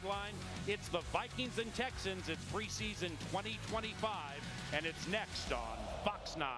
line. It's the Vikings and Texans. It's preseason 2025, and it's next on Fox 9.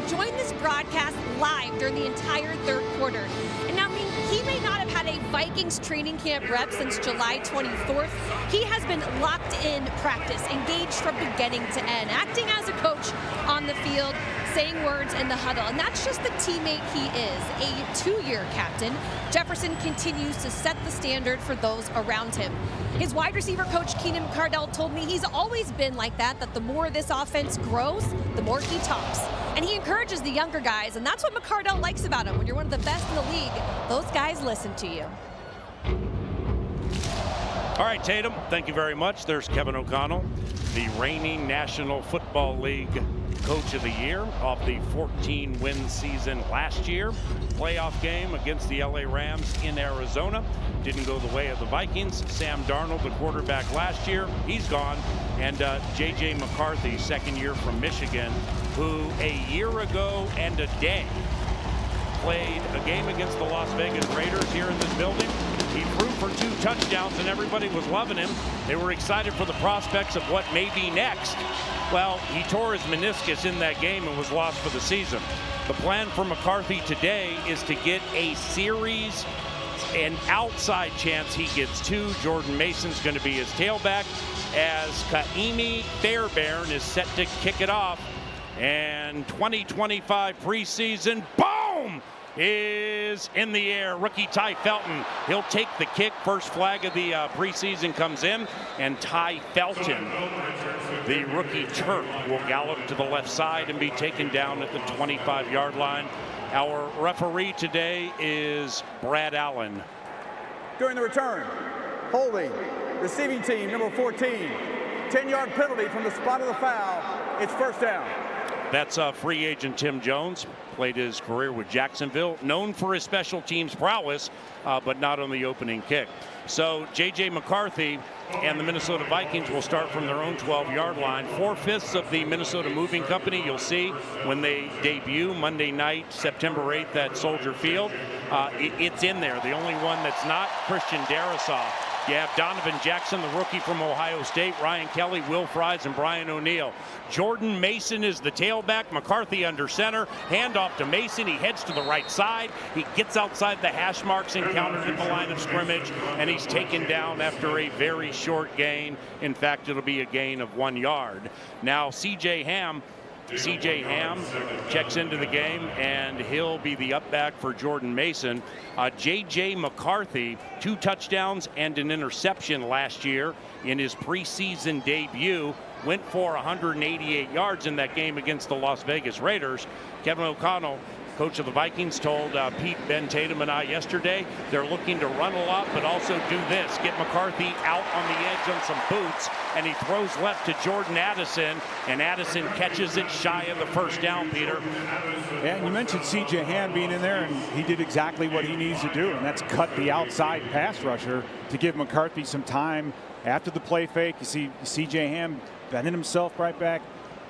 Join this broadcast live during the entire third quarter. And now, he may not have had a Vikings training camp rep since July 24th. He has been locked in practice, engaged from beginning to end, acting as a coach on the field, saying words in the huddle. And that's just the teammate he is, a two-year captain. Jefferson continues to set the standard for those around him. His wide receiver coach, Keenan McCarthy, told me he's always been like that the more this offense grows, the more he talks. And he encourages the younger guys, and that's what McCarthy likes about him. When you're one of the best in the league, those guys listen to you. All right, Tatum, thank you very much. There's Kevin O'Connell, the reigning National Football League Coach of the Year off the 14-win season last year. Playoff game against the LA Rams in Arizona. Didn't go the way of the Vikings. Sam Darnold, the quarterback last year, he's gone. And J.J. McCarthy, second year from Michigan, who a year ago and a day played a game against the Las Vegas Raiders here in this building. He threw for 2 touchdowns and everybody was loving him. They were excited for the prospects of what may be next. Well, he tore his meniscus in that game and was lost for the season. The plan for McCarthy today is to get a series, an outside chance he gets 2. Jordan Mason's going to be his tailback as Kaimi Fairbairn is set to kick it off. And 2025 preseason, boom, is in the air. Rookie Ty Felton, he'll take the kick. First flag of the preseason comes in, and Ty Felton, the rookie Turk, will gallop to the left side and be taken down at the 25-yard line. Our referee today is Brad Allen. During the return, holding, receiving team number 14, 10-yard penalty from the spot of the foul. It's first down. That's free agent Tim Jones. Played his career with Jacksonville, known for his special teams prowess, but not on the opening kick. So J.J. McCarthy and the Minnesota Vikings will start from their own 12-yard line. 4/5 of the Minnesota Moving Company you'll see when they debut Monday night, September 8th at Soldier Field. It's in there. The only one that's not, Christian Darrisaw. You have Donovan Jackson, the rookie from Ohio State, Ryan Kelly, Will Fries, and Brian O'Neill. Jordan Mason is the tailback, McCarthy under center. Handoff to Mason. He heads to the right side. He gets outside the hash marks encountered at the line of scrimmage, and he's taken down after a very short gain. In fact, it'll be a gain of 1 yard. Now, C.J. Ham C.J. Ham checks into the game, and he'll be the up back for Jordan Mason. J.J. McCarthy, 2 touchdowns and an interception last year in his preseason debut. Went for 188 yards in that game against the Las Vegas Raiders. Kevin O'Connell, coach of the Vikings, told Pete, Ben Tatum, and I yesterday they're looking to run a lot, but also do this: get McCarthy out on the edge on some boots, and he throws left to Jordan Addison, and Addison catches it shy of the first down, Peter. Yeah, and you mentioned C.J. Ham being in there, and he did exactly what he needs to do, and that's cut the outside pass rusher to give McCarthy some time after the play fake. You see C.J. Ham bending himself right back.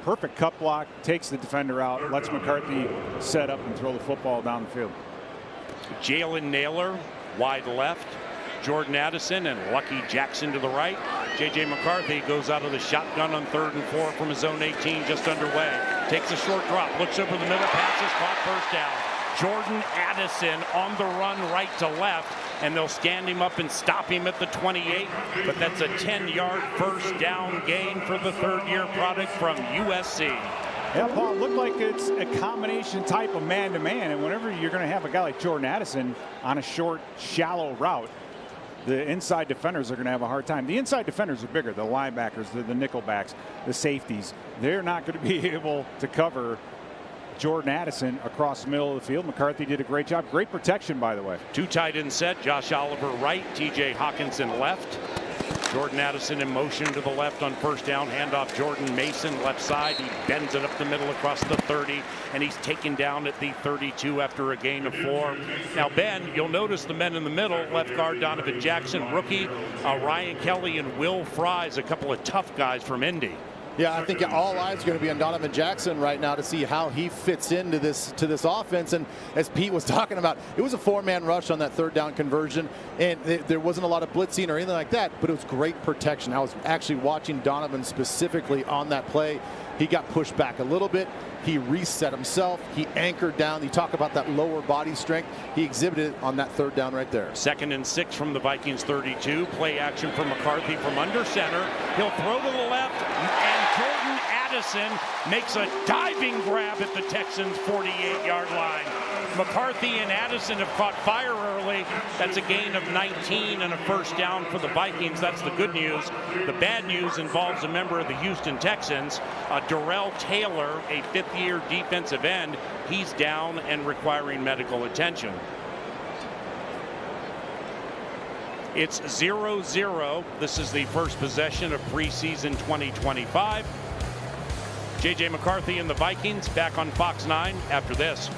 Perfect cut block, takes the defender out, lets McCarthy set up and throw the football down the field. Jalen Naylor, wide left. Jordan Addison and Lucky Jackson to the right. J.J. McCarthy goes out of the shotgun on 3rd and 4 from his own 18, just underway. Takes a short drop, looks over the middle, passes, caught, first down. Jordan Addison on the run right to left, and they'll stand him up and stop him at the 28, but that's a 10-yard first down gain for the third-year product from USC. Yeah, Paul, it looked like it's a combination type of man-to-man, and whenever you're going to have a guy like Jordan Addison on a short, shallow route, the inside defenders are going to have a hard time. The inside defenders are bigger, the linebackers, the nickel backs, the safeties. They're not going to be able to cover Jordan Addison across the middle of the field. McCarthy did a great job. Great protection, by the way. 2 tight end set. Josh Oliver right, TJ Hawkinson left. Jordan Addison in motion to the left on first down. Handoff Jordan Mason left side. He bends it up the middle across the 30, and he's taken down at the 32 after a gain of 4. Now, Ben, you'll notice the men in the middle: left guard Donovan Jackson, rookie, Ryan Kelly, and Will Fries, a couple of tough guys from Indy. Yeah, I think all eyes are going to be on Donovan Jackson right now to see how he fits into this offense. And as Pete was talking about, it was a 4-man rush on that 3rd down conversion, and there wasn't a lot of blitzing or anything like that, but it was great protection. I was actually watching Donovan specifically on that play. He got pushed back a little bit. He reset himself. He anchored down. You talk about that lower body strength. He exhibited it on that 3rd down right there. 2nd and 6 from the Vikings 32. Play action from McCarthy from under center. He'll throw to the left, and Jordan Addison makes a diving grab at the Texans' 48-yard line. McCarthy and Addison have caught fire early. That's a gain of 19 and a first down for the Vikings. That's the good news. The bad news involves a member of the Houston Texans, Darrell Taylor, a 5th-year defensive end. He's down and requiring medical attention. It's 0-0. This is the first possession of preseason 2025. J.J. McCarthy and the Vikings back on Fox 9 after this.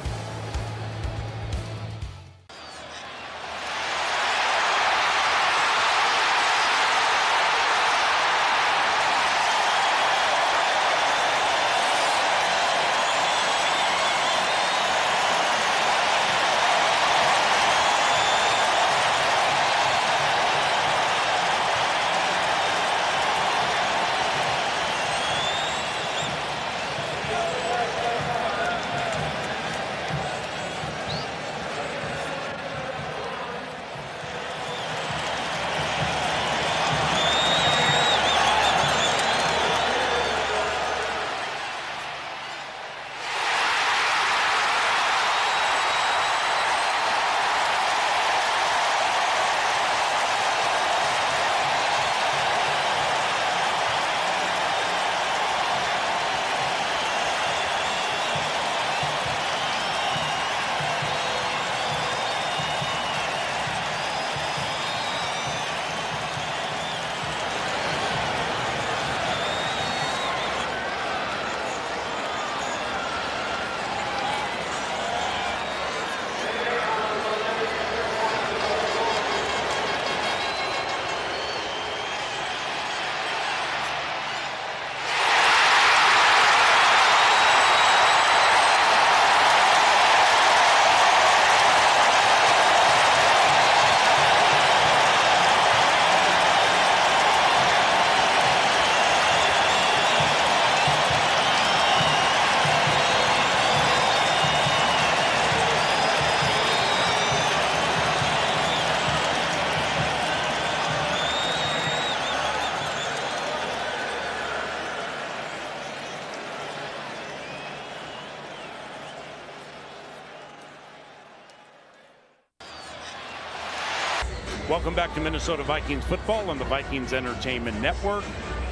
Welcome back to Minnesota Vikings football on the Vikings Entertainment Network.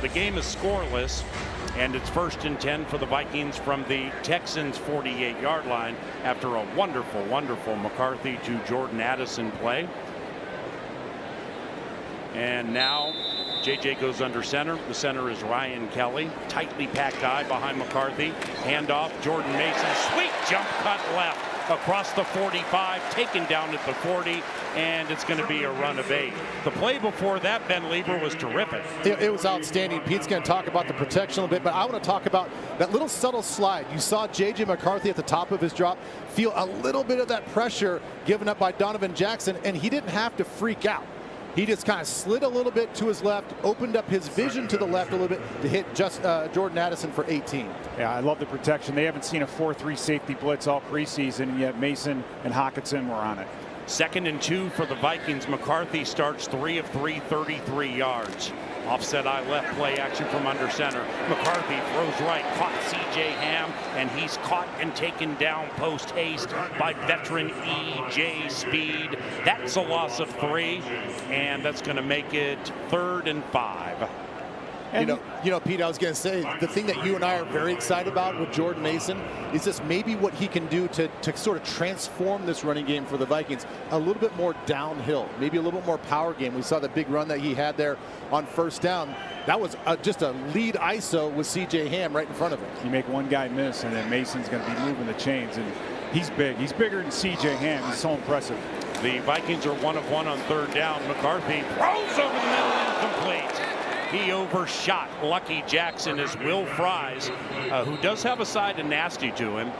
The game is scoreless, and it's 1st and 10 for the Vikings from the Texans' 48-yard line after a wonderful, wonderful McCarthy to Jordan Addison play. And now JJ goes under center. The center is Ryan Kelly. Tightly packed eye behind McCarthy. Handoff, Jordan Mason. Sweet jump cut left across the 45, taken down at the 40, and it's going to be a run of 8. The play before that, Ben Lieber, was terrific. It was outstanding. Pete's going to talk about the protection a little bit, but I want to talk about that little subtle slide. You saw J.J. McCarthy at the top of his drop feel a little bit of that pressure given up by Donovan Jackson, and he didn't have to freak out. He just kind of slid a little bit to his left, opened up his vision to the left a little bit to hit just Jordan Addison for 18. Yeah, I love the protection. They haven't seen a 4-3 safety blitz all preseason, and yet Mason and Hawkinson were on it. 2nd and 2 for the Vikings. McCarthy starts 3 of 3, 33 yards. Offset eye left, play action from under center. McCarthy throws right, caught C.J. Ham, and he's caught and taken down post haste by veteran E.J. Speed. That's a loss of 3, and that's going to make it 3rd and 5. And you know, Pete, I was going to say, the thing that you and I are very excited about with Jordan Mason is just maybe what he can do to sort of transform this running game for the Vikings a little bit more downhill, maybe a little bit more power game. We saw the big run that he had there on 1st down. That was just a lead ISO with C.J. Ham right in front of him. You make one guy miss, and then Mason's going to be moving the chains, and he's big. He's bigger than C.J. Ham. He's so impressive. The Vikings are 1 of 1 on 3rd down. McCarthy throws over the middle, incomplete. He overshot Lucky Jackson as Will Fries, who does have a side of nasty to him,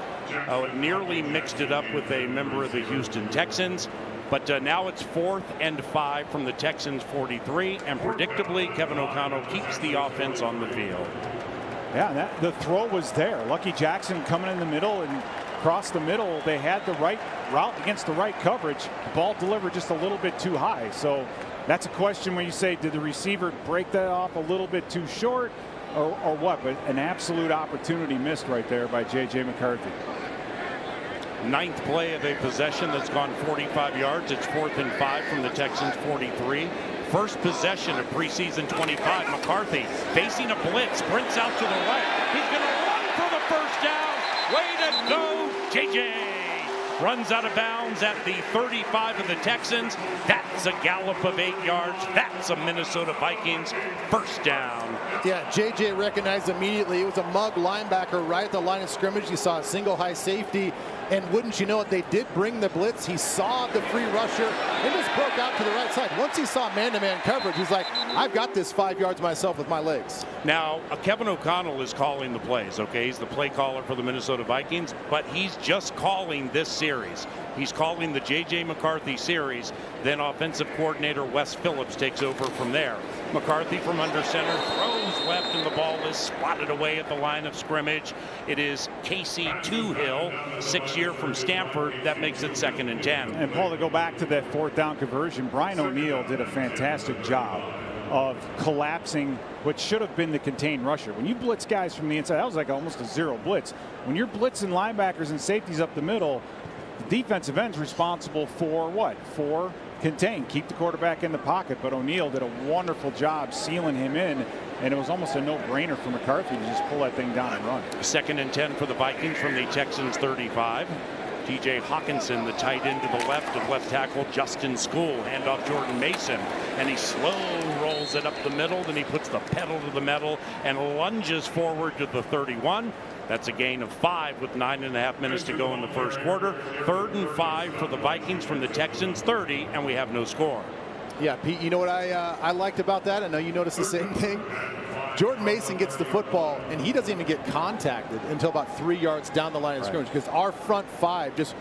nearly mixed it up with a member of the Houston Texans. But now it's 4th and 5 from the Texans' 43, and predictably, Kevin O'Connell keeps the offense on the field. Yeah, the throw was there. Lucky Jackson coming in the middle and across the middle. They had the right route against the right coverage. Ball delivered just a little bit too high. So that's a question when you say, did the receiver break that off a little bit too short or what? But an absolute opportunity missed right there by J.J. McCarthy. 9th play of a possession that's gone 45 yards. It's 4th and 5 from the Texans' 43. First possession of preseason 25. McCarthy facing a blitz, sprints out to the right. He's going to run for the 1st down. Way to go, J.J. Runs out of bounds at the 35 of the Texans. That's a gallop of 8 yards. That's a Minnesota Vikings 1st down. Yeah, JJ recognized immediately. It was a mug linebacker right at the line of scrimmage. You saw a single high safety, and wouldn't you know it, they did bring the blitz. He saw the free rusher and just broke out to the right side. Once he saw man-to-man coverage, he's like, I've got this 5 yards myself with my legs. Now, Kevin O'Connell is calling the plays, okay? He's the play caller for the Minnesota Vikings, but he's just calling this series. He's calling the J.J. McCarthy series. Then offensive coordinator Wes Phillips takes over from there. McCarthy from under center throws left, and the ball is swatted away at the line of scrimmage. It is Casey Toohill, 6-year from Stanford. That makes it 2nd and 10. And Paul, to go back to that 4th down conversion, Brian O'Neill did a fantastic job of collapsing what should have been the contained rusher. When you blitz guys from the inside, that was like almost a zero blitz. When you're blitzing linebackers and safeties up the middle, the defensive end's responsible for what? For contain, keep the quarterback in the pocket. But O'Neill did a wonderful job sealing him in, and it was almost a no-brainer for McCarthy to just pull that thing down and run. 2nd and 10 for the Vikings from the Texans' 35. T.J. Hawkinson, the tight end to the left of left tackle Justin School. Handoff Jordan Mason, and he slow rolls it up the middle. Then he puts the pedal to the metal and lunges forward to the 31. That's a gain of 5 with 9.5 minutes to go in the 1st quarter. 3rd and 5 for the Vikings from the Texans' 30, and we have no score. Yeah, Pete, you know what I liked about that? I know you noticed the same thing. Jordan Mason gets the football, and he doesn't even get contacted until about 3 yards down the line of scrimmage, because our front 5 just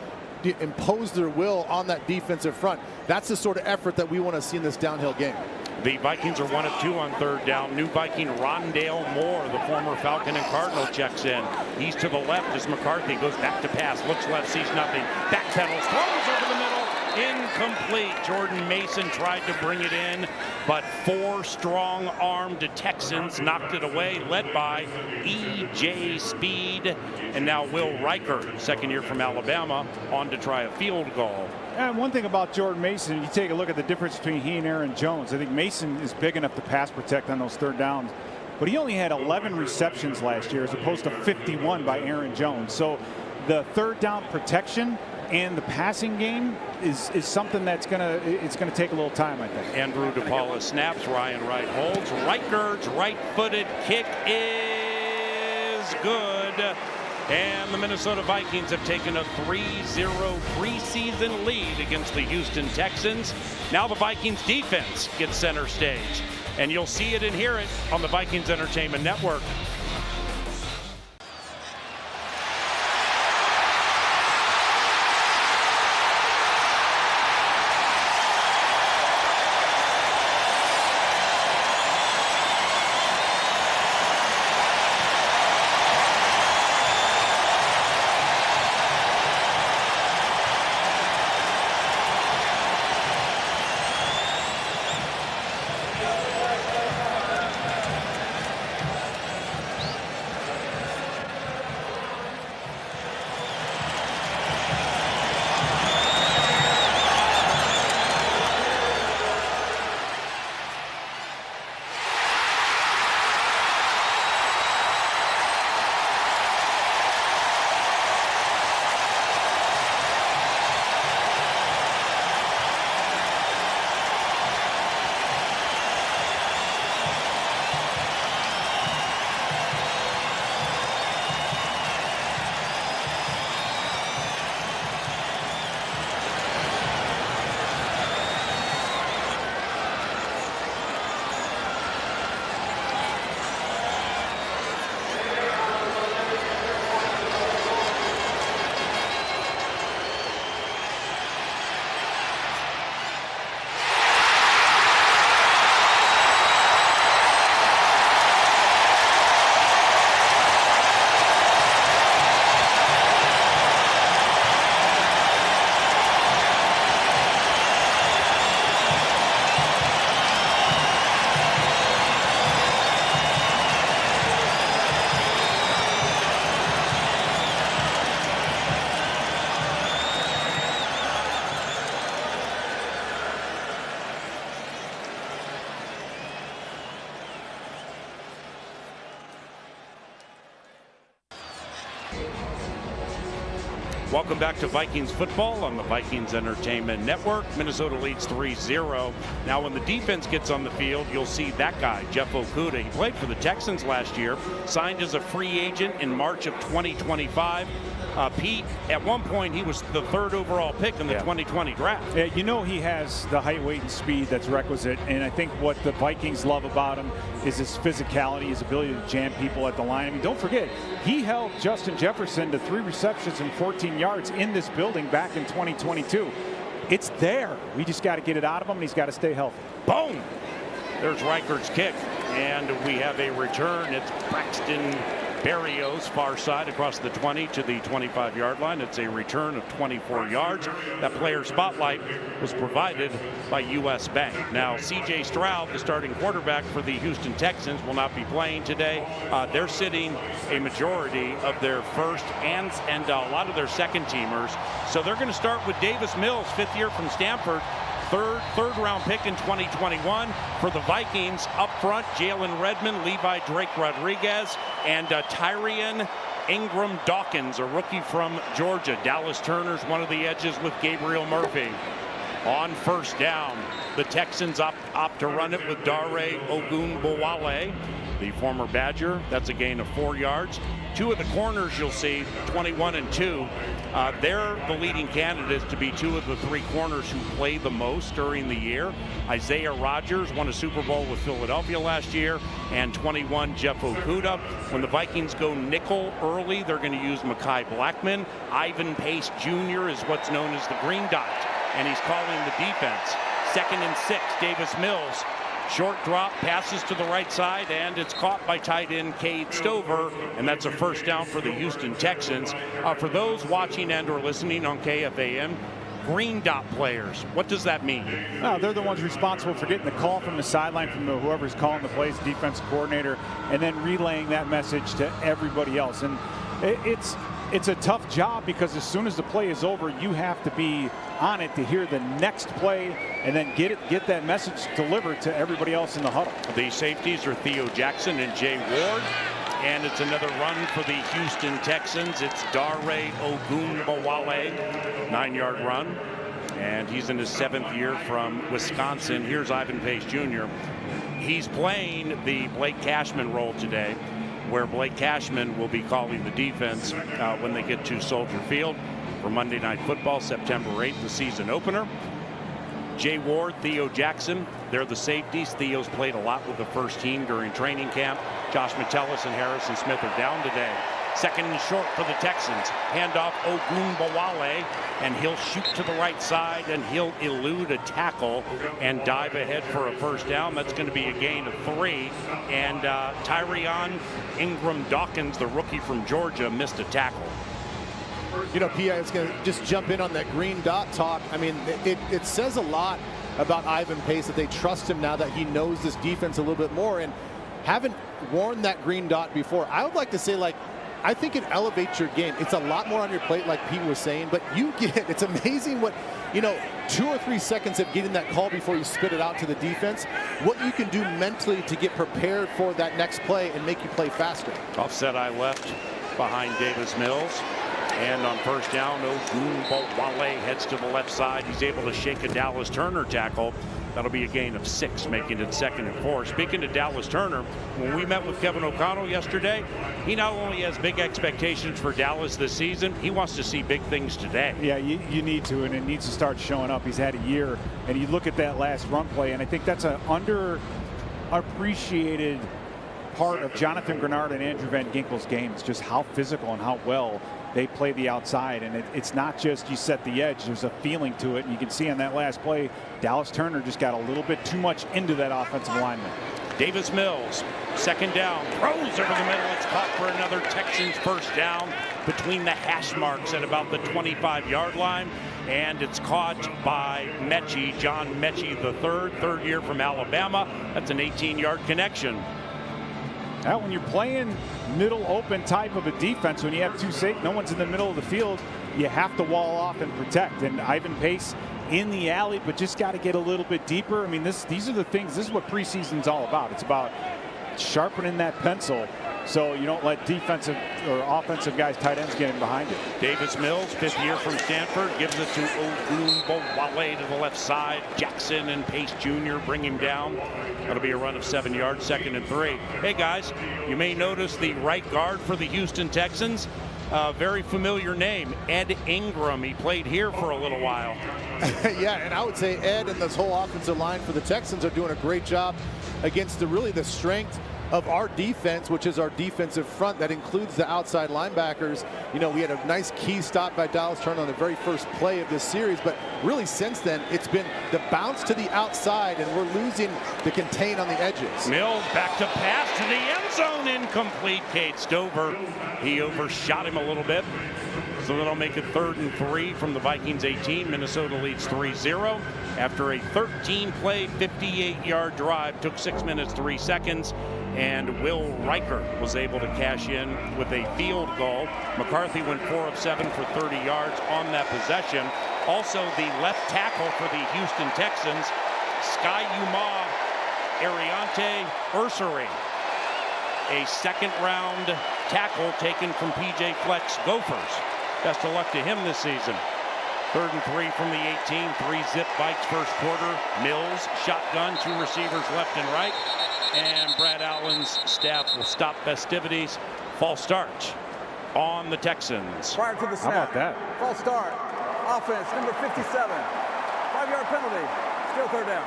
impose their will on that defensive front. That's the sort of effort that we want to see in this downhill game. The Vikings are 1 of 2 on 3rd down. New Viking Rondale Moore, the former Falcon and Cardinal, checks in. He's to the left as McCarthy goes back to pass, looks left, sees nothing, backpedals, throws over the middle, Incomplete. Jordan Mason tried to bring it in, but 4 strong-armed Texans knocked it away, led by E.J. Speed. And now Will Riker, second year from Alabama, on to try a field goal. And one thing about Jordan Mason, you take a look at the difference between he and Aaron Jones. I think Mason is big enough to pass protect on those third downs, but he only had 11 receptions last year as opposed to 51 by Aaron Jones. So the third down protection and the passing game is something that's gonna take a little time, I think. Andrew DePaula snaps. Ryan Wright holds. Reichard's right-footed kick is good. And the Minnesota Vikings have taken a 3-0 preseason lead against the Houston Texans. Now the Vikings defense gets center stage. And you'll see it and hear it on the Vikings Entertainment Network. Welcome back to Vikings football on the Vikings Entertainment Network. Minnesota leads 3-0. Now when the defense gets on the field, you'll see that guy, Jeff Okudah. He played for the Texans last year, signed as a free agent in March of 2025. Pete, at one point, he was the 3rd overall pick in the 2020 draft. Yeah, you know he has the height, weight, and speed that's requisite, and I think what the Vikings love about him is his physicality, his ability to jam people at the line. I mean, don't forget, he held Justin Jefferson to 3 receptions and 14 yards in this building back in 2022. It's there. We just got to get it out of him, and he's got to stay healthy. Boom! There's Reichard's kick, and we have a return. It's Braxton Berrios, far side across the 20 to the 25-yard line. It's a return of 24 yards. That player spotlight was provided by U.S. Bank. Now, C.J. Stroud, the starting quarterback for the Houston Texans, will not be playing today. They're sitting a majority of their first and a lot of their second teamers. So they're going to start with Davis Mills, 5th year from Stanford. Third round pick in 2021 for the Vikings. Up front, Jalen Redmond, Levi Drake Rodriguez, and Tyrion Ingram Dawkins, a rookie from Georgia. Dallas Turner's one of the edges with Gabriel Murphy. On first down, the Texans opt to run it with Dare Ogunbowale, the former Badger. That's a gain of 4 yards. 2 of the corners you'll see, 21 and 2. They're the leading candidates to be 2 of the 3 corners who play the most during the year. Isaiah Rodgers won a Super Bowl with Philadelphia last year, and 21, Jeff Okudah. When the Vikings go nickel early, they're going to use Mekhi Blackman. Ivan Pace Jr. is what's known as the green dot, and he's calling the defense. 2nd and 6, Davis Mills. Short drop, passes to the right side, and it's caught by tight end Cade Stover, and that's a first down for the Houston Texans. For those watching and or listening on KFAN, green dot players. What does that mean? They're the ones responsible for getting the call from the sideline from whoever's calling the plays, defensive coordinator, and then relaying that message to everybody else. And it's a tough job because as soon as the play is over, you have to be on it to hear the next play and then get that message delivered to everybody else in the huddle. The safeties are Theo Jackson and Jay Ward. And it's another run for the Houston Texans. It's Dare Ogunbowale, 9-yard run. And he's in his 7th year from Wisconsin. Here's Ivan Pace Jr. He's playing the Blake Cashman role today, where Blake Cashman will be calling the defense when they get to Soldier Field for Monday Night Football, September 8th, the season opener. Jay Ward, Theo Jackson, they're the safeties. Theo's played a lot with the first team during training camp. Josh Metellus and Harrison Smith are down today. Second and short for the Texans. Handoff Ogunbowale, and he'll shoot to the right side, and he'll elude a tackle and dive ahead for a first down. That's going to be a gain of 3. And Tyrion Ingram-Dawkins, the rookie from Georgia, missed a tackle. You know, P.I. is going to just jump in on that green dot talk. I mean, it says a lot about Ivan Pace that they trust him now that he knows this defense a little bit more. And haven't worn that green dot before, I would like to say, like, I think it elevates your game. It's a lot more on your plate, like Pete was saying, but it's amazing what, 2 or 3 seconds of getting that call before you spit it out to the defense, what you can do mentally to get prepared for that next play and make you play faster. Offset I left behind Davis Mills. And on first down, Ogunbowale heads to the left side. He's able to shake a Dallas Turner tackle. That'll be a gain of 6, making it 2nd and 4. Speaking to Dallas Turner, when we met with Kevin O'Connell yesterday, he not only has big expectations for Dallas this season, he wants to see big things today. Yeah, you need to, and it needs to start showing up. He's had a year, and you look at that last run play, and I think that's an underappreciated part of Jonathan Greenard and Andrew Van Ginkel's game. It's just how physical and how well they play the outside, and it's not just you set the edge. There's a feeling to it, and you can see on that last play, Dallas Turner just got a little bit too much into that offensive lineman. Davis Mills, 2nd down, throws over the middle. It's caught for another Texans first down between the hash marks at about the 25-yard line, and it's caught by Mechie, John Mechie III, 3rd year from Alabama. That's an 18-yard connection. Now, when you're playing middle open type of a defense, when you have 2 safeties, no one's in the middle of the field, you have to wall off and protect. And Ivan Pace in the alley, but just got to get a little bit deeper. I mean, these are the things. This is what preseason's all about. It's about sharpening that pencil so you don't let defensive or offensive guys, tight ends, get in behind it. Davis Mills, 5th year from Stanford, gives it to Ogunbowale to the left side. Jackson and Pace Jr. bring him down. That'll be a run of 7 yards, 2nd and 3. Hey, guys, you may notice the right guard for the Houston Texans. Very familiar name, Ed Ingram. He played here for a little while. Yeah, and I would say Ed and this whole offensive line for the Texans are doing a great job against the strength of our defense, which is our defensive front that includes the outside linebackers. We had a nice key stop by Dallas Turner on the very first play of this series, but really since then it's been the bounce to the outside, and we're losing the contain on the edges. Mills back to pass to the end zone, incomplete. Cade Stover, he overshot him a little bit, so that'll make it 3rd and 3 from the Vikings 18. Minnesota leads 3-0 after a 13-play 58-yard drive. Took 6 minutes 3 seconds, and Will Riker was able to cash in with a field goal. McCarthy went 4 of 7 for 30 yards on that possession. Also, the left tackle for the Houston Texans, Skyuma Ariante Ursary, a 2nd-round tackle taken from PJ Fleck's Gophers. Best of luck to him this season. 3rd and 3 from the 18. 3-zip Vikes first quarter. Mills, shotgun, 2 receivers left and right. And Brad Allen's staff will stop festivities. False start on the Texans. Prior to the snap. How about that? False start. Offense, number 57. 5-yard penalty. Still 3rd down.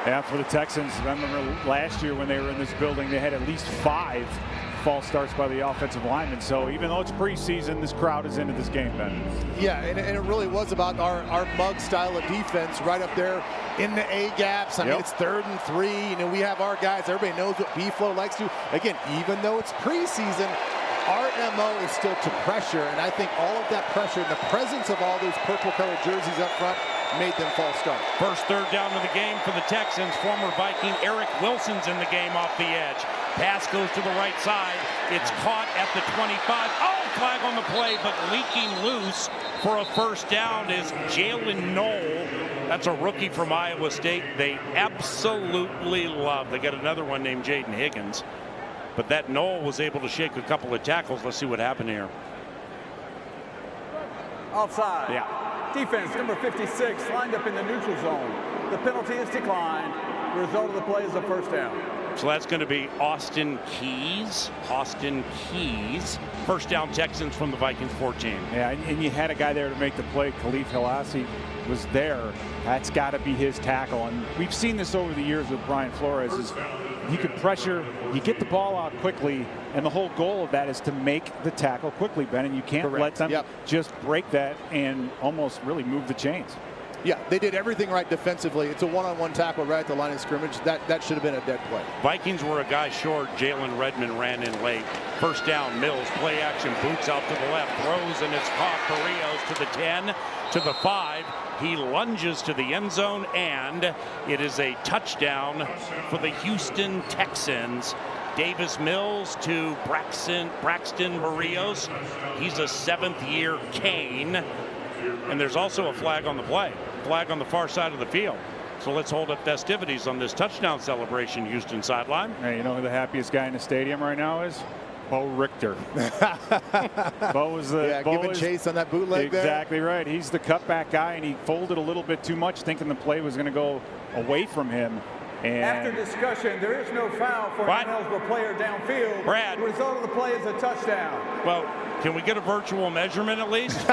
Yeah, for the Texans, I remember last year when they were in this building, they had at least 5 false starts by the offensive linemen. So even though it's preseason, this crowd is into this game, Ben. Yeah, and it really was about our mug style of defense right up there in the A gaps. I mean, it's 3rd and 3. We have our guys. Everybody knows what B-Flow likes to. Again, even though it's preseason, our MO is still to pressure, and I think all of that pressure and the presence of all those purple-colored jerseys up front made them false start. First third down of the game for the Texans. Former Viking Eric Wilson's in the game off the edge. Pass goes to the right side. It's caught at the 25. Oh, flag on the play, but leaking loose for a first down is Jalen Knoll. That's a rookie from Iowa State. They absolutely love. They got another one named Jaden Higgins. But that Knoll was able to shake a couple of tackles. Let's see what happened here. Offside. Yeah. Defense number 56 lined up in the neutral zone. The penalty is declined. The result of the play is a first down. So that's going to be Austin Keys. Austin Keys. First down Texans from the Vikings 14. Yeah, and you had a guy there to make the play. Khalif Hilasi was there. That's got to be his tackle. And we've seen this over the years with Brian Flores. Is you can pressure, you get the ball out quickly, and the whole goal of that is to make the tackle quickly, Ben. And you can't let them just break that and almost really move the chains. Yeah, they did everything right defensively. It's a one-on-one tackle right at the line of scrimmage. That should have been a dead play. Vikings were a guy short. Jalen Redmond ran in late. First down, Mills, play action, boots out to the left, throws, and it's caught. Barrios to the 10, to the 5. He lunges to the end zone, and it is a touchdown for the Houston Texans. Davis Mills to Braxton Barrios. He's a 7th-year Cane. And there's also a flag on the play. Flag on the far side of the field. So let's hold up festivities on this touchdown celebration, Houston sideline. Hey, you know who the happiest guy in the stadium right now is? Bo Richter. Bo was the giving chase on that bootleg there. Exactly right. He's the cutback guy, and he folded a little bit too much, thinking the play was going to go away from him. And after discussion, there is no foul for an ineligible player downfield. Brad. The result of the play is a touchdown. Well, can we get a virtual measurement at least?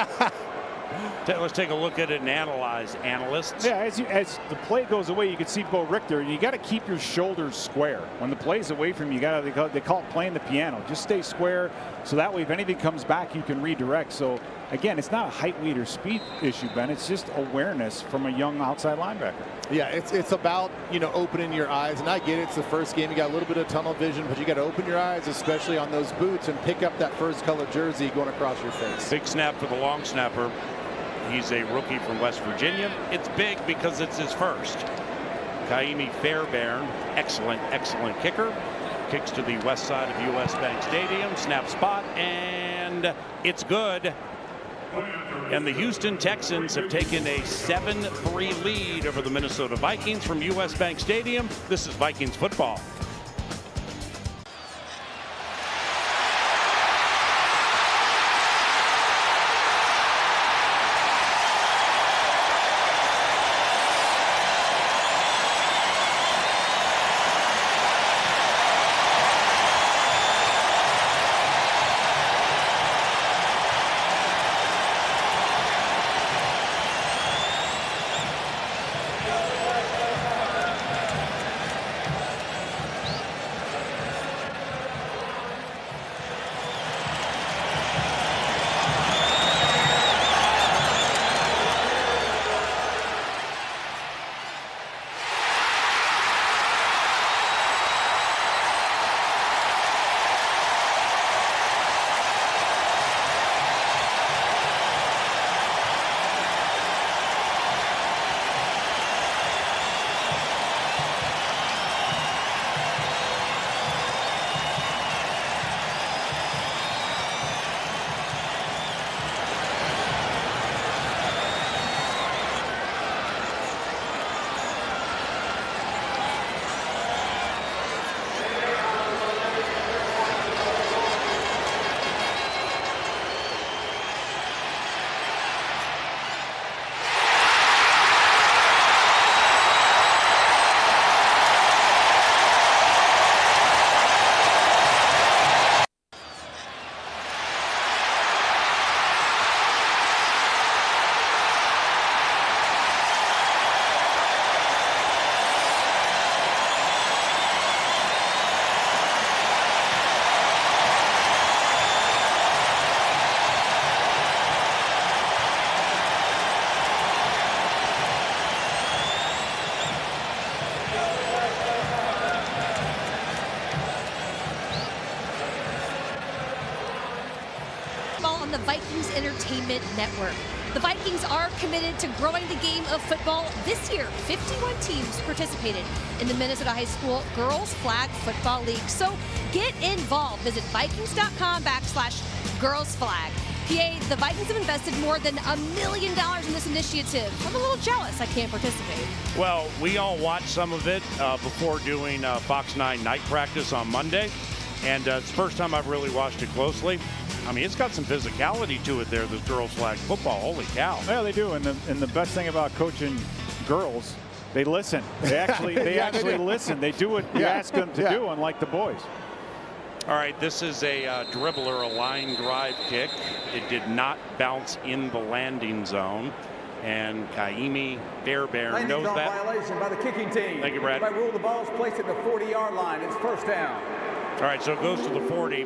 Let's take a look at it and analyze, analysts. Yeah, as the play goes away, you can see Bo Richter. You got to keep your shoulders square. When the play's away from you, they call it playing the piano. Just stay square, so that way if anything comes back, you can redirect. So again, it's not a height, weight, or speed issue, Ben. It's just awareness from a young outside linebacker. Yeah, it's about opening your eyes, and I get it. It's the first game. You got a little bit of tunnel vision, but you got to open your eyes, especially on those boots, and pick up that first color jersey going across your face. Big snap for the long snapper. He's a rookie from West Virginia. It's big because it's his first. Kaimi Fairbairn, excellent kicker. Kicks to the west side of US Bank Stadium. Snap spot, and it's good. And the Houston Texans have taken a 7-3 lead over the Minnesota Vikings from US Bank Stadium. This is Vikings football. Vikings Entertainment Network. The Vikings are committed to growing the game of football. This year, 51 teams participated in the Minnesota High School Girls Flag Football League. So get involved. Visit Vikings.com/girlsflag. PA, the Vikings have invested more than $1 million in this initiative. I'm a little jealous I can't participate. Well, we all watched some of it before doing Fox 9 night practice on Monday. And it's the first time I've really watched it closely. I mean, it's got some physicality to it there, this girls flag football. Holy cow. Yeah, they do. And the best thing about coaching girls, they listen. They actually listen. They do what you ask them to do, unlike the boys. All right, this is a dribbler, a line drive kick. It did not bounce in the landing zone. And Kaimi Fairbairn knows that. Violation by the kicking team. Thank you, Brad. By rule, the ball is placed at the 40-yard line. It's first down. All right, so it goes to the 40.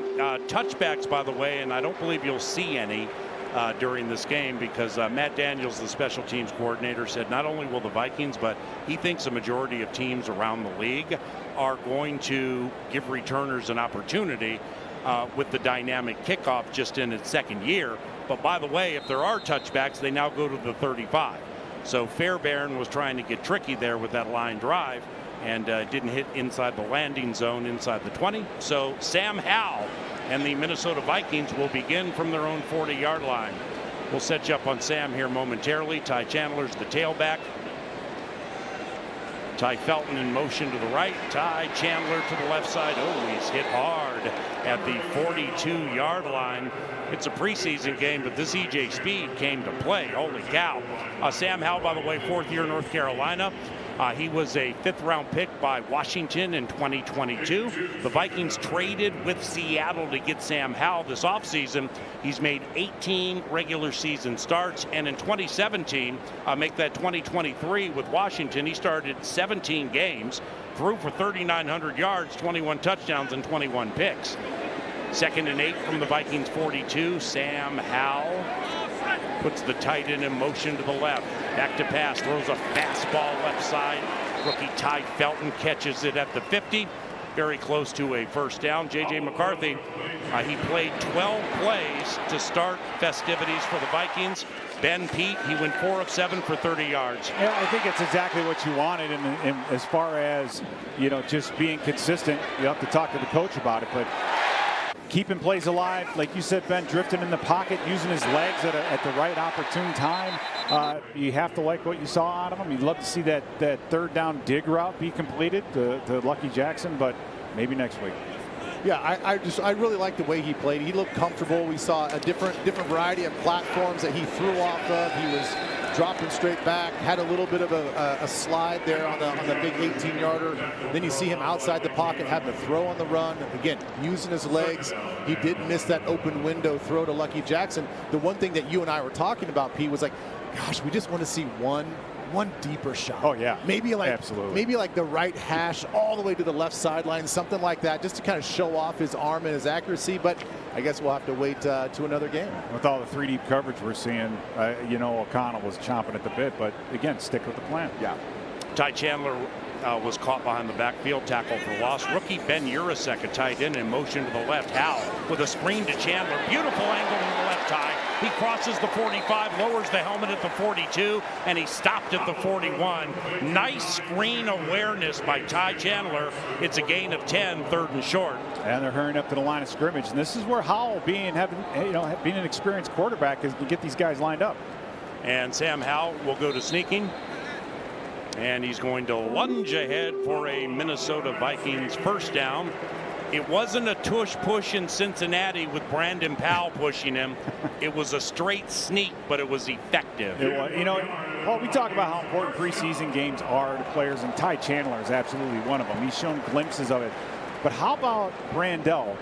Touchbacks, by the way, and I don't believe you'll see any during this game because Matt Daniels, the special teams coordinator, said not only will the Vikings, but he thinks a majority of teams around the league are going to give returners an opportunity with the dynamic kickoff just in its second year. But by the way, if there are touchbacks, they now go to the 35. So Fairbairn was trying to get tricky there with that line drive and didn't hit inside the landing zone inside the 20. So Sam Howell and the Minnesota Vikings will begin from their own 40-yard line. We'll set you up on Sam here momentarily. Ty Chandler's the tailback. Ty Felton in motion to the right. Ty Chandler to the left side. Oh, he's hit hard at the 42-yard line. It's a preseason game, but this EJ Speed came to play. Holy cow. Sam Howell, by the way, fourth year North Carolina. He was a fifth-round pick by Washington in 2022. The Vikings traded with Seattle to get Sam Howell this offseason. He's made 18 regular season starts, and in 2017, make that 2023 with Washington, he started 17 games, threw for 3,900 yards, 21 touchdowns, and 21 picks. 2nd and 8 from the Vikings 42. Sam Howell puts the tight end in motion to the left. Back to pass, throws a fastball left side. Rookie Ty Felton catches it at the 50. Very close to a first down. J.J. McCarthy, he played 12 plays to start festivities for the Vikings. Ben Pete, he went 4 of 7 for 30 yards. Yeah, I think it's exactly what you wanted. And as far as, just being consistent, you have to talk to the coach about it. But keeping plays alive, like you said, Ben, drifting in the pocket, using his legs at the right opportune time. You have to like what you saw out of him. You'd love to see that third down dig route be completed to Lucky Jackson, but maybe next week. Yeah, I really like the way he played. He looked comfortable. We saw a different variety of platforms that he threw off of. He was dropping straight back, had a little bit of a slide there on the big 18-yarder. Then you see him outside the pocket, having to throw on the run. Again, using his legs. He did miss that open window throw to Lucky Jackson. The one thing that you and I were talking about, Pete, was like, gosh, we just want to see one deeper shot. Oh yeah, maybe like absolutely. Maybe like the right hash all the way to the left sideline, something like that, just to kind of show off his arm and his accuracy. But I guess we'll have to wait to another game. With all the 3-deep coverage we're seeing, O'Connell was chomping at the bit. But again, stick with the plan. Yeah. Ty Chandler was caught behind the backfield, tackle for loss. Rookie Ben Urasek, a tight end, in motion to the left. Howell with a screen to Chandler. Beautiful angle to the left, Ty. He crosses the 45, lowers the helmet at the 42, and he stopped at the 41. Nice screen awareness by Ty Chandler. It's a gain of 10, 3rd and short. And they're hurrying up to the line of scrimmage. And this is where Howell, being an experienced quarterback, is to get these guys lined up. And Sam Howell will go to sneaking. And he's going to lunge ahead for a Minnesota Vikings first down. It wasn't a tush push in Cincinnati with Brandon Powell pushing him. It was a straight sneak, but it was effective. It was, well, we talk about how important preseason games are to players, and Ty Chandler is absolutely one of them. He's shown glimpses of it. But how about Brandel?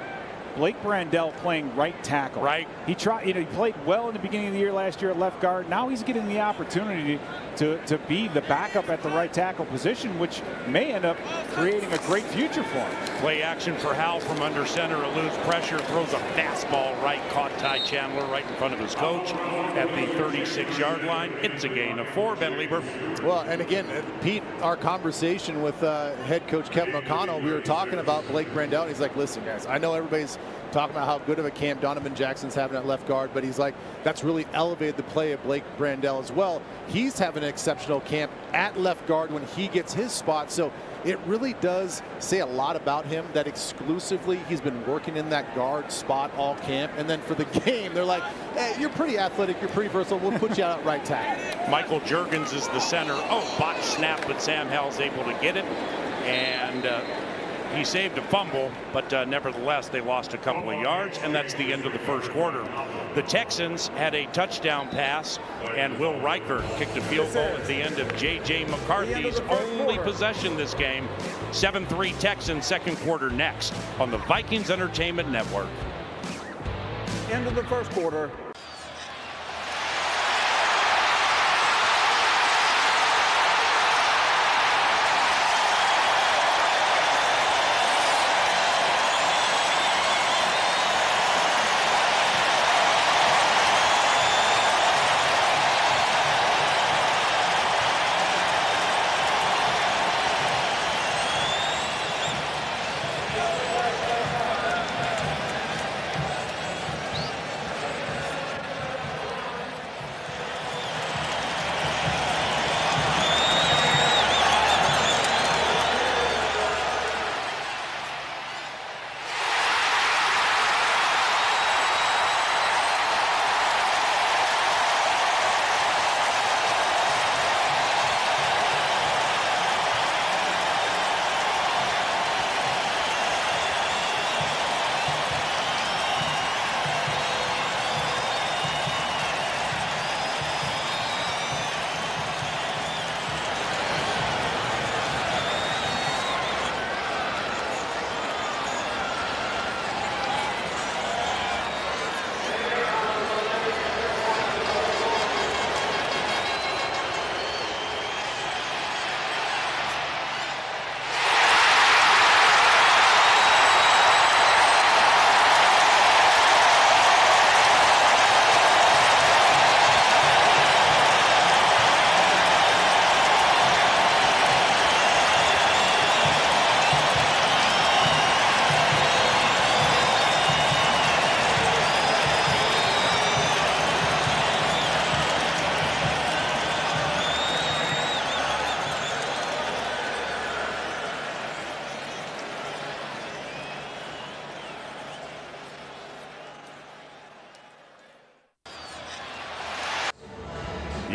Blake Brandel playing right tackle. Right. He tried. He played well in the beginning of the year last year at left guard. Now he's getting the opportunity to be the backup at the right tackle position, which may end up creating a great future for him. Play action for Howell from under center. Eludes pressure. Throws a fastball right. Caught Ty Chandler right in front of his coach at the 36-yard line. It's a gain of 4. Ben Lieber. Well, and again, Pete, our conversation with head coach Kevin O'Connell, we were talking about Blake Brandel. And he's like, listen, guys, I know everybody's talking about how good of a camp Donovan Jackson's having at left guard, but he's like, that's really elevated the play of Blake Brandel as well. He's having an exceptional camp at left guard when he gets his spot. So it really does say a lot about him that exclusively he's been working in that guard spot all camp. And then for the game, they're like, hey, you're pretty athletic, you're pretty versatile, we'll put you out at right tackle. Michael Juergens is the center. Oh, botch snap, but Sam Howell's able to get it. And he saved a fumble, but nevertheless, they lost a couple of yards, and that's the end of the first quarter. The Texans had a touchdown pass, and Will Reichert kicked a field goal at the end of J.J. McCarthy's only possession this game. 7-3 Texans, second quarter next on the Vikings Entertainment Network. End of the first quarter.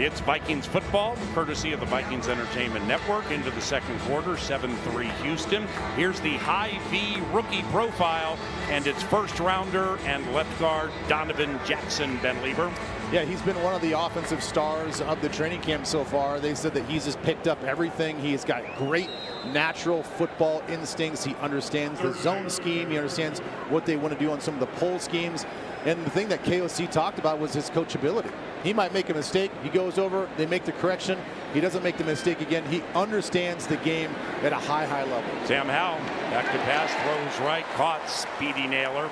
It's Vikings football, courtesy of the Vikings Entertainment Network, into the second quarter, 7-3 Houston. Here's the high V rookie profile, and it's first rounder and left guard Donovan Jackson, Ben Lieber. Yeah, he's been one of the offensive stars of the training camp so far. They said that he's just picked up everything. He's got great natural football instincts. He understands the zone scheme. He understands what they want to do on some of the pull schemes. And the thing that KOC talked about was his coachability. He might make a mistake. He goes over, they make the correction. He doesn't make the mistake again. He understands the game at a high level. Sam Howell, back to pass, throws right, caught, Speedy Naylor.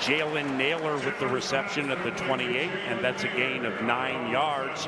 Jalen Naylor with the reception at the 28, and that's a gain of 9 yards.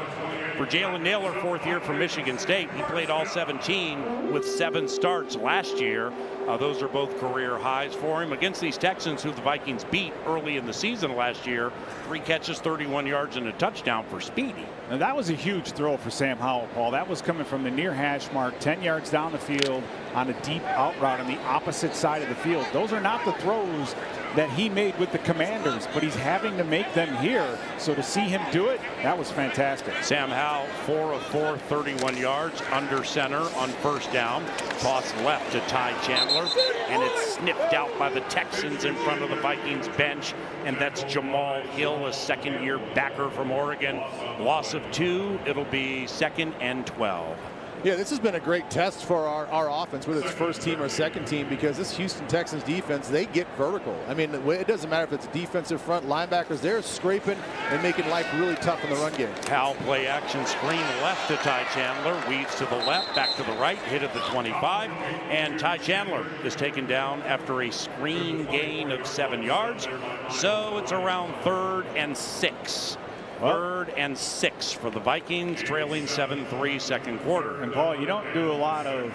For Jalen Naylor, fourth year from Michigan State, he played all 17 with 7 starts last year. Those are both career highs for him against these Texans, who the Vikings beat early in the season last year. 3 catches, 31 yards, and a touchdown for Speedy. Now that was a huge throw for Sam Howell, Paul. That was coming from the near hash mark, 10 yards down the field on a deep out route on the opposite side of the field. Those are not the throws that he made with the Commanders, but he's having to make them here. So to see him do it, that was fantastic. Sam Howell, 4 of 4, 31 yards, under center on first down. Toss left to Ty Chandler, and it's snipped out by the Texans in front of the Vikings bench, and that's Jamal Hill, a second-year backer from Oregon. Loss of 2, it'll be 2nd and 12. Yeah, this has been a great test for our offense, whether it's first team or second team, because this Houston Texans defense, they get vertical. I mean, it doesn't matter if it's a defensive front, linebackers, they're scraping and making life really tough in the run game. Howell play action screen left to Ty Chandler, weaves to the left, back to the right, hit at the 25, and Ty Chandler is taken down after a screen gain of 7 yards. So it's around 3rd and 6. 3rd and 6 for the Vikings, trailing 7-3 second quarter. And Paul, you don't do a lot of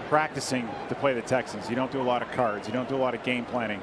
practicing to play the Texans. You don't do a lot of cards. You don't do a lot of game planning.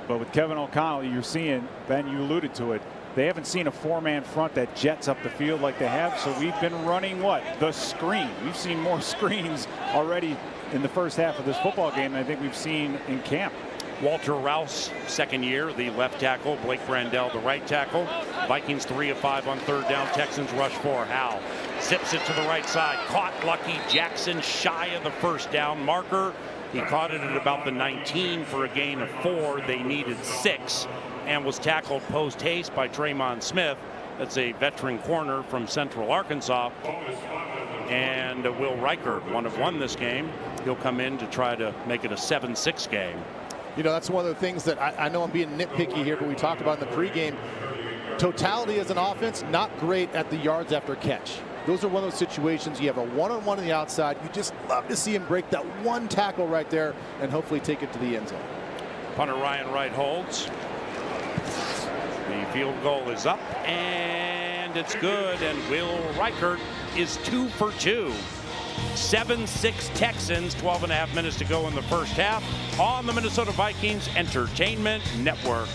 But with Kevin O'Connell, you're seeing, Ben, you alluded to it, they haven't seen a four-man front that jets up the field like they have. So we've been running what? The screen. We've seen more screens already in the first half of this football game than I think we've seen in camp. Walter Rouse, second year, the left tackle. Blake Brandell, the right tackle. Vikings 3 of 5 on third down. Texans rush 4. Howell zips it to the right side. Caught lucky. Jackson shy of the first down marker. He caught it at about the 19 for a gain of 4. They needed 6 and was tackled post haste by Tremon Smith. That's a veteran corner from Central Arkansas. And Will Reichert, 1 of 1 this game. He'll come in to try to make it a 7-6 game. You know, that's one of the things that I know I'm being nitpicky here, but we talked about in the pregame. Totality as an offense, not great at the yards after catch. Those are one of those situations you have a one-on-one on the outside. You just love to see him break that one tackle right there and hopefully take it to the end zone. Punter Ryan Wright holds. The field goal is up and it's good, and Will Reichert is 2 for 2. 7-6 Texans, 12.5 minutes to go in the first half on the Minnesota Vikings Entertainment Network.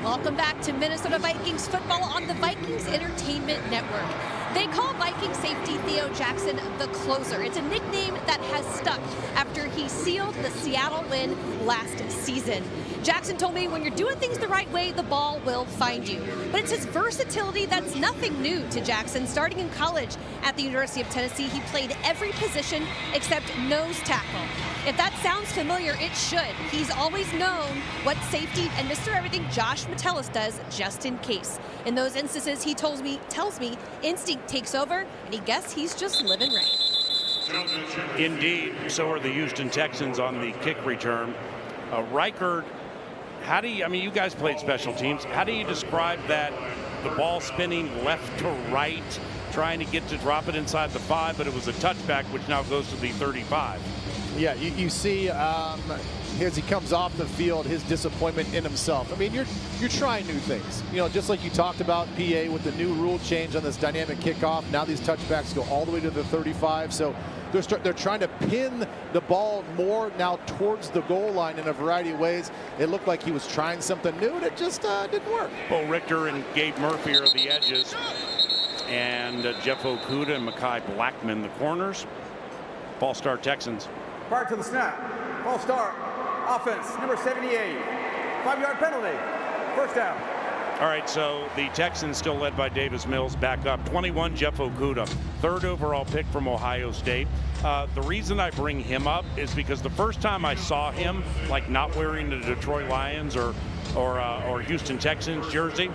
Welcome back to Minnesota Vikings football on the Vikings Entertainment Network. They call Viking safety Theo Jackson the closer. It's a nickname that has stuck after he sealed the Seattle win last season. Jackson told me when you're doing things the right way, the ball will find you. But it's his versatility that's nothing new to Jackson. Starting in college at the University of Tennessee, he played every position except nose tackle. If that sounds familiar, it should. He's always known what safety and Mr. Everything Josh Metellus does just in case. In those instances, he tells me instinct takes over, and he guess he's just living right. Indeed, so are the Houston Texans on the kick return. Reichert, how do you, I mean, you guys played special teams. How do you describe that? The ball spinning left to right, trying to get to drop it inside the 5, but it was a touchback, which now goes to the 35. Yeah, you see as he comes off the field, his disappointment in himself. I mean, you're trying new things. You know, just like you talked about, PA, with the new rule change on this dynamic kickoff. Now these touchbacks go all the way to the 35. So they're trying to pin the ball more now towards the goal line in a variety of ways. It looked like he was trying something new, and it just didn't work. Bo Richter and Gabe Murphy are the edges, and Jeff Okuda and Mekhi Blackman the corners. False start Texans. Prior to the snap, false start, offense, number 78, 5-yard penalty, first down. All right, so the Texans still led by Davis Mills, back up. 21, Jeff Okuda. third overall pick from Ohio State. The reason I bring him up is because the first time I saw him, like not wearing the Detroit Lions or Houston Texans jersey,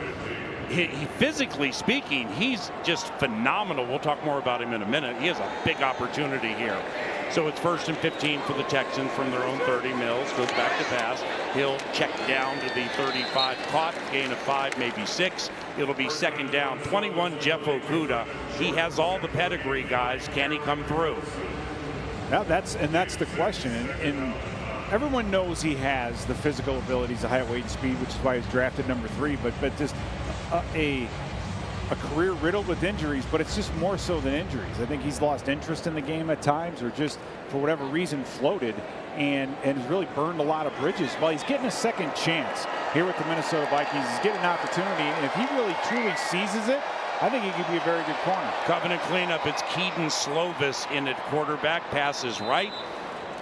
he physically speaking, he's just phenomenal. We'll talk more about him in a minute. He has a big opportunity here. So it's 1st and 15 for the Texans from their own 30. Mills goes back to pass. He'll check down to the 35, caught, gain of 5, maybe 6. It'll be 2nd down. 21, Jeff Okudah. He has all the pedigree, guys. Can he come through? Now that's the question. And everyone knows he has the physical abilities, the height, weight, and speed, which is why he's drafted number 3. But just a career riddled with injuries, but it's just more so than injuries. I think he's lost interest in the game at times, or just for whatever reason floated and has really burned a lot of bridges. Well, he's getting a second chance here with the Minnesota Vikings. He's getting an opportunity, and if he really truly seizes it, I think he could be a very good corner. Covenant cleanup. It's Keaton Slovis in at quarterback. Pass is right.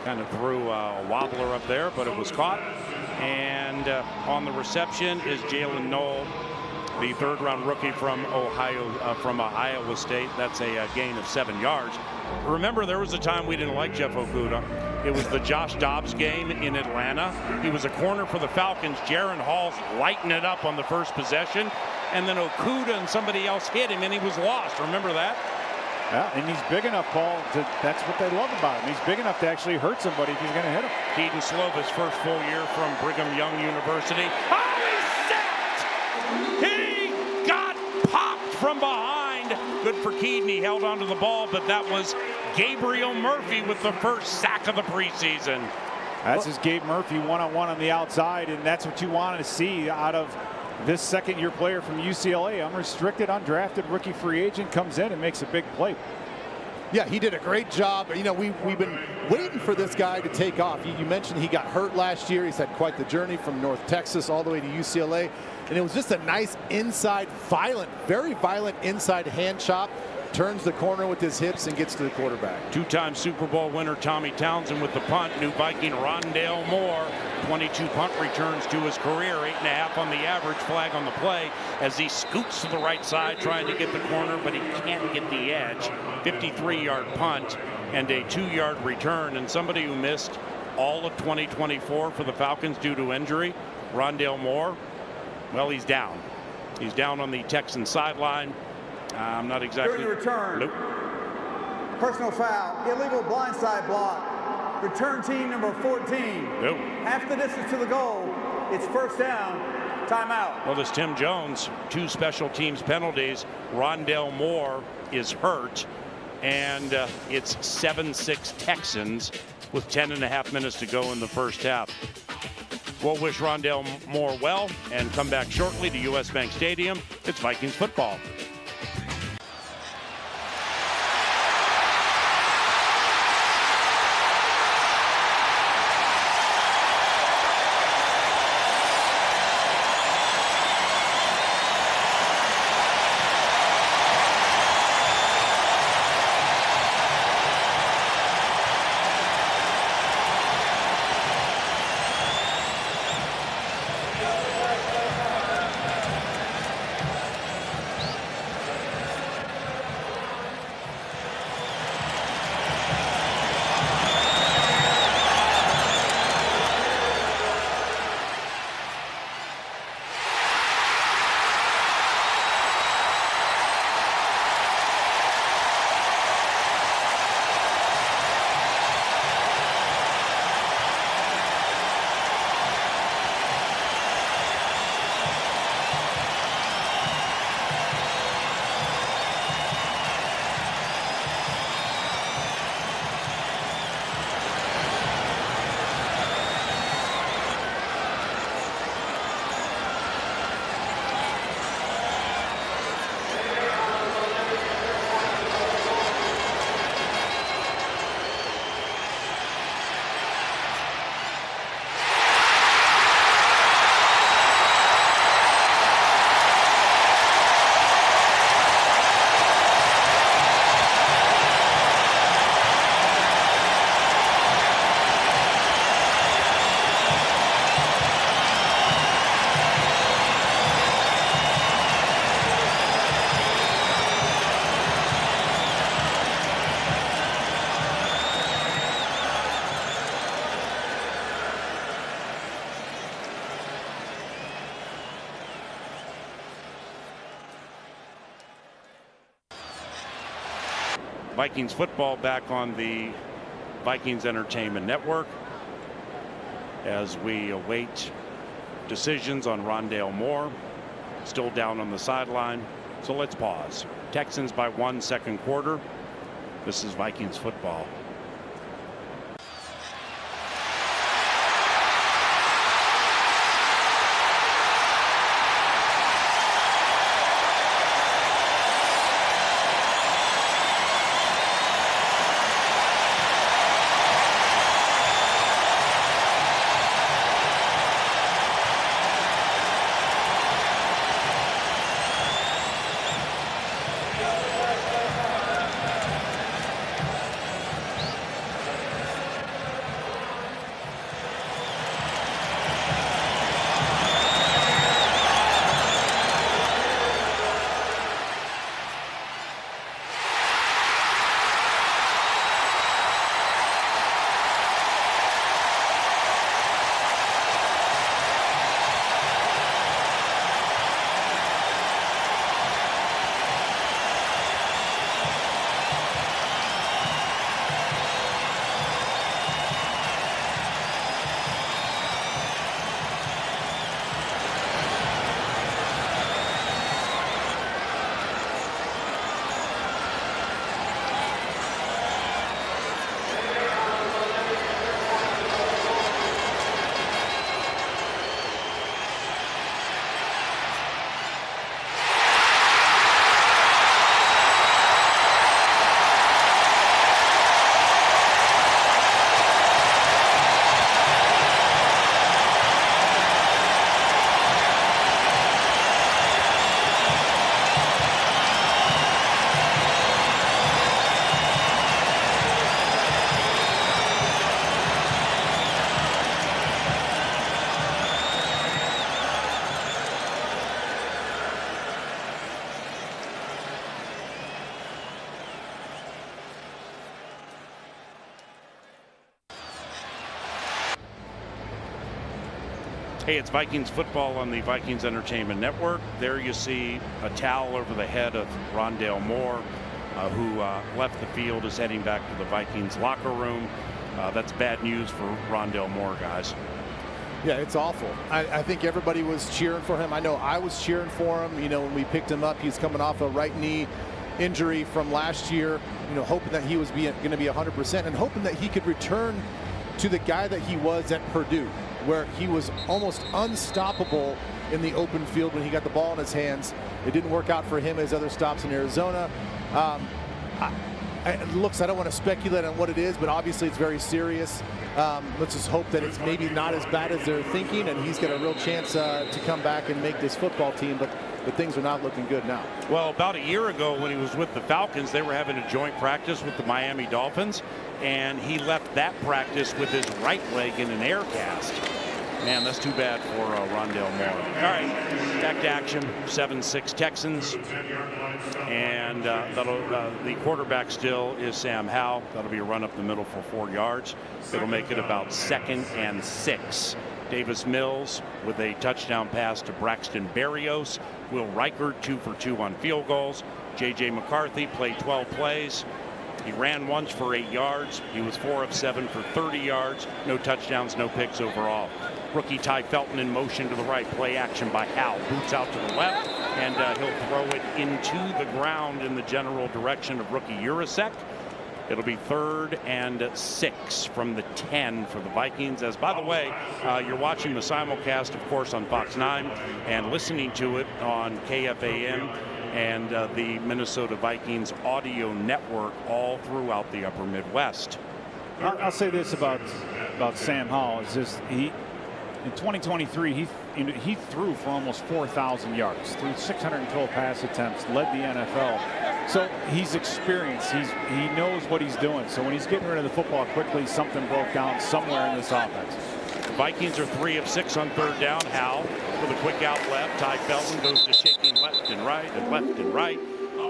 Kind of threw a wobbler up there, but it was caught. And on the reception is Jalen Knoll, the 3rd-round rookie from Iowa State. That's a gain of 7 yards. Remember, there was a time we didn't like Jeff Okudah. It was the Josh Dobbs game in Atlanta. He was a corner for the Falcons. Jaron Hall's lighting it up on the first possession, and then Okudah and somebody else hit him, and he was lost. Remember that? Yeah, and he's big enough, Paul. That's what they love about him. He's big enough to actually hurt somebody if he's going to hit him. Keaton Slovis, first full year from Brigham Young University. Oh, he's sacked! He got popped from behind. Good for Keaton. He held onto the ball, but that was Gabriel Murphy with the first sack of the preseason. That's his Gabe Murphy one-on-one on the outside, and that's what you wanted to see out of this second-year player from UCLA. Unrestricted, undrafted rookie free agent, comes in and makes a big play. Yeah, he did a great job. You know, we've been waiting for this guy to take off. You mentioned he got hurt last year. He's had quite the journey from North Texas all the way to UCLA. And it was just a nice inside, very violent inside hand chop. Turns the corner with his hips and gets to the quarterback. 2-time Super Bowl winner Tommy Townsend with the punt. New Viking Rondale Moore, 22 punt returns to his career, 8.5 on the average. Flag on the play as he scoots to the right side trying to get the corner, but he can't get the edge. 53-yard punt and a 2-yard return. And somebody who missed all of 2024 for the Falcons due to injury, Rondale Moore, well, he's down. He's down on the Texan sideline. I'm not exactly. During the return, nope. Personal foul, illegal blindside block. Return team number 14. Nope. Half the distance to the goal. It's 1st down. Timeout. Well, this Tim Jones, 2 special teams penalties. Rondale Moore is hurt, and it's 7-6 Texans with 10.5 minutes to go in the first half. We'll wish Rondale Moore well and come back shortly to US Bank Stadium. It's Vikings football. Vikings football back on the Vikings Entertainment Network as we await decisions on Rondale Moore, still down on the sideline. So let's pause. Texans by 1, second quarter. This is Vikings football. Hey, it's Vikings football on the Vikings Entertainment Network. There you see a towel over the head of Rondale Moore, who left the field, is heading back to the Vikings locker room. That's bad news for Rondale Moore, guys. Yeah, it's awful. I think everybody was cheering for him. I know I was cheering for him. You know, when we picked him up, he's coming off a right knee injury from last year, you know, hoping that he was going to be 100% and hoping that he could return to the guy that he was at Purdue, where he was almost unstoppable in the open field when he got the ball in his hands. It didn't work out for him his other stops in Arizona. It looks, I don't want to speculate on what it is, but obviously it's very serious. Let's just hope that it's maybe not as bad as they're thinking, and he's got a real chance to come back and make this football team, but things are not looking good now. Well, about a year ago when he was with the Falcons, they were having a joint practice with the Miami Dolphins, and he left that practice with his right leg in an air cast. Man, that's too bad for Rondale Moore. All right, back to action, 7-6 Texans. And the quarterback still is Sam Howell. That'll be a run up the middle for 4 yards. It'll make it about 2nd and 6. Davis Mills with a touchdown pass to Braxton Berrios. Will Reichert 2 for 2 on field goals. J.J. McCarthy played 12 plays. He ran once for 8 yards. He was 4 of 7 for 30 yards. No touchdowns, no picks overall. Rookie Ty Felton in motion to the right. Play action by Howell. Boots out to the left, and he'll throw it into the ground in the general direction of rookie Urasek. It'll be 3rd and 6 from the 10 for the Vikings. As, by the way, you're watching the simulcast, of course, on Fox 9 and listening to it on KFAN and the Minnesota Vikings audio network all throughout the upper Midwest. I'll say this about Sam Howell. Is just in 2023 he threw for almost 4,000 yards, threw 612 pass attempts, led the NFL. So he's experienced. He knows what he's doing. So when he's getting rid of the football quickly, something broke down somewhere in this offense. The Vikings are 3 of 6 on 3rd down. Howell with a quick out left. Ty Felton goes to shaking left and right and left and right.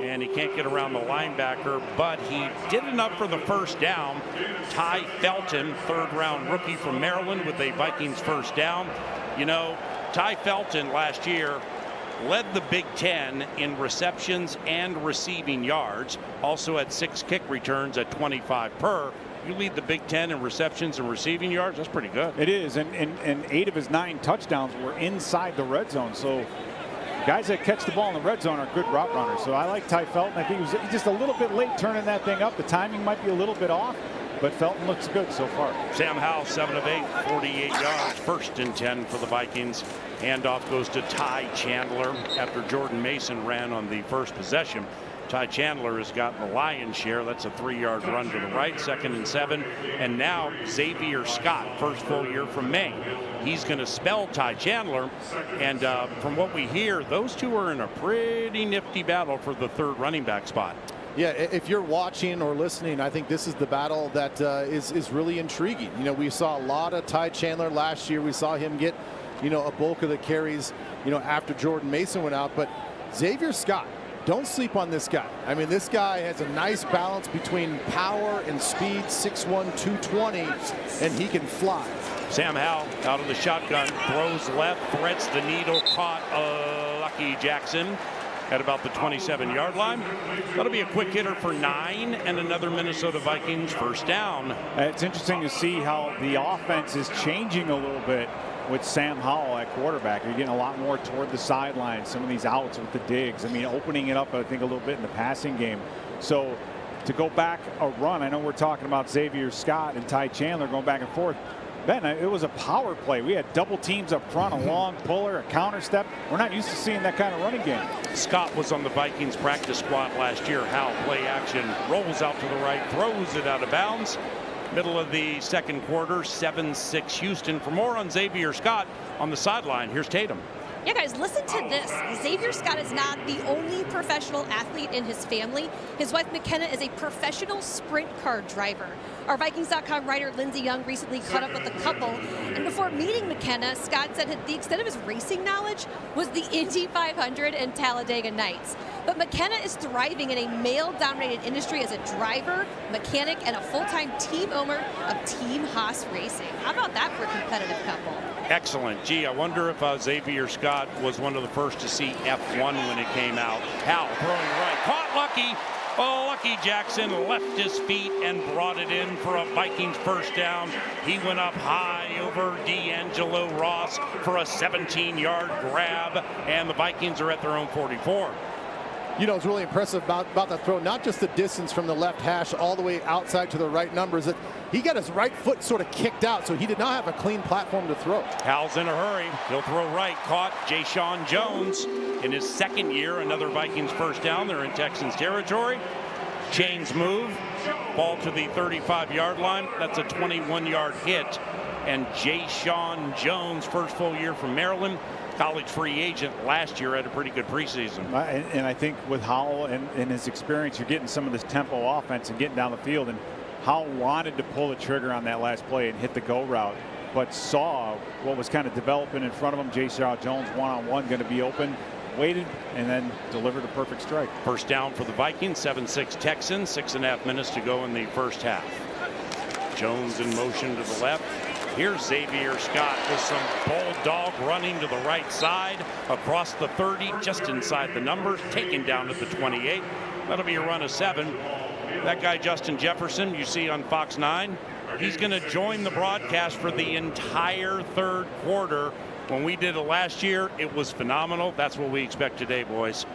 And he can't get around the linebacker, but he did enough for the 1st down. Ty Felton, 3rd round rookie from Maryland, with a Vikings 1st down. You know, Ty Felton last year led the Big Ten in receptions and receiving yards. Also had 6 kick returns at 25 per. You lead the Big Ten in receptions and receiving yards. That's pretty good. It is, and 8 of his 9 touchdowns were inside the red zone. So guys that catch the ball in the red zone are good route runners. So I like Ty Felton. I think he was just a little bit late turning that thing up. The timing might be a little bit off, but Felton looks good so far. Sam Howell, 7 of 8, 48 yards, 1st and 10 for the Vikings. Handoff goes to Ty Chandler after Jordan Mason ran on the first possession. Ty Chandler has gotten the lion's share. That's a 3-yard run to the right, 2nd and 7. And now Xavier Scott, first full year from Maine. He's going to spell Ty Chandler. And from what we hear, those two are in a pretty nifty battle for the 3rd running back spot. Yeah, if you're watching or listening, I think this is the battle that is really intriguing. You know, we saw a lot of Ty Chandler last year. We saw him get, you know, a bulk of the carries, you know, after Jordan Mason went out. But Xavier Scott, don't sleep on this guy. I mean, this guy has a nice balance between power and speed, 6'1", 220, and he can fly. Sam Howell out of the shotgun, throws left, threads the needle, caught Lucky Jackson at about the 27-yard line. That'll be a quick hitter for 9 and another Minnesota Vikings first down. It's interesting to see how the offense is changing a little bit with Sam Howell at quarterback. You're getting a lot more toward the sideline, some of these outs with the digs. I mean, opening it up, I think, a little bit in the passing game. So to go back a run, I know we're talking about Xavier Scott and Ty Chandler going back and forth. Ben, it was a power play. We had double teams up front, a long puller, a counter step. We're not used to seeing that kind of running game. Scott was on the Vikings practice squad last year. Howell play action, rolls out to the right, throws it out of bounds. Middle of the second quarter, 7-6 Houston. For more on Xavier Scott on the sideline, here's Tatum. Yeah, guys, listen to this. Xavier Scott is not the only professional athlete in his family. His wife, McKenna, is a professional sprint car driver. Our Vikings.com writer, Lindsey Young, recently caught up with the couple. And before meeting McKenna, Scott said the extent of his racing knowledge was the Indy 500 and Talladega Nights. But McKenna is thriving in a male-dominated industry as a driver, mechanic, and a full-time team owner of Team Haas Racing. How about that for a competitive couple? Excellent. Gee, I wonder if Xavier Scott was one of the first to see F1 when it came out. Howell throwing right. Caught Lucky. Oh, Lucky Jackson left his feet and brought it in for a Vikings first down. He went up high over D'Angelo Ross for a 17-yard grab, and the Vikings are at their own 44. You know, it's really impressive about that throw, not just the distance from the left hash all the way outside to the right numbers, that he got his right foot sort of kicked out, so he did not have a clean platform to throw. Howell's in a hurry. He'll throw right. Caught Ja'Shawn Jones in his 2nd year. Another Vikings first down. They're in Texans territory. Chains move. Ball to the 35-yard line. That's a 21-yard hit. And Ja'Shawn Jones, first full year from Maryland. College free agent last year, had a pretty good preseason. And I think with Howell and his experience, you're getting some of this tempo offense and getting down the field. And Howell wanted to pull the trigger on that last play and hit the go route, but saw what was kind of developing in front of him. Ja'Shawn Jones one-on-one, going to be open, waited, and then delivered a perfect strike. First down for the Vikings, 7-6 Texans, 6.5 minutes to go in the first half. Jones in motion to the left. Here's Xavier Scott with some bulldog running to the right side across the 30, just inside the numbers, taken down at the 28. That'll be a run of 7. That guy, Justin Jefferson, you see on Fox 9, he's going to join the broadcast for the entire 3rd quarter. When we did it last year, it was phenomenal. That's what we expect today, boys.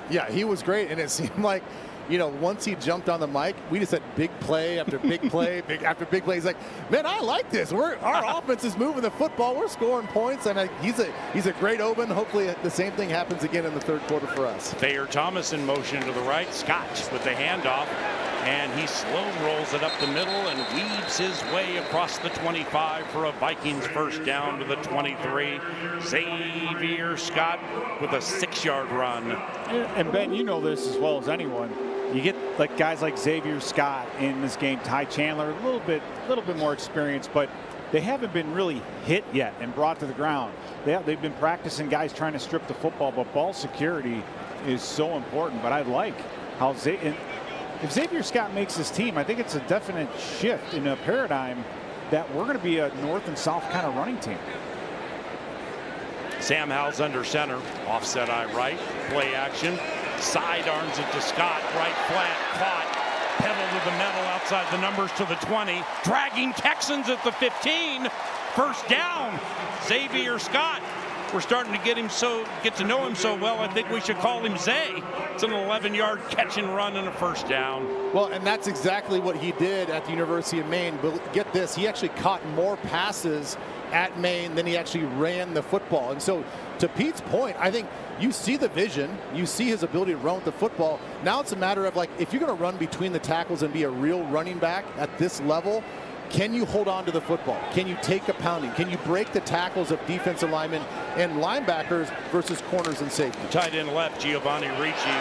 Yeah, he was great, and it seemed like, you know, once he jumped on the mic, we just had big play after big play, big after big play. He's like, man, I like this. Our offense is moving the football. We're scoring points, and he's a great open. Hopefully, the same thing happens again in the 3rd quarter for us. Thayer Thomas in motion to the right. Scott with the handoff, and he slow rolls it up the middle and weaves his way across the 25 for a Vikings first down to the 23. Xavier Scott with a 6-yard run. And Ben, you know this as well as anyone. You get like guys like Xavier Scott in this game, Ty Chandler, a little bit more experience, but they haven't been really hit yet and brought to the ground. They've been practicing guys trying to strip the football, but ball security is so important. But I like how if Xavier Scott makes this team, I think it's a definite shift in a paradigm that we're going to be a north and south kind of running team. Sam Howell's under center, offset eye right, play action, sidearms it to Scott, right flat, caught, pedal to the metal outside the numbers to the 20, dragging Texans at the 15, first down, Xavier Scott. We're starting to get to know him so well, I think we should call him Zay. It's an 11-yard catch and run and a first down. Well, and that's exactly what he did at the University of Maine. But get this, he actually caught more passes at Maine than he actually ran the football. And so to Pete's point, I think you see the vision, you see his ability to run with the football. Now it's a matter of, like, if you're going to run between the tackles and be a real running back at this level, can you hold on to the football? Can you take a pounding? Can you break the tackles of defensive linemen and linebackers versus corners and safety? Tight end left, Giovanni Ricci.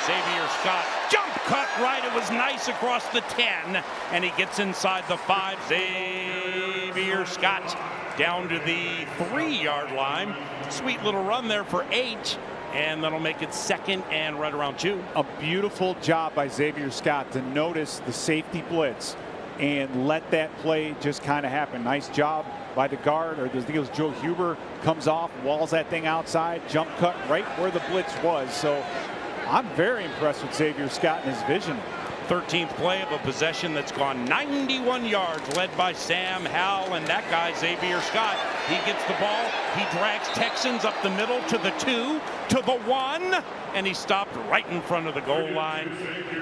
Xavier Scott, jump cut right. It was nice across the 10, and he gets inside the 5. Xavier Scott down to the 3-yard line. Sweet little run there for 8. And that'll make it second and right around 2. A beautiful job by Xavier Scott to notice the safety blitz and let that play just kind of happen. Nice job by the guard, or I think it was Joe Huber, comes off, walls that thing outside, jump cut right where the blitz was. So I'm very impressed with Xavier Scott and his vision. 13th play of a possession that's gone 91 yards, led by Sam Howell, and that guy, Xavier Scott. He gets the ball, he drags Texans up the middle to the 2, to the 1, and he stopped right in front of the goal line.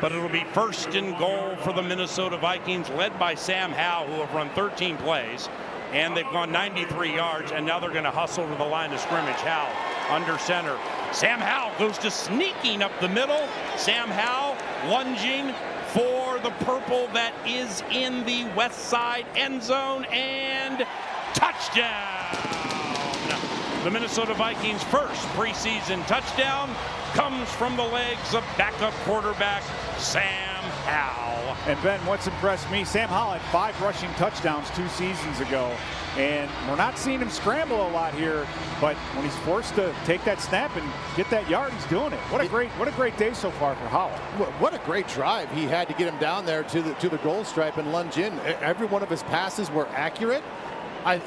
But it'll be first and goal for the Minnesota Vikings, led by Sam Howell, who have run 13 plays, and they've gone 93 yards, and now they're going to hustle to the line of scrimmage. Howell under center. Sam Howell goes to sneaking up the middle. Sam Howell lunging for the purple that is in the west side end zone, and touchdown! The Minnesota Vikings' first preseason touchdown comes from the legs of backup quarterback Sam Howell. And Ben, what's impressed me, Sam Howell had 5 rushing touchdowns 2 seasons ago, and we're not seeing him scramble a lot here, but when he's forced to take that snap and get that yard, he's doing it. What a great day so far for Howell. What a great drive he had to get him down there to the goal stripe and lunge in. Every one of his passes were accurate.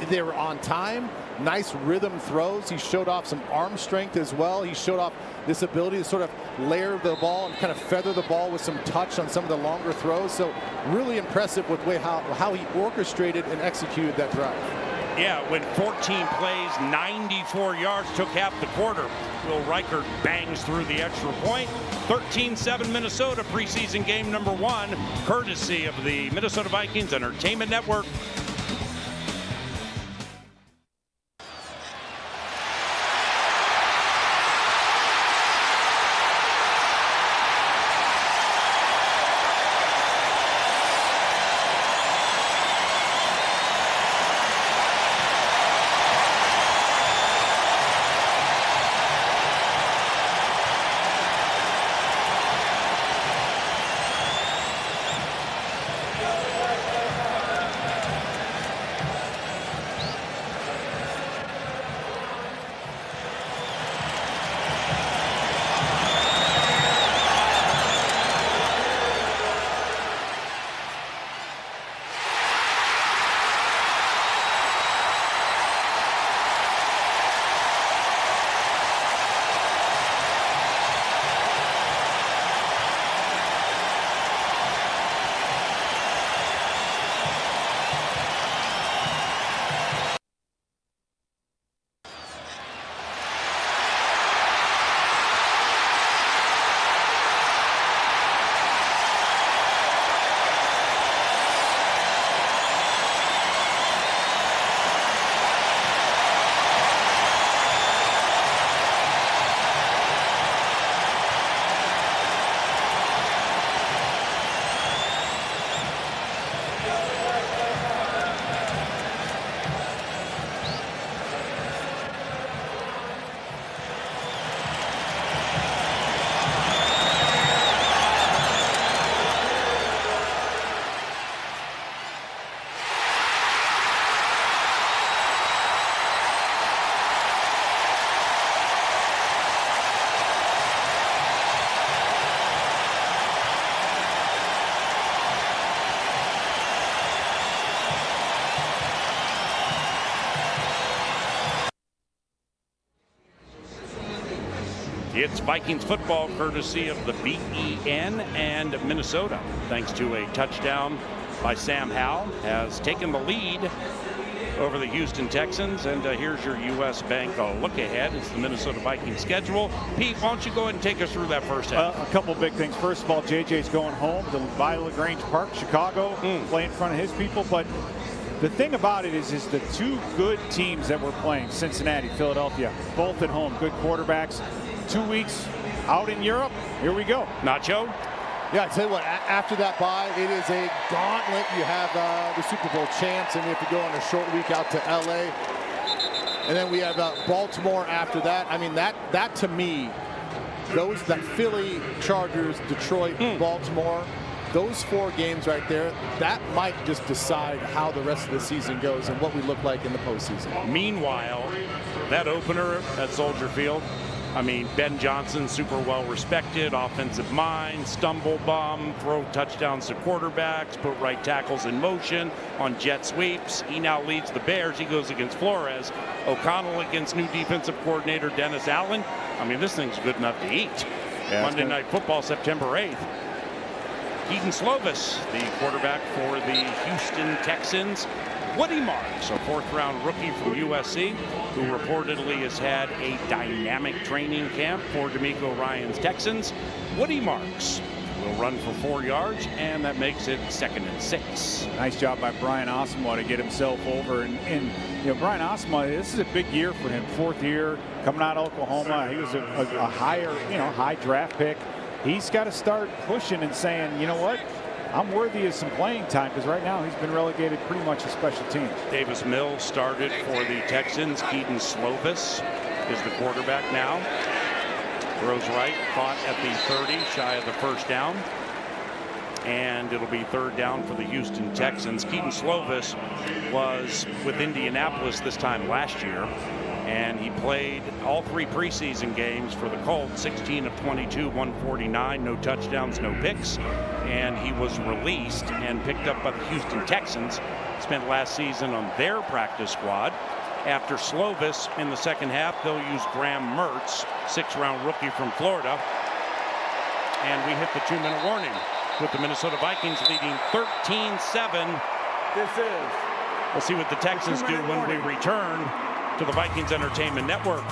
They were on time. Nice rhythm throws. He showed off some arm strength as well. He showed off this ability to sort of layer the ball and kind of feather the ball with some touch on some of the longer throws. So really impressive with how he orchestrated and executed that drive. Yeah, when 14 plays, 94 yards, took half the quarter. Will Reichert bangs through the extra point. 13-7 Minnesota, preseason game number 1, courtesy of the Minnesota Vikings Entertainment Network. It's Vikings football courtesy of the BEN and Minnesota. Thanks to a touchdown by Sam Howell, has taken the lead over the Houston Texans. And here's your U.S. Bank look ahead. It's the Minnesota Vikings schedule. Pete, why don't you go ahead and take us through that first half? A couple big things. First of all, JJ's going home to LaGrange Park, Chicago, play in front of his people. But the thing about it is the two good teams that we're playing, Cincinnati, Philadelphia, both at home, good quarterbacks. 2 weeks out in Europe. Here we go. Nacho? Yeah, I tell you what, after that bye, it is a gauntlet. You have the Super Bowl champs, and we have to go on a short week out to LA. And then we have Baltimore after that. I mean, that to me, that Philly, Chargers, Detroit, Baltimore, those 4 games right there, that might just decide how the rest of the season goes and what we look like in the postseason. Meanwhile, that opener at Soldier Field, I mean, Ben Johnson, super well respected, offensive mind, stumble bomb, throw touchdowns to quarterbacks, put right tackles in motion on jet sweeps. He now leads the Bears. He goes against Flores. O'Connell against new defensive coordinator Dennis Allen. I mean, this thing's good enough to eat. Yeah, Monday Night Football, September 8th. Keaton Slovis, the quarterback for the Houston Texans. Woody Marks, a 4th-round rookie from USC, who reportedly has had a dynamic training camp for DeMeco Ryans' Texans. Woody Marks will run for 4 yards, and that makes it 2nd and 6. Nice job by Brian Asamoah to get himself over. And you know, Brian Asamoah, this is a big year for him. 4th year, coming out of Oklahoma. He was a high draft pick. He's got to start pushing and saying, you know what? I'm worthy of some playing time, because right now he's been relegated pretty much to special teams. Davis Mills started for the Texans. Keaton Slovis is the quarterback now. Throws right, caught at the 30, shy of the first down. And it'll be 3rd down for the Houston Texans. Keaton Slovis was with Indianapolis this time last year, and he played all 3 preseason games for the Colts, 16 of 22, 149, no touchdowns, no picks. And he was released and picked up by the Houston Texans. Spent last season on their practice squad. After Slovis in the second half, they'll use Graham Mertz, 6th-round rookie from Florida. And we hit the 2-minute warning with the Minnesota Vikings leading 13-7. We'll see what the Texans do when we return to the Vikings Entertainment Network.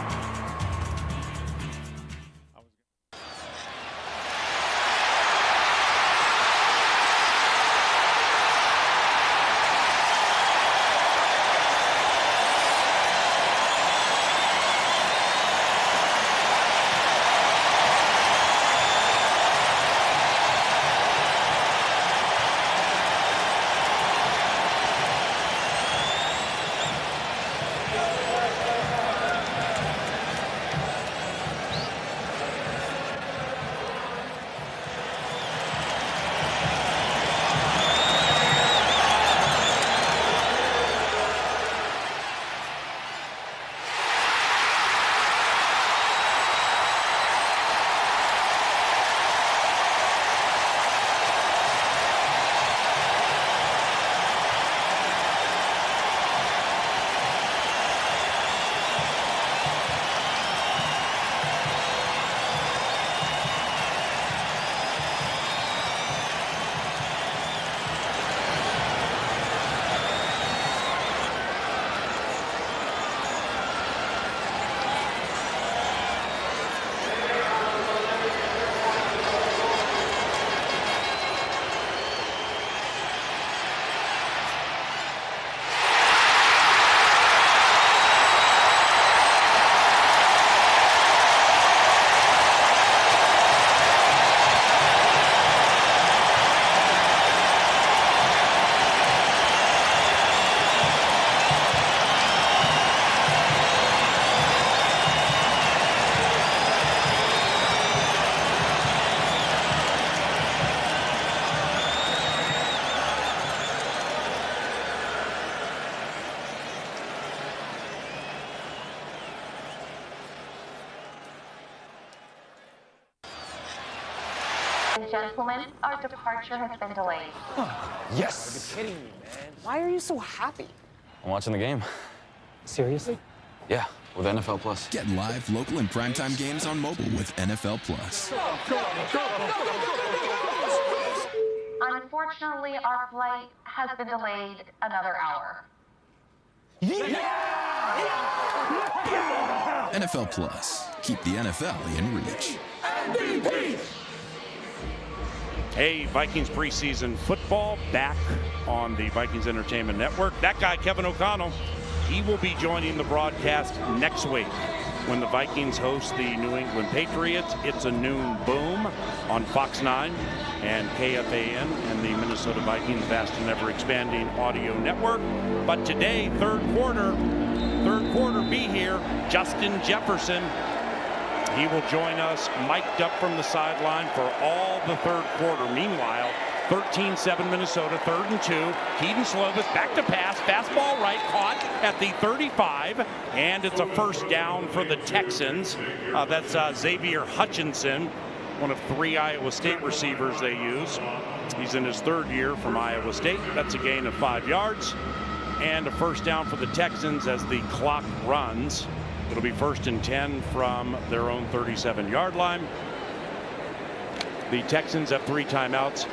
Gentlemen, our departure has been delayed. Yes! Are you kidding me, man? Why are you so happy? I'm watching the game. Seriously? Yeah. with NFL Plus. Get live, local, and primetime games on mobile with NFL Plus. Unfortunately, our flight has been delayed another hour. NFL Plus. Keep the NFL in reach. Hey, Vikings preseason football back on the Vikings Entertainment Network. That guy, Kevin O'Connell, he will be joining the broadcast next week when the Vikings host the New England Patriots. It's a noon boom on Fox 9 and KFAN and the Minnesota Vikings vast and ever expanding audio network. But today, third quarter, be here, Justin Jefferson. He will join us mic'd up from the sideline for all the third quarter. Meanwhile, 13-7 Minnesota, 3rd and 2. Keaton Slovis back to pass, fastball right, caught at the 35, and it's a first down for the Texans. That's Xavier Hutchinson, one of 3 Iowa State receivers they use. He's in his 3rd year from Iowa State. That's a gain of 5 yards, and a first down for the Texans as the clock runs. It'll be 1st and 10 from their own 37-yard line. The Texans have 3 timeouts.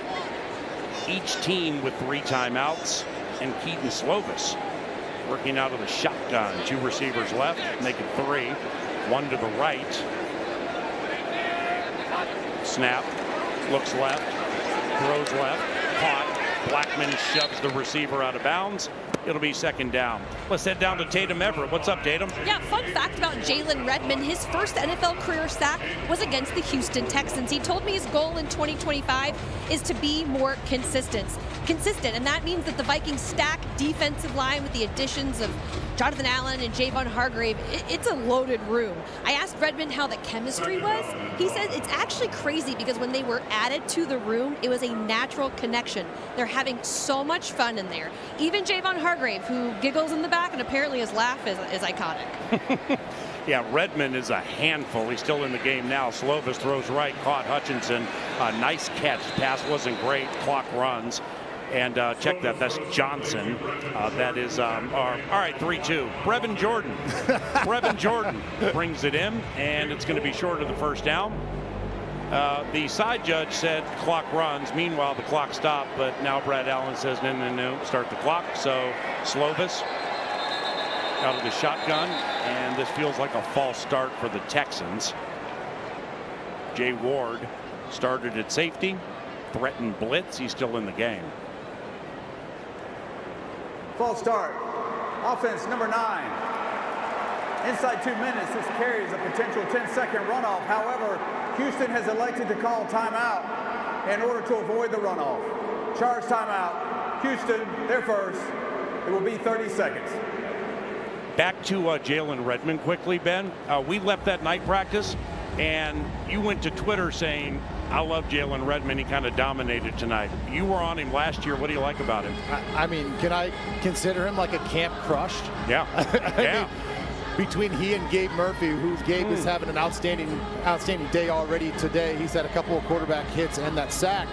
Each team with 3 timeouts, and Keaton Slovis working out of the shotgun. 2 receivers left, make it 3. 1 to the right. Snap, looks left, throws left, caught. Blackman shoves the receiver out of bounds. It'll be 2nd down. Let's head down to Tatum Everett. What's up, Tatum? Yeah, fun fact about Jalen Redmond. His first NFL career sack was against the Houston Texans. He told me his goal in 2025 is to be more consistent. And that means that the Vikings stack defensive line with the additions of Jonathan Allen and Javon Hargrave. It's a loaded room. I asked Redmond how the chemistry was. He said it's actually crazy because when they were added to the room, it was a natural connection. They're having so much fun in there. Even Javon Hargrave, who giggles in the back, and apparently his laugh is iconic. Yeah, Redmond is a handful. He's still in the game now. Slovis throws right, caught Hutchinson. Nice catch. Pass wasn't great. Clock runs. And check that. That's Johnson. That is all right, 3-2. Brevin Jordan. Brevin Jordan brings it in, and it's going to be short of the first down. The side judge said clock runs. Meanwhile, the clock stopped, but now Brad Allen says no, start the clock. So Slovis out of the shotgun, and this feels like a false start for the Texans. Jay Ward started at safety, threatened blitz. He's still in the game. False start. Offense number 9. Inside 2 minutes, this carries a potential 10-second runoff. However, Houston has elected to call timeout in order to avoid the runoff. Charge timeout. Houston, they're first. It will be 30 seconds. Back to Jalen Redmond quickly, Ben. We left that night practice, and you went to Twitter saying, I love Jalen Redmond. He kind of dominated tonight. You were on him last year. What do you like about him? I mean, can I consider him like a camp crushed? Yeah. Yeah. Between he and Gabe Murphy, who's Gabe is having an outstanding day already today. He's had a couple of quarterback hits and that sack.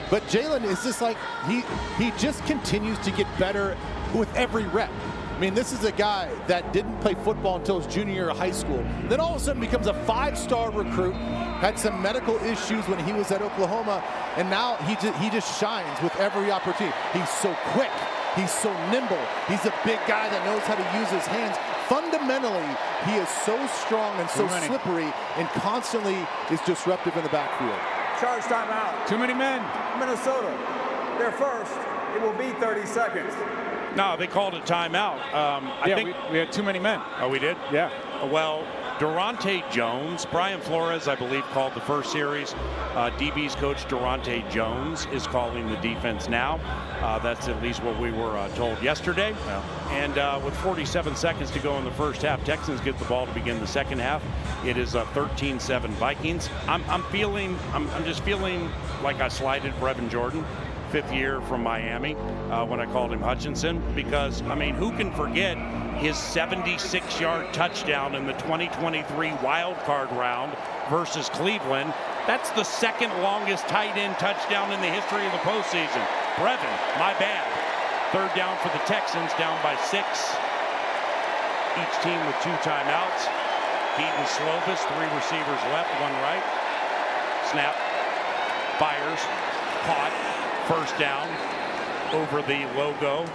But Jalen is just like, he just continues to get better with every rep. I mean, this is a guy that didn't play football until his junior year of high school. Then all of a sudden becomes a 5-star recruit, had some medical issues when he was at Oklahoma, and now he just shines with every opportunity. He's so quick. He's so nimble. He's a big guy that knows how to use his hands. Fundamentally, he is so strong and so slippery and constantly is disruptive in the backfield. Charge timeout. Too many men. Minnesota, they're first. It will be 30 seconds. No, they called it timeout. I think we had too many men. Oh, we did? Yeah. Well, Durante Jones, Brian Flores, I believe, called the first series. DB's coach Durante Jones is calling the defense now. That's at least what we were told yesterday. Yeah. And with 47 seconds to go in the first half, Texans get the ball to begin the second half. It is 13-7 Vikings. I'm just feeling like I slighted Brevin Jordan, 5th year from Miami, when I called him Hutchinson, because, I mean, who can forget his 76-yard touchdown in the 2023 wild card round versus Cleveland? That's the 2nd longest tight end touchdown in the history of the postseason. Brevin, my bad. 3rd down for the Texans, down by 6. Each team with 2 timeouts. Keaton Slovis, 3 receivers left, 1 right. Snap. Fires. Caught. First down over the logo.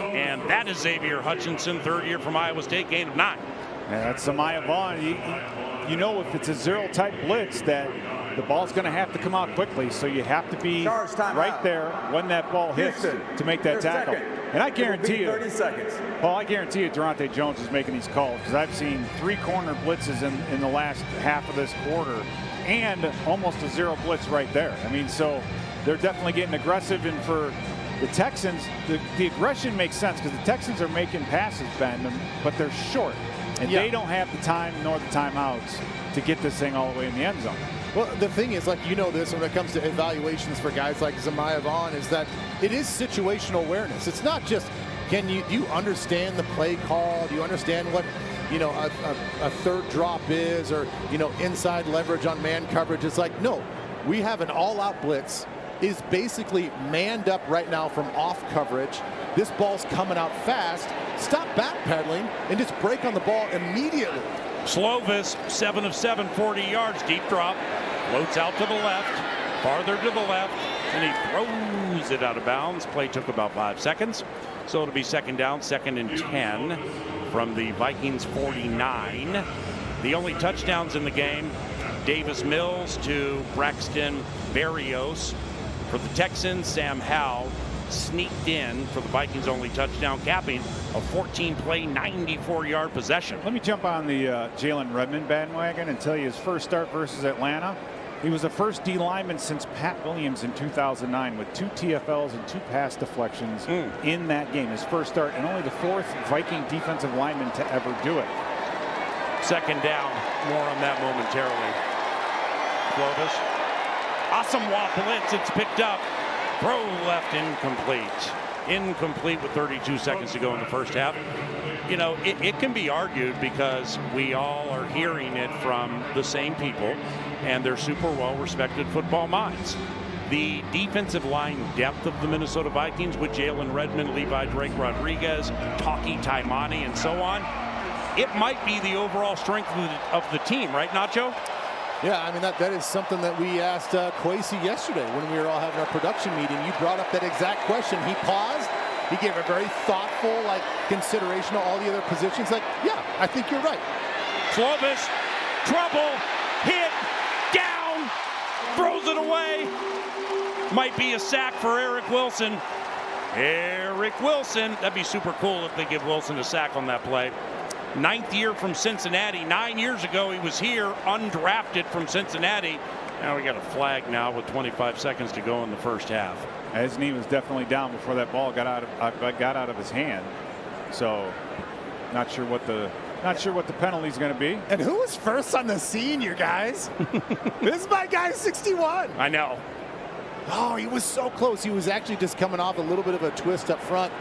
And that is Xavier Hutchinson, 3rd year from Iowa State, gain of 9. Yeah, that's Samaya Vaughn. You know, if it's a 0-type blitz, that the ball's going to have to come out quickly. So you have to be right there when that ball hits to make that tackle. And I guarantee you, 30 seconds. Well, I guarantee you Durante Jones is making these calls, because I've seen 3 corner blitzes in the last half of this quarter and almost a 0 blitz right there. I mean, so they're definitely getting aggressive. And for the Texans, the aggression makes sense, because the Texans are making passes, Ben, but they're short. And they don't have the time nor the timeouts to get this thing all the way in the end zone. Well, the thing is, like, you know this when it comes to evaluations for guys like Samaya Vaughn, is that it is situational awareness. It's not just, do you understand the play call? Do you understand what, you know, a third drop is, or, you know, inside leverage on man coverage? It's like, no, we have an all-out blitz. Is basically manned up right now from off coverage. This ball's coming out fast. Stop backpedaling and just break on the ball immediately. Slovis, 7 of 7, 40 yards, deep drop, floats out to the left, farther to the left, and he throws it out of bounds. Play took about 5 seconds, so it'll be 2nd down, 2nd and 10 from the Vikings 49. The only touchdowns in the game, Davis Mills to Braxton Berrios. For the Texans, Sam Howell sneaked in for the Vikings' only touchdown, capping a 14-play, 94-yard possession. Let me jump on the Jalen Redmond bandwagon and tell you his first start versus Atlanta. He was the first D lineman since Pat Williams in 2009 with 2 TFLs and 2 pass deflections in that game. His first start, and only the 4th Viking defensive lineman to ever do it. 2nd down. More on that momentarily. Clovis. Asamoah blitz. It's picked up. Throw left, incomplete. Incomplete with 32 seconds to go in the first half. You know, it can be argued, because we all are hearing it from the same people, and they're super well-respected football minds. The defensive line depth of the Minnesota Vikings with Jalen Redmond, Levi Drake Rodriguez, Taki Taimani, and so on, it might be the overall strength of the team, right, Nacho? Yeah, I mean, that is something that we asked Kwesi yesterday when we were all having our production meeting. You brought up that exact question. He paused. He gave a very thoughtful, like, consideration of all the other positions. Like, yeah, I think you're right. Slovis, trouble, hit, down, throws it away. Might be a sack for Eric Wilson. Eric Wilson. That'd be super cool if they give Wilson a sack on that play. 9th year from Cincinnati. 9 years ago, he was here, undrafted from Cincinnati. Now we got a flag now with 25 seconds to go in the first half. His knee was definitely down before that ball got out of his hand. So, not sure what the penalty is going to be. And who was first on the scene, you guys? This is my guy, 61. I know. Oh, he was so close. He was actually just coming off a little bit of a twist up front.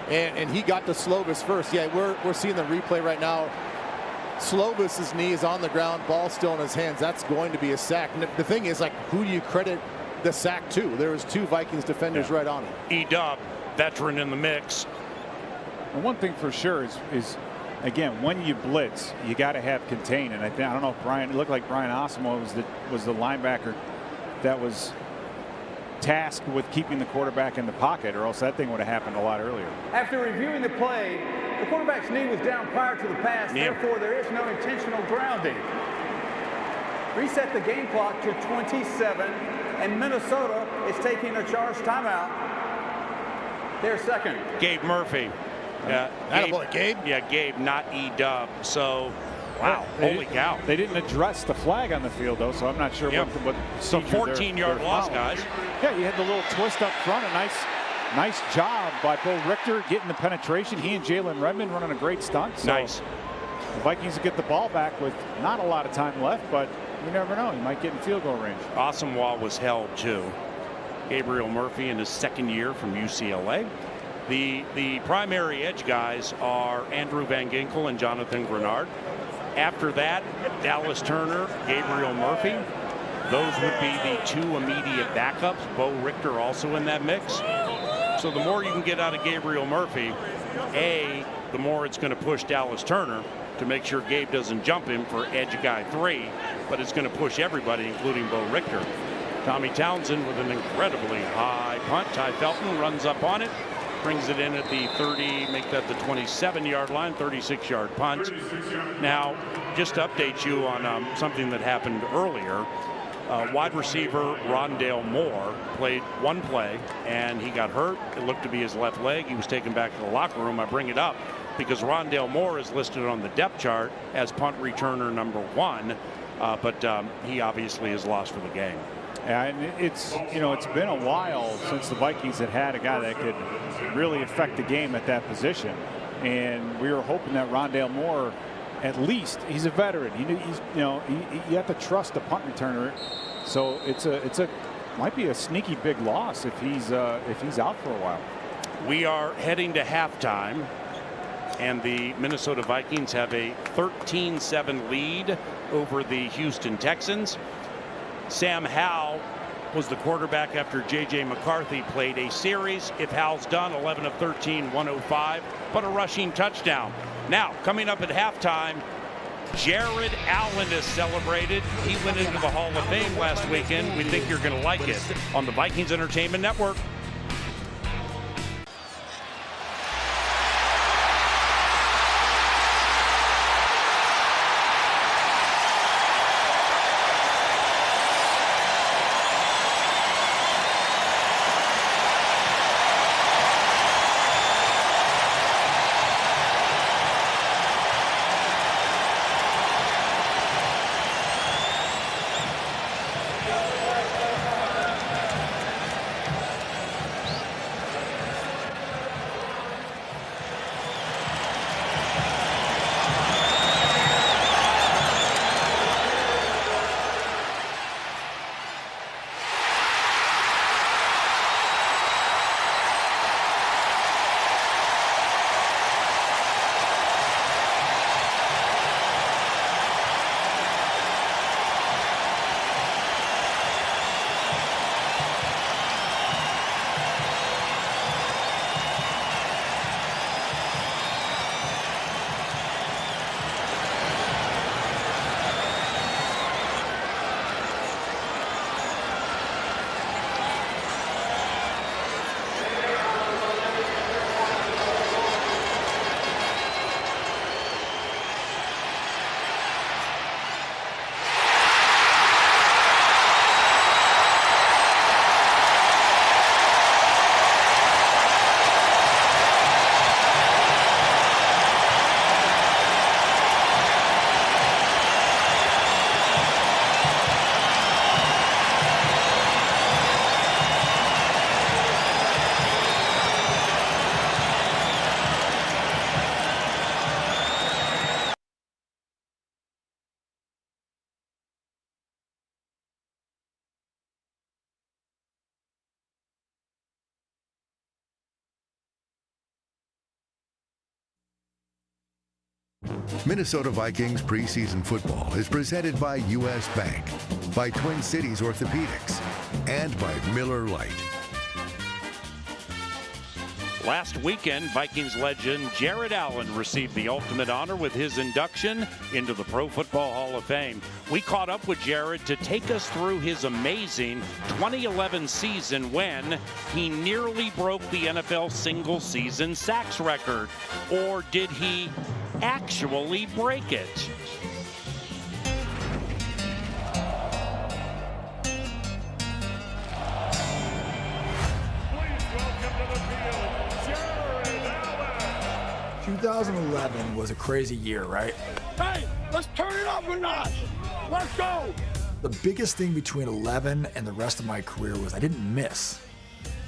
And he got to Slovis first. Yeah, we're seeing the replay right now. Slovis's knee is on the ground, ball still in his hands. That's going to be a sack. And the thing is, like, who do you credit the sack to? There was 2 Vikings defenders right on him. E-Dub, veteran in the mix. And one thing for sure is again, when you blitz, you got to have contain. And I don't know if it looked like Brian Asamoah was the linebacker that was tasked with keeping the quarterback in the pocket, or else that thing would have happened a lot earlier. After reviewing the play, the quarterback's knee was down prior to the pass. Therefore, there is no intentional grounding. Reset the game clock to 27, and Minnesota is taking a charged timeout. Their second. Gabe Murphy. Gabe? Yeah, Gabe, not E-Dub. So, wow, holy cow. They didn't address the flag on the field, though, so I'm not sure what so 14-yard loss, guys. Yeah, you had the little twist up front. A nice job by Bo Richter getting the penetration. He and Jalen Redmond running a great stunt. So nice. The Vikings will get the ball back with not a lot of time left, but you never know. You might get in field goal range. Asamoah was held, too. Gabriel Murphy in his 2nd year from UCLA. The primary edge guys are Andrew Van Ginkel and Jonathan Greenard. After that, Dallas Turner, Gabriel Murphy. Those would be the 2 immediate backups. Bo Richter also in that mix. So the more you can get out of Gabriel Murphy, A, the more it's going to push Dallas Turner to make sure Gabe doesn't jump him for edge guy 3, but it's going to push everybody, including Bo Richter. Tommy Townsend with an incredibly high punt. Ty Felton runs up on it, brings it in at the 30, make that the 27-yard line, 36-yard punt. Now, just to update you on something that happened earlier, wide receiver Rondale Moore played one play and he got hurt. It looked to be his left leg. He was taken back to the locker room. I bring it up because Rondale Moore is listed on the depth chart as punt returner number 1, but he obviously is lost for the game. And it's been a while since the Vikings had a guy that could really affect the game at that position, and we were hoping that Rondale Moore, at least, he's a veteran. You have to trust the punt returner, so it's might be a sneaky big loss if he's out for a while. We are heading to halftime, and the Minnesota Vikings have a 13-7 lead over the Houston Texans. Sam Howell was the quarterback after J.J. McCarthy played a series. If Howell's done, 11 of 13, 105, but a rushing touchdown. Now, coming up at halftime, Jared Allen is celebrated. He went into the Hall of Fame last weekend. We think you're going to like it on the Vikings Entertainment Network. Minnesota Vikings preseason football is presented by U.S. Bank, by Twin Cities Orthopedics, and by Miller Lite. Last weekend, Vikings legend Jared Allen received the ultimate honor with his induction into the Pro Football Hall of Fame. We caught up with Jared to take us through his amazing 2011 season when he nearly broke the NFL single-season sacks record. Or did he actually break it? Please welcome to the field, Jared Allen. 2011 was a crazy year, right? Hey, let's turn it up a notch. Let's go. The biggest thing between 11 and the rest of my career was I didn't miss.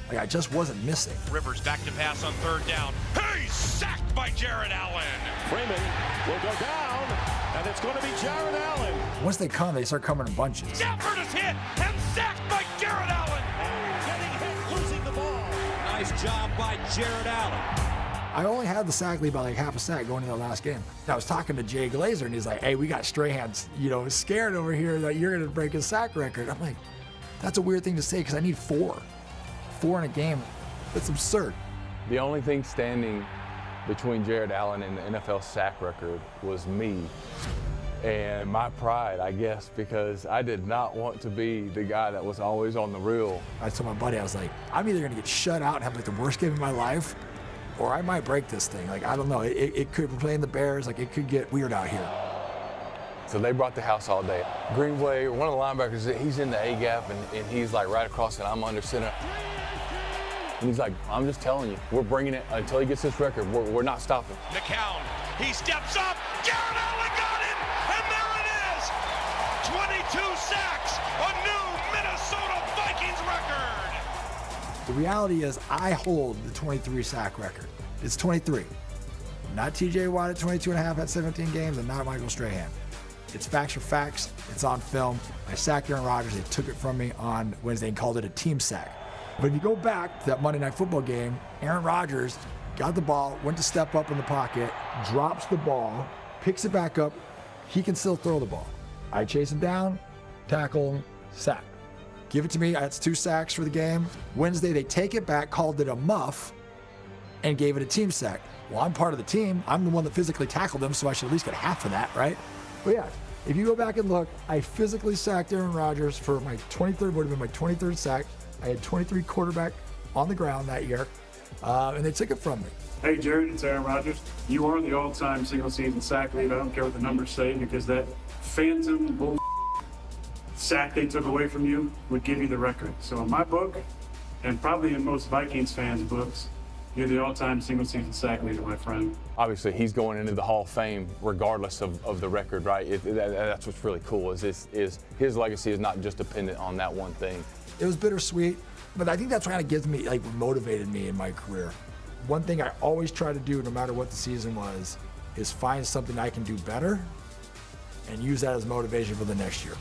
Like, I just wasn't missing. Rivers back to pass on third down. He's sacked by Jared Allen. Freeman will go down, and it's going to be Jared Allen. Once they come, they start coming in bunches. Stafford is hit and sacked by Jared Allen. Getting hit, losing the ball. Nice job by Jared Allen. I only had the sack lead by like half a sack going into the last game. I was talking to Jay Glazer, and he's like, hey, we got Strahan's, scared over here that you're going to break his sack record. I'm like, that's a weird thing to say because I need 4 in a game. That's absurd. The only thing standing between Jared Allen and the NFL sack record was me. And my pride, I guess, because I did not want to be the guy that was always on the reel. I told my buddy, I was like, I'm either going to get shut out and have like the worst game of my life, or I might break this thing. Like, I don't know. It could be playing the Bears. Like, it could get weird out here. So they brought the house all day. Greenway, one of the linebackers, he's in the A-gap, and he's like right across, and I'm under center. And he's like, I'm just telling you, we're bringing it until he gets this record. We're not stopping. McCown, he steps up. Jared Allen got it, and there it is. 22 sacks, a new Minnesota Vikings record. The reality is I hold the 23 sack record. It's 23. Not TJ Watt at 22 and a half at 17 games, and not Michael Strahan. It's facts are facts. It's on film. I sacked Aaron Rodgers. They took it from me on Wednesday and called it a team sack. But if you go back to that Monday Night Football game, Aaron Rodgers got the ball, went to step up in the pocket, drops the ball, picks it back up. He can still throw the ball. I chase him down, tackle him, sack. Give it to me. That's 2 sacks for the game. Wednesday, they take it back, called it a muff, and gave it a team sack. Well, I'm part of the team. I'm the one that physically tackled them, so I should at least get half of that, right? But yeah, if you go back and look, I physically sacked Aaron Rodgers for my 23rd, would have been my 23rd sack. I had 23 quarterback on the ground that year, and they took it from me. Hey, Jared, it's Aaron Rodgers. You are the all-time single-season sack leader. I don't care what the numbers say, because that phantom bull sack they took away from you would give you the record. So in my book, and probably in most Vikings fans' books, you're the all-time single-season sack leader, my friend. Obviously, he's going into the Hall of Fame regardless of the record, right? That's what's really cool is his legacy is not just dependent on that one thing. It was bittersweet, but I think that's what kind of gives me, like, motivated me in my career. One thing I always try to do, no matter what the season was, is find something I can do better and use that as motivation for the next year.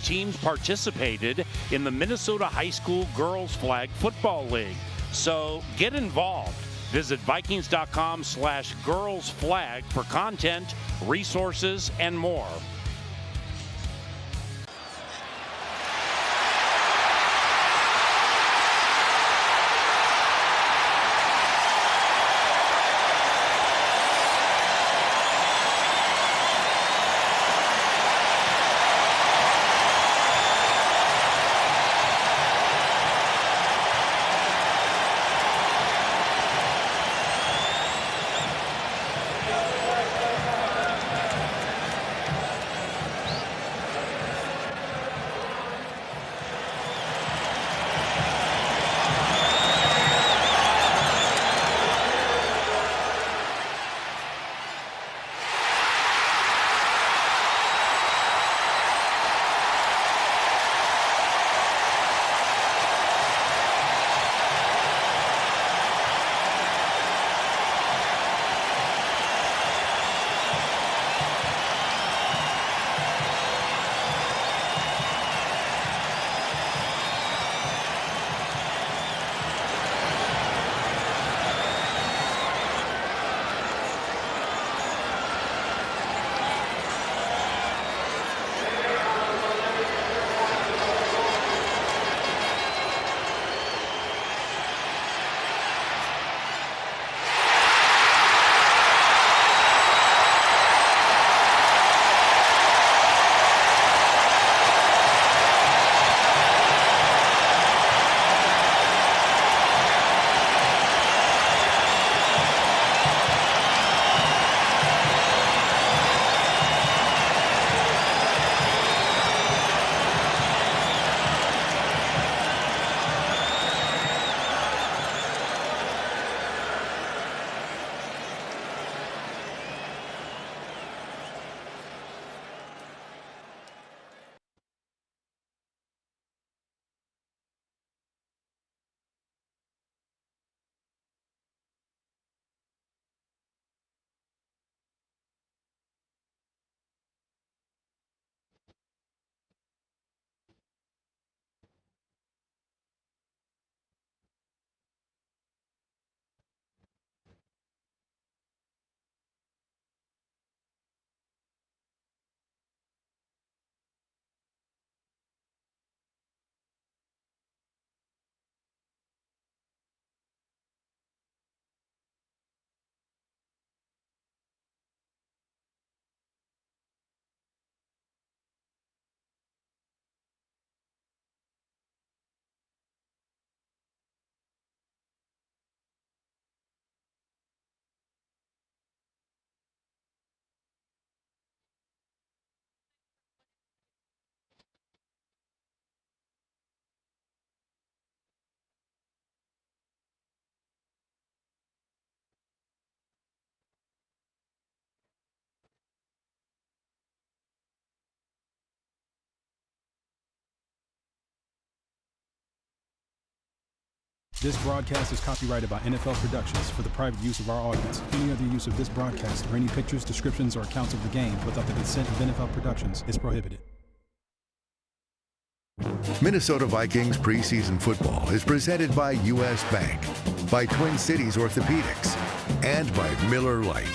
Teams participated in the Minnesota High School Girls Flag Football League. So get involved. Visit Vikings.com/girlsflag for content, resources, and more. This broadcast is copyrighted by NFL Productions for the private use of our audience. Any other use of this broadcast or any pictures, descriptions, or accounts of the game without the consent of NFL Productions is prohibited. Minnesota Vikings preseason football is presented by U.S. Bank, by Twin Cities Orthopedics, and by Miller Lite.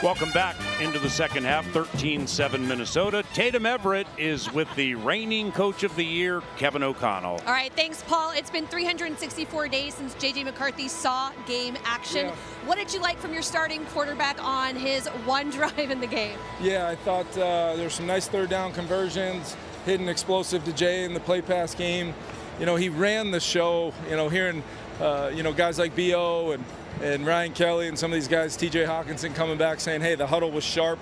Welcome back into the second half, 13-7 Minnesota. Tatum Everett is with the reigning Coach of the Year, Kevin O'Connell. All right, thanks, Paul. It's been 364 days since J.J. McCarthy saw game action. Yeah. What did you like from your starting quarterback on his one drive in the game? Yeah, I thought there were some nice third down conversions, hidden explosive to Jay in the play pass game. You know, he ran the show, hearing, guys like B.O. and Ryan Kelly and some of these guys, TJ Hawkinson, coming back saying, hey, the huddle was sharp,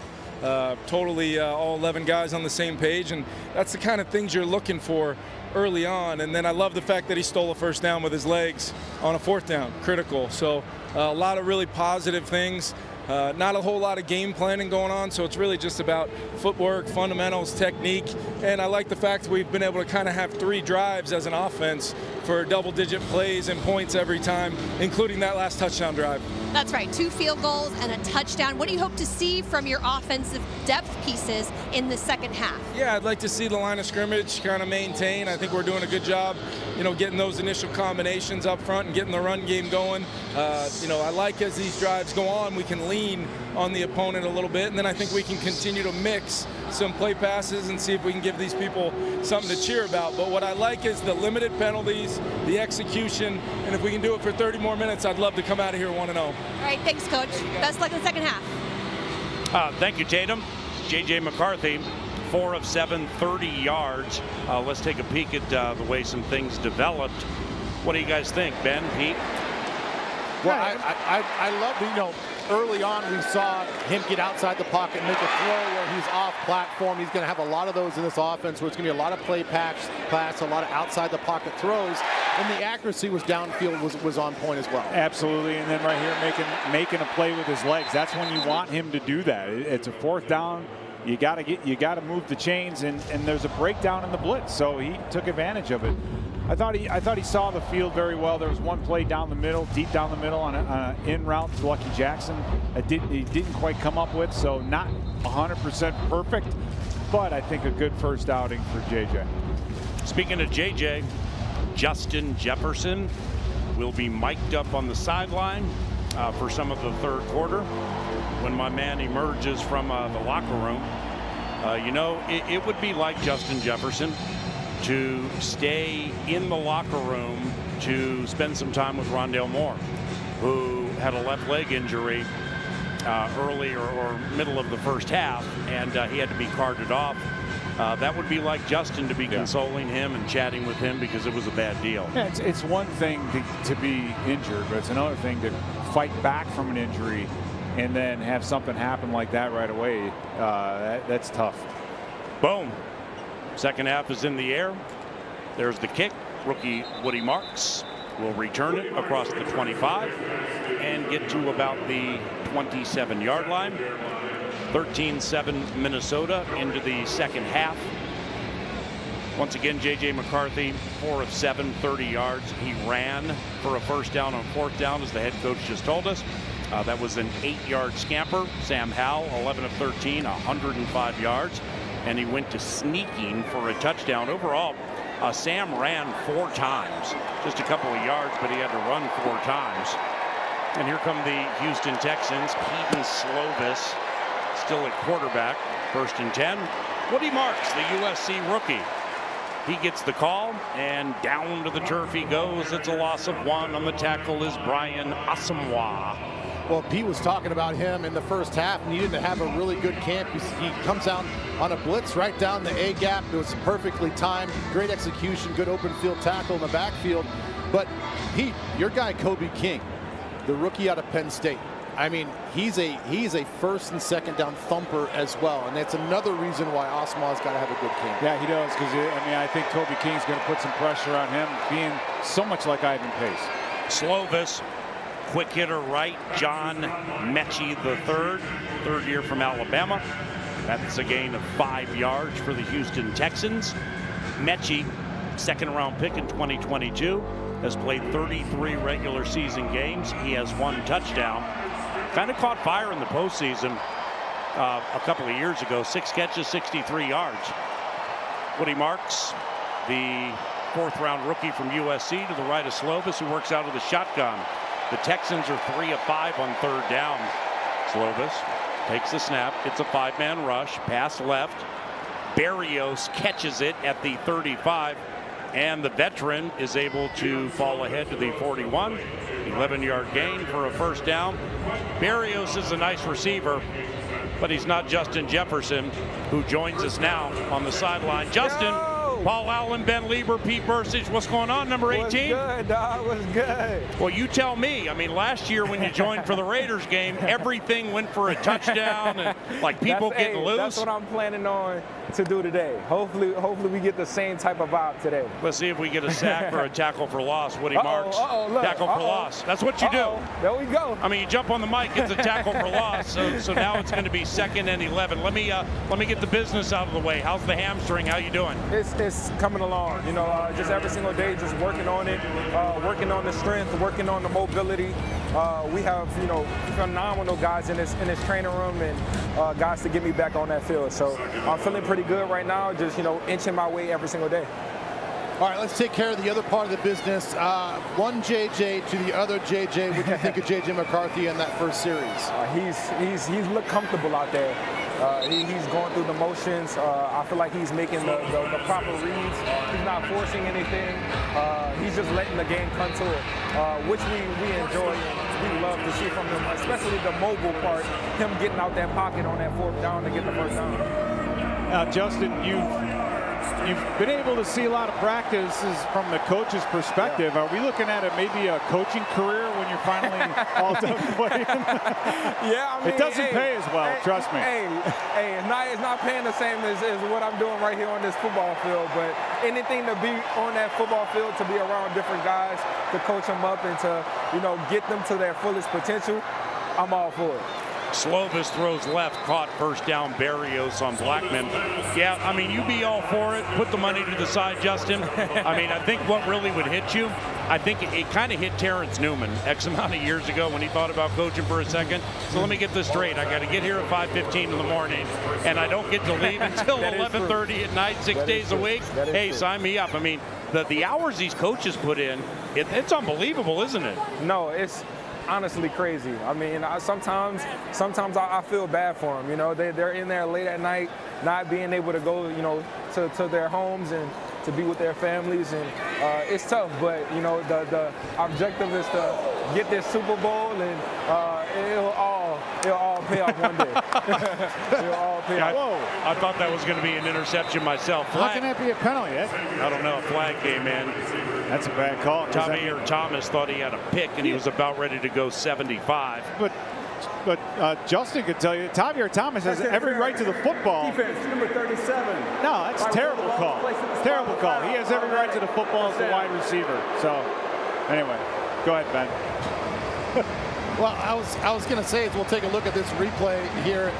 totally all 11 guys on the same page, and that's the kind of things you're looking for early on. And then I love the fact that he stole a first down with his legs on a fourth down, critical. So a lot of really positive things. Not a whole lot of game planning going on, so it's really just about footwork, fundamentals, technique, and I like the fact we've been able to kind of have 3 drives as an offense for double-digit plays and points every time, including that last touchdown drive. That's right, 2 field goals and a touchdown. What do you hope to see from your offensive depth pieces in the second half? Yeah, I'd like to see the line of scrimmage kind of maintain. I think we're doing a good job, getting those initial combinations up front and getting the run game going. I like as these drives go on, we can lean on the opponent a little bit, and then I think we can continue to mix some play passes and see if we can give these people something to cheer about. But what I like is the limited penalties, the execution, and if we can do it for 30 more minutes, I'd love to come out of here 1-0. All right, thanks, Coach. Best luck in the second half. Thank you, Tatum. J.J. McCarthy, 4 of 7, 30 yards. Let's take a peek at the way some things developed. What do you guys think, Ben, Pete? Well, I love, early on we saw him get outside the pocket, make a throw where he's off platform. He's going to have a lot of those in this offense where it's going to be a lot of play pass, a lot of outside the pocket throws, and the accuracy was downfield was on point as well. Absolutely, and then right here making a play with his legs. That's when you want him to do that. It's a fourth down. You got to move the chains, and there's a breakdown in the blitz, so he took advantage of it. I thought he saw the field very well. There was one play down the middle, deep down the middle on an in route to Lucky Jackson that he didn't quite come up with, so not 100% perfect, but I think a good first outing for JJ. Speaking of JJ, Justin Jefferson will be mic'd up on the sideline for some of the third quarter when my man emerges from the locker room. It would be like Justin Jefferson to stay in the locker room to spend some time with Rondale Moore, who had a left leg injury early or middle of the first half, and he had to be carted off. That would be like Justin to be consoling him and chatting with him because it was a bad deal. Yeah, it's one thing to be injured, but it's another thing to fight back from an injury and then have something happen like that right away. That's tough. Boom. Second half is in the air. There's the kick. Rookie Woody Marks will return it across the 25 and get to about the 27-yard line. 13-7 Minnesota into the second half. Once again, J.J. McCarthy, 4 of 7, 30 yards. He ran for a first down on fourth down, as the head coach just told us. That was an 8-yard scamper. Sam Howell, 11 of 13, 105 yards. And he went to sneaking for a touchdown. Overall, Sam ran 4 times, just a couple of yards, but he had to run 4 times. And here come the Houston Texans. Keaton Slovis still at quarterback. 1st and 10. Woody Marks, the USC rookie. He gets the call, and down to the turf he goes. It's a loss of 1. On the tackle is Brian Asamoah. Well, Pete was talking about him in the first half, needed to have a really good camp. He comes out on a blitz right down the A gap. It was perfectly timed, great execution, good open field tackle in the backfield. But Pete, your guy Kobe King, the rookie out of Penn State, I mean, he's a first and second down thumper as well, and that's another reason why Asamoah's got to have a good camp. Yeah, he does, because I think Kobe King's going to put some pressure on him, being so much like Ivan Pace. Slovis. Quick hitter right, John Mechie III, third year from Alabama. That's a gain of 5 yards for the Houston Texans. Mechie second-round pick in 2022, has played 33 regular season games. He has 1 touchdown. Kind of caught fire in the postseason a couple of years ago. 6 catches, 63 yards. Woody Marks, the 4th-round rookie from USC, to the right of Slovis, who works out of the shotgun. The Texans are 3 of 5 on 3rd down. Slovis takes the snap. It's a 5-man rush. Pass left. Berrios catches it at the 35. And the veteran is able to fall ahead to the 41. 11-yard gain for a 1st down. Berrios is a nice receiver, but he's not Justin Jefferson, who joins us now on the sideline. Justin, Paul Allen, Ben Lieber, Pete Bursage, what's going on, number 18? What's good, dog? What's good? Well, you tell me. I mean, last year when you joined for the Raiders game, everything went for a touchdown and like people getting loose. That's what I'm planning on to do today. Hopefully we get the same type of vibe today. Let's see if we get a sack or a tackle for loss. Woody Marks, tackle for loss. That's what you do. There we go. I mean, you jump on the mic, it's a tackle for loss. So now it's going to be 2nd and 11. Let me get the business out of the way. How's the hamstring? How you doing? It's coming along. You know, just every single day, just working on it, working on the strength, working on the mobility. We have, you know, phenomenal guys in this training room and guys to get me back on that field. So I'm feeling pretty good right now, just, you know, inching my way every single day. All right, let's take care of the other part of the business. One JJ to the other JJ. What do you think of JJ McCarthy in that first series? He's looked comfortable out there. He's going through the motions. I feel like he's making the proper reads. He's not forcing anything. He's just letting the game come to it, which we enjoy and we love to see from him, especially the mobile part, him getting out that pocket on that 4th down to get the 1st down. Now, Justin, you've been able to see a lot of practices from the coach's perspective. Yeah. Are we looking at maybe a coaching career when you're finally all done playing? Yeah, I mean, it doesn't pay as well, trust me. It's not paying the same as what I'm doing right here on this football field, but anything to be on that football field, to be around different guys, to coach them up and to, you know, get them to their fullest potential, I'm all for it. Slovis throws left, caught 1st down. Berrios on Blackman. Yeah, I mean, you be all for it. Put the money to the side, Justin. I mean, I think what really would hit you, I think it kind of hit Terrence Newman X amount of years ago when he thought about coaching for a second. So let me get this straight. I got to get here at 5:15 in the morning, and I don't get to leave until 11:30 at night, 6 days a week. Hey, sign me up. I mean, the hours these coaches put in, it's unbelievable, isn't it? No, it's honestly crazy. I mean, sometimes I feel bad for them. You know, they're in there late at night, not being able to go, you know, to their homes and to be with their families, and it's tough. But you know, the objective is to get this Super Bowl, and it'll all pay off one day. It'll all pay off. Whoa! I thought that was going to be an interception myself. How can that be a penalty? I don't know. A flag came in. That's a bad call. Tommy Thomas thought he had a pick, and he was about ready to go 75. But Justin could tell you, Javier Thomas has every right to the football. Defense, number 37. No, that's a terrible call. Terrible call. He has every right to the football as the wide receiver. So, anyway, go ahead, Ben. Well, I was going to say, we'll take a look at this replay here.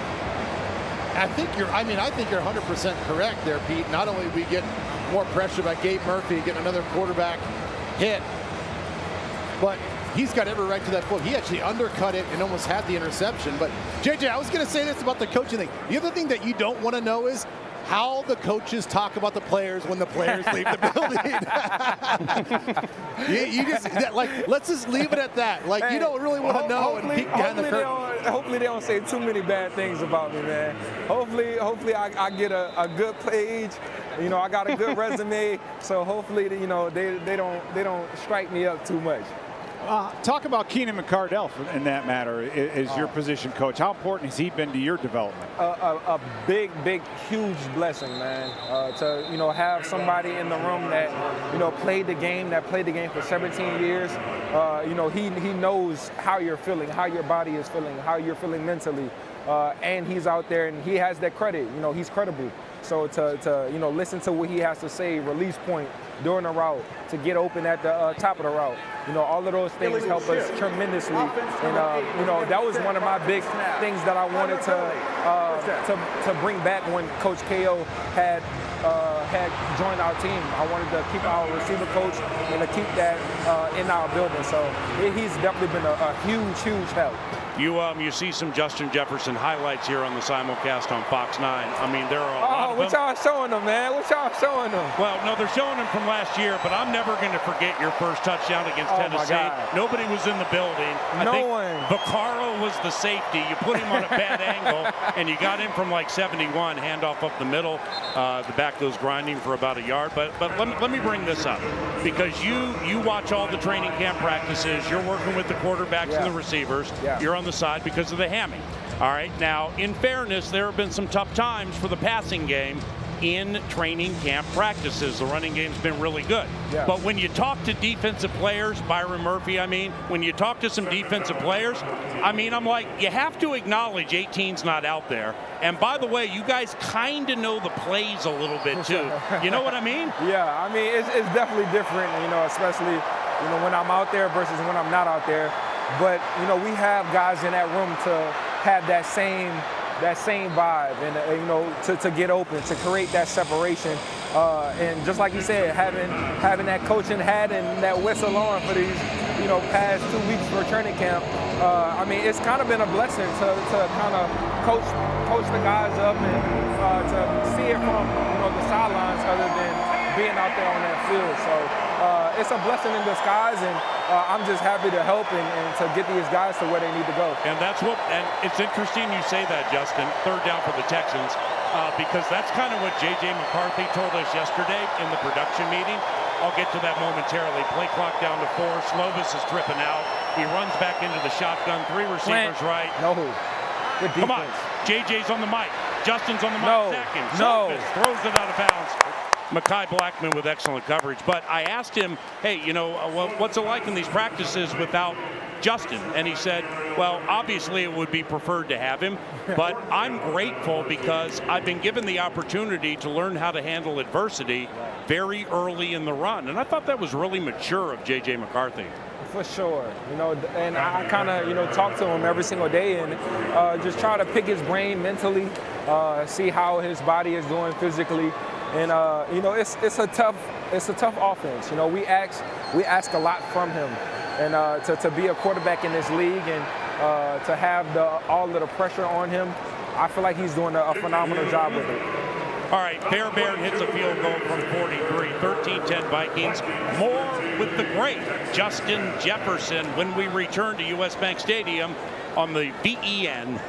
I think you're 100% correct there, Pete. Not only we get more pressure by Gabe Murphy getting another quarterback hit, but he's got every right to that foot. He actually undercut it and almost had the interception. But JJ, I was going to say this about the coaching thing. The other thing that you don't want to know is how the coaches talk about the players when the players leave the building. you just let's just leave it at that. Like, you don't really want to know and peek behind the curtain. Hopefully they don't say too many bad things about me, man. Hopefully I get a good page. You know, I got a good resume, so hopefully, you know, they don't strike me up too much. Talk about Keenan McCardell in that matter as your position coach. How important has he been to your development? A big, huge blessing, man. To, you know, have somebody in the room that, you know, played the game for 17 years. You know, he knows how you're feeling, how your body is feeling, how you're feeling mentally. And he's out there and he has that credit. You know, he's credible. So to you know, listen to what he has to say, release point during the route, to get open at the top of the route. You know, all of those things help us tremendously. And, you know, that was one of my big things that I wanted to bring back when Coach KO had had joined our team. I wanted to keep our receiver coach and to keep that in our building. So he's definitely been a huge, huge help. You see some Justin Jefferson highlights here on the simulcast on Fox 9. I mean, there are a lot of what them. y'all showing them, man? What y'all showing them? Well, no, they're showing them from last year, but I'm never going to forget your first touchdown against Tennessee. My God. Nobody was in the building. No one. Vaccaro was the safety. You put him on a bad angle, and you got him from like 71, handoff up the middle. The back goes grinding for about a yard. But let me bring this up, because you watch all the training camp practices. You're working with the quarterbacks and the receivers. You're on the side because of the hammy. All right, now, in fairness, there have been some tough times for the passing game in training camp practices. The running game's been really good. But when you talk to defensive players, Byron Murphy, when you talk to some defensive players, I'm like, you have to acknowledge 18's not out there. And by the way, you guys kind of know the plays a little bit too. You know what I mean? Yeah, it's definitely different, especially, when I'm out there versus when I'm not out there. But, we have guys in that room to have that same vibe and, to get open, to create that separation. And just like you said, having that coaching hat and that whistle on for these, past 2 weeks for training camp, it's kind of been a blessing to kind of coach the guys up and to see it from, the sidelines other than being out there on that field. So it's a blessing in disguise, and I'm just happy to help and to get these guys to where they need to go. And it's interesting you say that, Justin, third down for the Texans, because that's kind of what J.J. McCarthy told us yesterday in the production meeting. I'll get to that momentarily. Play clock down to 4. Slovis is tripping out. He runs back into the shotgun. 3 receivers right. No. Good defense. Come on. J.J.'s on the mic. Justin's on the mic. No. Second. No. Slovis throws it out of bounds. Mekhi Blackman with excellent coverage. But I asked him, hey, what's it like in these practices without Justin? And he said, well, obviously it would be preferred to have him, but I'm grateful because I've been given the opportunity to learn how to handle adversity very early in the run. And I thought that was really mature of J.J. McCarthy. For sure, and I kind of, talk to him every single day and just try to pick his brain mentally, see how his body is doing physically. And it's a tough offense. We ask a lot from him, and to be a quarterback in this league and to have all of the pressure on him, I feel like he's doing a phenomenal job with it. All right, Fairbairn hits a field goal from 43, 13-10 Vikings. More with the great Justin Jefferson when we return to US Bank Stadium on the BEN.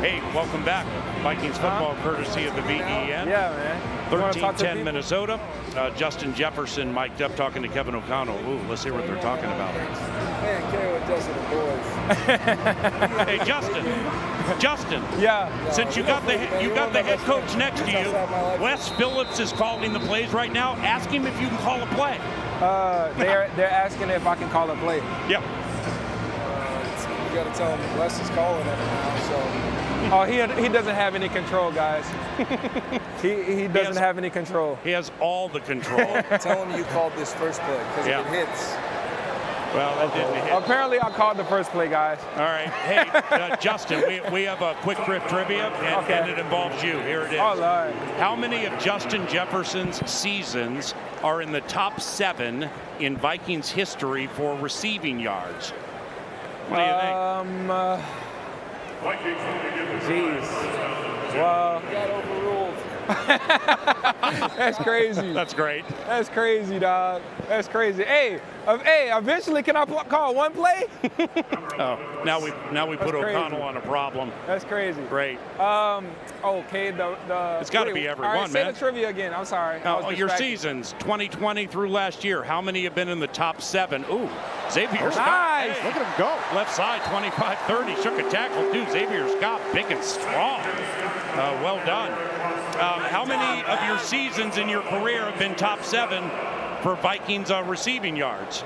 Hey, welcome back. Vikings football courtesy of the VEN. Yeah, man. 13-10 Minnesota. Justin Jefferson mic'd up talking to Kevin O'Connell. Ooh, let's hear what they're talking about. Man, Kerry with Justin the boys. Hey, Justin. Yeah. Since you got the head coach next to you, Wes Phillips is calling the plays right now. Ask him if you can call a play. They're asking if I can call a play. Yep. You got to tell him Wes is calling it now. So. Oh, he doesn't have any control, guys. he doesn't have any control. He has all the control. Tell him you called this first play because if it hits. Well, that didn't hit. Apparently, I called the first play, guys. All right. Hey, Justin, we have a quick trip trivia, and it involves you. Here it is. Oh, Lord. How many of Justin Jefferson's seasons are in the top 7 in Vikings history for receiving yards? What do you think? Jeez. Well, got overruled. That's crazy. That's great. That's crazy, dog. That's crazy. Hey, eventually, can I call one play? Oh, now we put O'Connell on a problem. That's crazy. Great. Okay. It's got to be every all right, one, say man. the trivia again. I'm sorry. Your seasons, 2020 through last year. How many have been in the top 7? Ooh, Xavier Scott. Nice. Hey, look at him go. Left side, 25-30. Shook a tackle. Dude, Xavier Scott, big and strong. Well done. How many of your seasons in your career have been top 7 for Vikings receiving yards?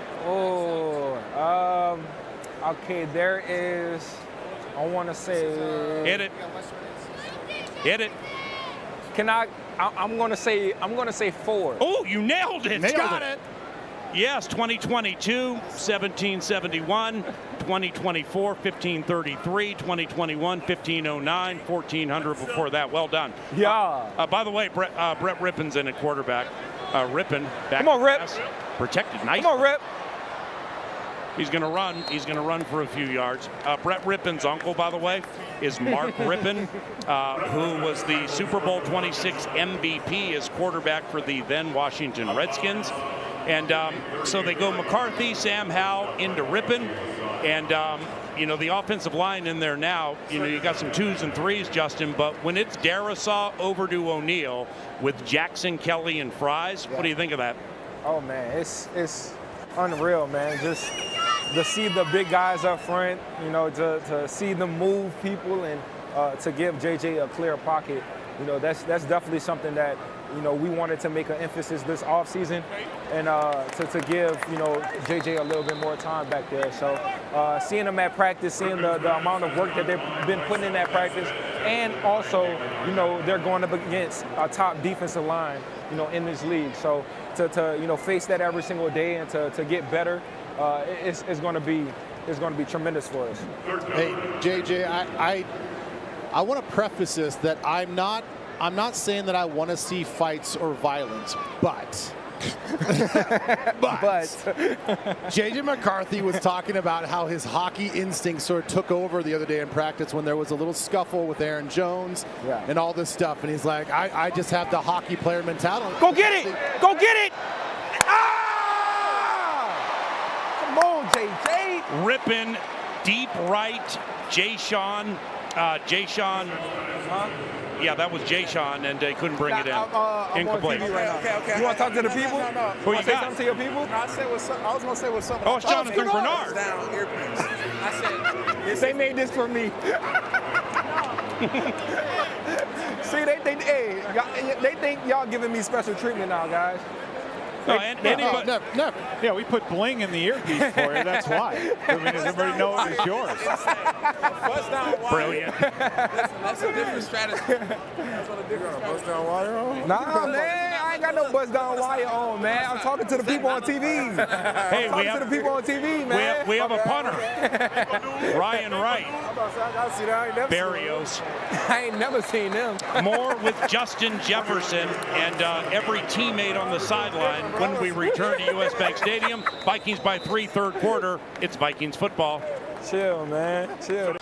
Okay, there is, I want to say. Hit it. Can I'm going to say 4. Oh, you nailed it. Got it. Yes, 2022, 1771, 2024, 1533, 2021, 1509, 1400 before that. Well done. Yeah. By the way, Brett Rippon's in at quarterback. Rippon back. Come on, Rip. Protected nice. Come on, Rip. He's going to run. He's going to run for a few yards. Brett Rippon's uncle, by the way, is Mark Rippon, who was the Super Bowl 26 MVP as quarterback for the then Washington Redskins. And so they go McCarthy, Sam Howell into Rippon. And, the offensive line in there now, you got some 2s and 3s, Justin. But when it's Darisaw over to O'Neal with Jackson, Kelly, and Fries, what do you think of that? Oh, man, it's unreal, man. Just to see the big guys up front, to see them move people and to give JJ a clear pocket, that's definitely something that, we wanted to make an emphasis this offseason and to give, JJ a little bit more time back there. So seeing them at practice, seeing the amount of work that they've been putting in that practice, and also, they're going up against a top defensive line, in this league. So to face that every single day and to get better, it's going to be tremendous for us. Hey, JJ, I want to preface this that I'm not saying that I want to see fights or violence, but JJ McCarthy was talking about how his hockey instinct sort of took over the other day in practice when there was a little scuffle with Aaron Jones and all this stuff. And he's like, I just have the hockey player mentality. Go get it! Go get it! Ah! Come on, JJ. Rippon, deep right, Jay-Sean. Yeah, that was Jay-Sean, and they couldn't bring it in. I'm Incomplete. on TV right now. Okay. You want to talk to the people? No. Who you Say got? something to your people? I said what's up. I was gonna say what's up. Oh, it's Jonathan Greenard. Down earpiece. I said They made this for me. See, they think y'all giving me special treatment now, guys. No, anybody. No. Yeah, we put bling in the earpiece for you. That's why. I mean, does everybody know it was yours? bust down wire. Brilliant. That's a different strategy. That's what a different strategy. Bust down wire on? Nah, man, I ain't got no bust down wire on, man. I'm talking to the people on TV. Hey, I'm talking to the people on TV, man. We have a punter, Ryan Wright. I see that. I ain't never Barrios. I ain't never seen them. More with Justin Jefferson and every teammate on the sideline when we return to U.S. Bank Stadium. Vikings by 3, third quarter. It's Vikings football. Chill, man. Chill.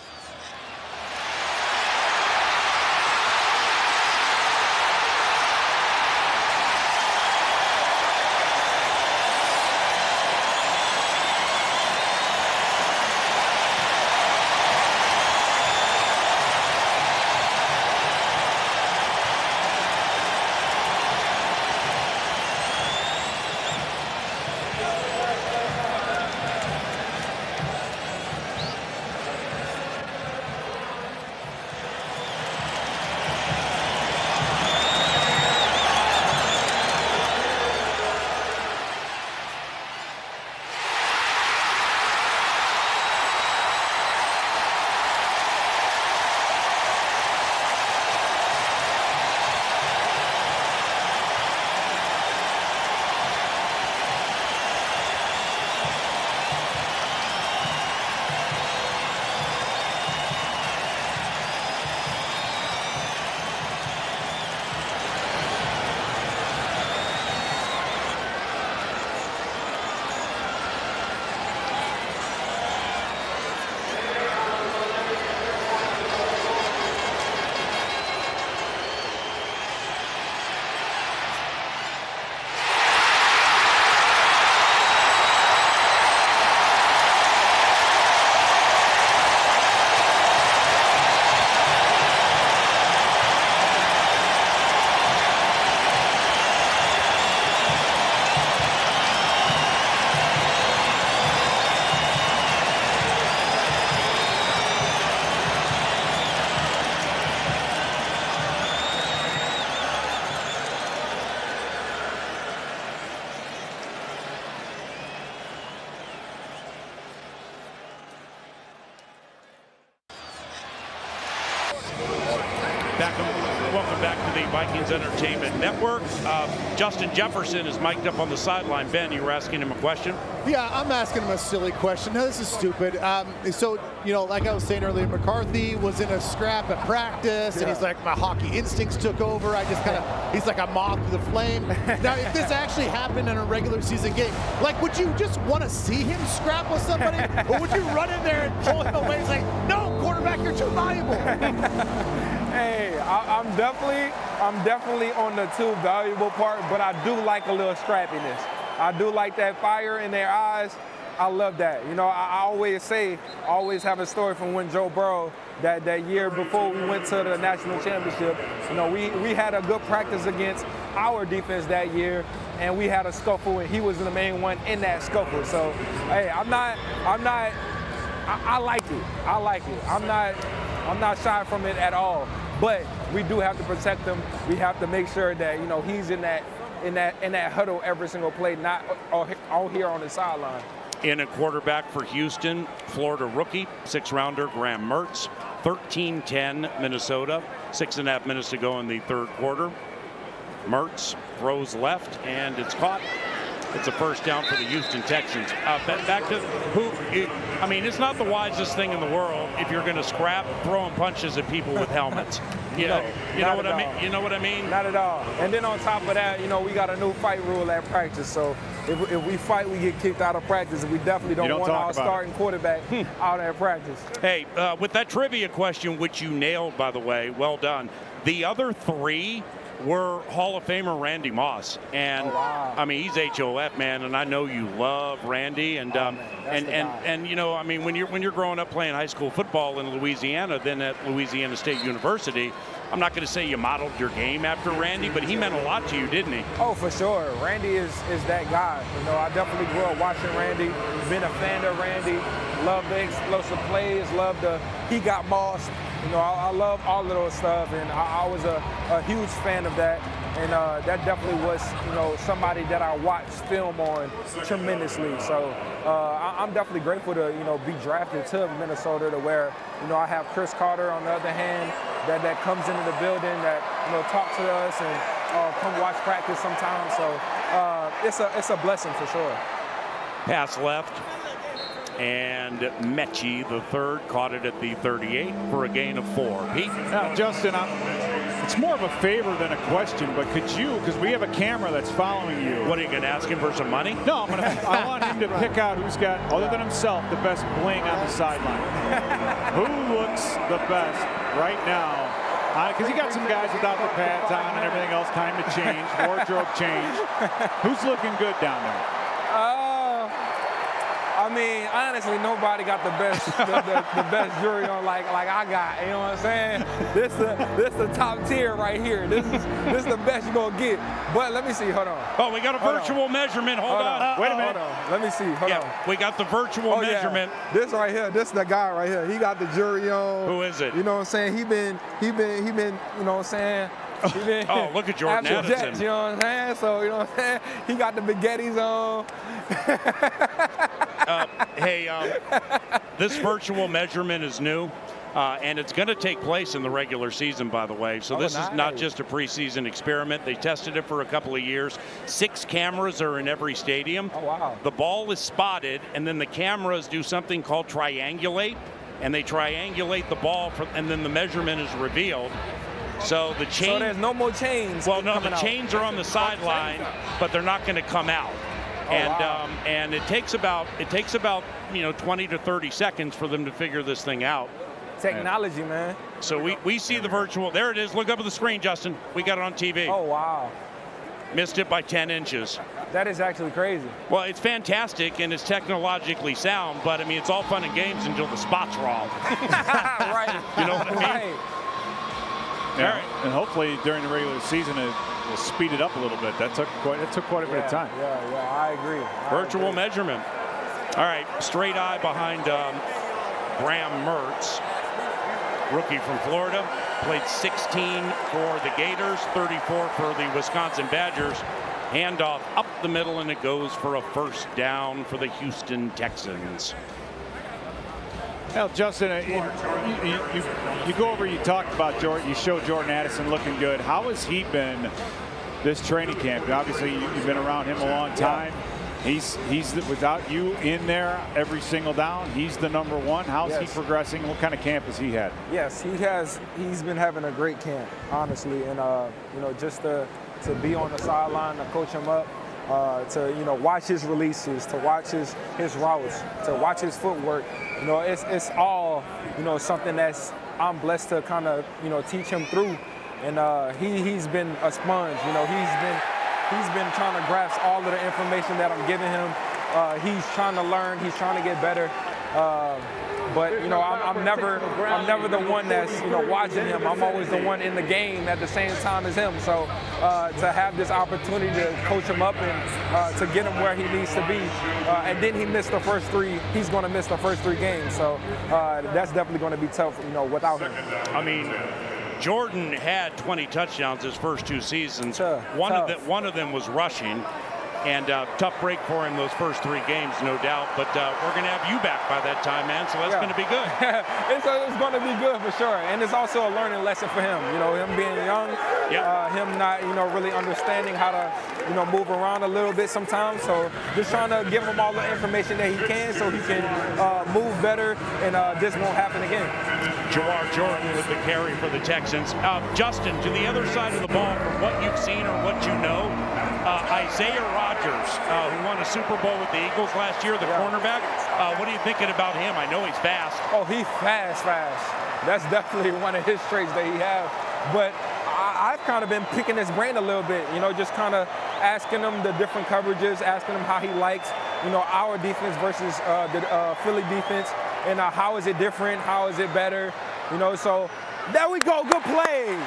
Welcome back to the Vikings Entertainment Network. Justin Jefferson is mic'd up on the sideline. Ben, you were asking him a question? Yeah, I'm asking him a silly question. Now, this is stupid. So, like I was saying earlier, McCarthy was in a scrap at practice, and he's like, my hockey instincts took over. He's like a moth to the flame. Now, if this actually happened in a regular season game, would you just want to see him scrap with somebody? Or would you run in there and pull him away and say, no, quarterback, you're too valuable? Hey, I'm definitely on the too valuable part, but I do like a little scrappiness. I do like that fire in their eyes. I love that. I always have a story from when Joe Burrow, that year before we went to the national championship, we had a good practice against our defense that year, and we had a scuffle, and he was the main one in that scuffle. So, hey, I like it. I like it. I'm not shy from it at all. But we do have to protect him. We have to make sure that he's in that huddle every single play, not all here on the sideline. In a quarterback for Houston, Florida rookie, 6th-rounder Graham Mertz, 13-10 Minnesota, 6.5 minutes to go in the third quarter. Mertz throws left, and it's caught. It's a first down for the Houston Texans. Back to it's not the wisest thing in the world if you're going to scrap throwing punches at people with helmets. You know what I mean? Not at all. And then on top of that, we got a new fight rule at practice. So if we fight, we get kicked out of practice. And we definitely don't want our starting quarterback out at practice. Hey, with that trivia question, which you nailed, by the way, well done. The other three were Hall of Famer Randy Moss, and he's HOF, man, and I know you love Randy, and when you're growing up playing high school football in Louisiana, then at Louisiana State University, I'm not going to say you modeled your game after Randy, but he meant a lot to you, didn't he? Oh, for sure. Randy is that guy. I definitely grew up watching Randy, been a fan of Randy, love the explosive plays, he got bossed. I love all of those stuff, and I was a huge fan of that. And that definitely was, somebody that I watched film on tremendously. So I'm definitely grateful to, be drafted to Minnesota, to where, I have Chris Carter on the other hand that comes into the building, that, talks to us and come watch practice sometimes. So it's a blessing for sure. Pass left. And Mechie, the third, caught it at the 38 for a gain of 4. Pete? Now, Justin, it's more of a favor than a question, but could you, because we have a camera that's following you. What, are you going to ask him for some money? No, I want him to pick out who's got, other than himself, the best bling on the sideline. Who looks the best right now? Because you got some guys without the pads on and everything else, time to change, wardrobe change. Who's looking good down there? Honestly, nobody got the best the best jury on like I got. You know what I'm saying? This the top tier right here. This is the best you're gonna get. But let me see. Hold on. Oh, we got a virtual measurement. Hold on. Wait a minute. Hold on. Let me see. Hold on. We got the virtual measurement. Yeah. This right here. This is the guy right here. He got the jury on. Who is it? You know what I'm saying? He been. You know what I'm saying? Oh, look at Jordan Addison. Jets, you know what I'm saying? So, you know what I'm saying? He got the baguettes on. This virtual measurement is new, and it's going to take place in the regular season, by the way. So this is not just a preseason experiment. They tested it for a couple of years. 6 cameras are in every stadium. Oh, wow. The ball is spotted, and then the cameras do something called triangulate, and they triangulate the ball, and then the measurement is revealed. So the chain. So there's no more chains. Well, no, the chains are on the sideline, but they're not going to come out. And it takes about 20 to 30 seconds for them to figure this thing out. Technology, man. So we see the virtual. There it is. Look up at the screen, Justin. We got it on TV. Oh, wow. Missed it by 10 inches. That is actually crazy. Well, it's fantastic and it's technologically sound, but it's all fun and games until the spot's wrong. Right. You know what I mean? Right. Yeah. All right. And hopefully during the regular season it will speed it up a little bit. That took quite a bit of time. Yeah, I agree. Virtual measurement. All right, straight eye behind Graham Mertz, rookie from Florida. Played 16 for the Gators, 34 for the Wisconsin Badgers. Handoff up the middle, and it goes for a first down for the Houston Texans. Well, Justin, you go over, you talked about Jordan, you show Jordan Addison looking good. How has he been this training camp? Obviously, you've been around him a long time. He's without you in there every single down. He's the number one. How's he progressing? What kind of camp has he had? Yes, he has. He's been having a great camp, honestly, and you know, just to be on the sideline, to coach him up, to watch his releases, to watch his routes, to watch his footwork. You know, it's all something that's I'm blessed to kind of teach him through, and he's been a sponge. You know, he's been trying to grasp all of the information that I'm giving him. He's trying to learn. He's trying to get better. But I'm never the one that's watching him. I'm always the one in the game at the same time as him. So to have this opportunity to coach him up and to get him where he needs to be, and then he missed the first three. He's going to miss the first 3 games. So that's definitely going to be tough, without him. I mean, Jordan had 20 touchdowns his first 2 seasons. One of them was rushing. And tough break for him those first 3 games, no doubt. But we're going to have you back by that time, man, so that's going to be good. It's going to be good for sure. And it's also a learning lesson for him. Him being young, him not, really understanding how to, move around a little bit sometimes. So just trying to give him all the information that he can so he can move better and this won't happen again. Jawar Jordan with the carry for the Texans. Justin, to the other side of the ball, from what you've seen or what you know, Isaiah Rodgers, who won a Super Bowl with the Eagles last year, the cornerback. What are you thinking about him? I know he's fast. Oh, he's fast. That's definitely one of his traits that he has. But I've kind of been picking his brain a little bit, just kind of asking him the different coverages, asking him how he likes, our defense versus the Philly defense, and how is it different? How is it better? So there we go. Good play.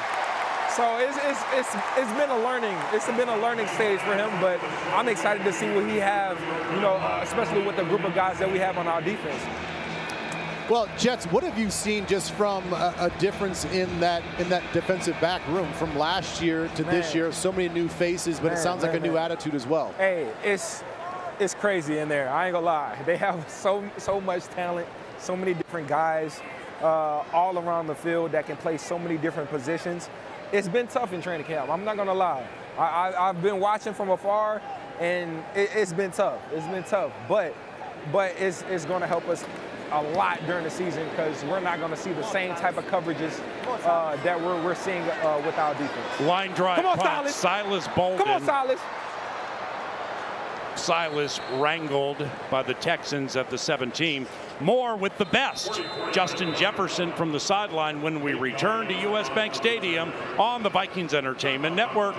So it's been a learning stage for him, but I'm excited to see what he have, especially with the group of guys that we have on our defense. Well, Jets, what have you seen just from a difference in that defensive back room from last year to this year? So many new faces, but it sounds like a new attitude as well. Hey, it's crazy in there. I ain't gonna lie. They have so much talent, so many different guys all around the field that can play so many different positions. It's been tough in training camp. I'm not gonna lie. I've been watching from afar, and it's been tough. But it's gonna help us a lot during the season because we're not gonna see the same type of coverages that we're seeing with our defense. Line drive. Come on, Silas Bolden. Come on, Silas. Silas wrangled by the Texans at the 17. More with the best. Justin Jefferson from the sideline when we return to US Bank Stadium on the Vikings Entertainment Network.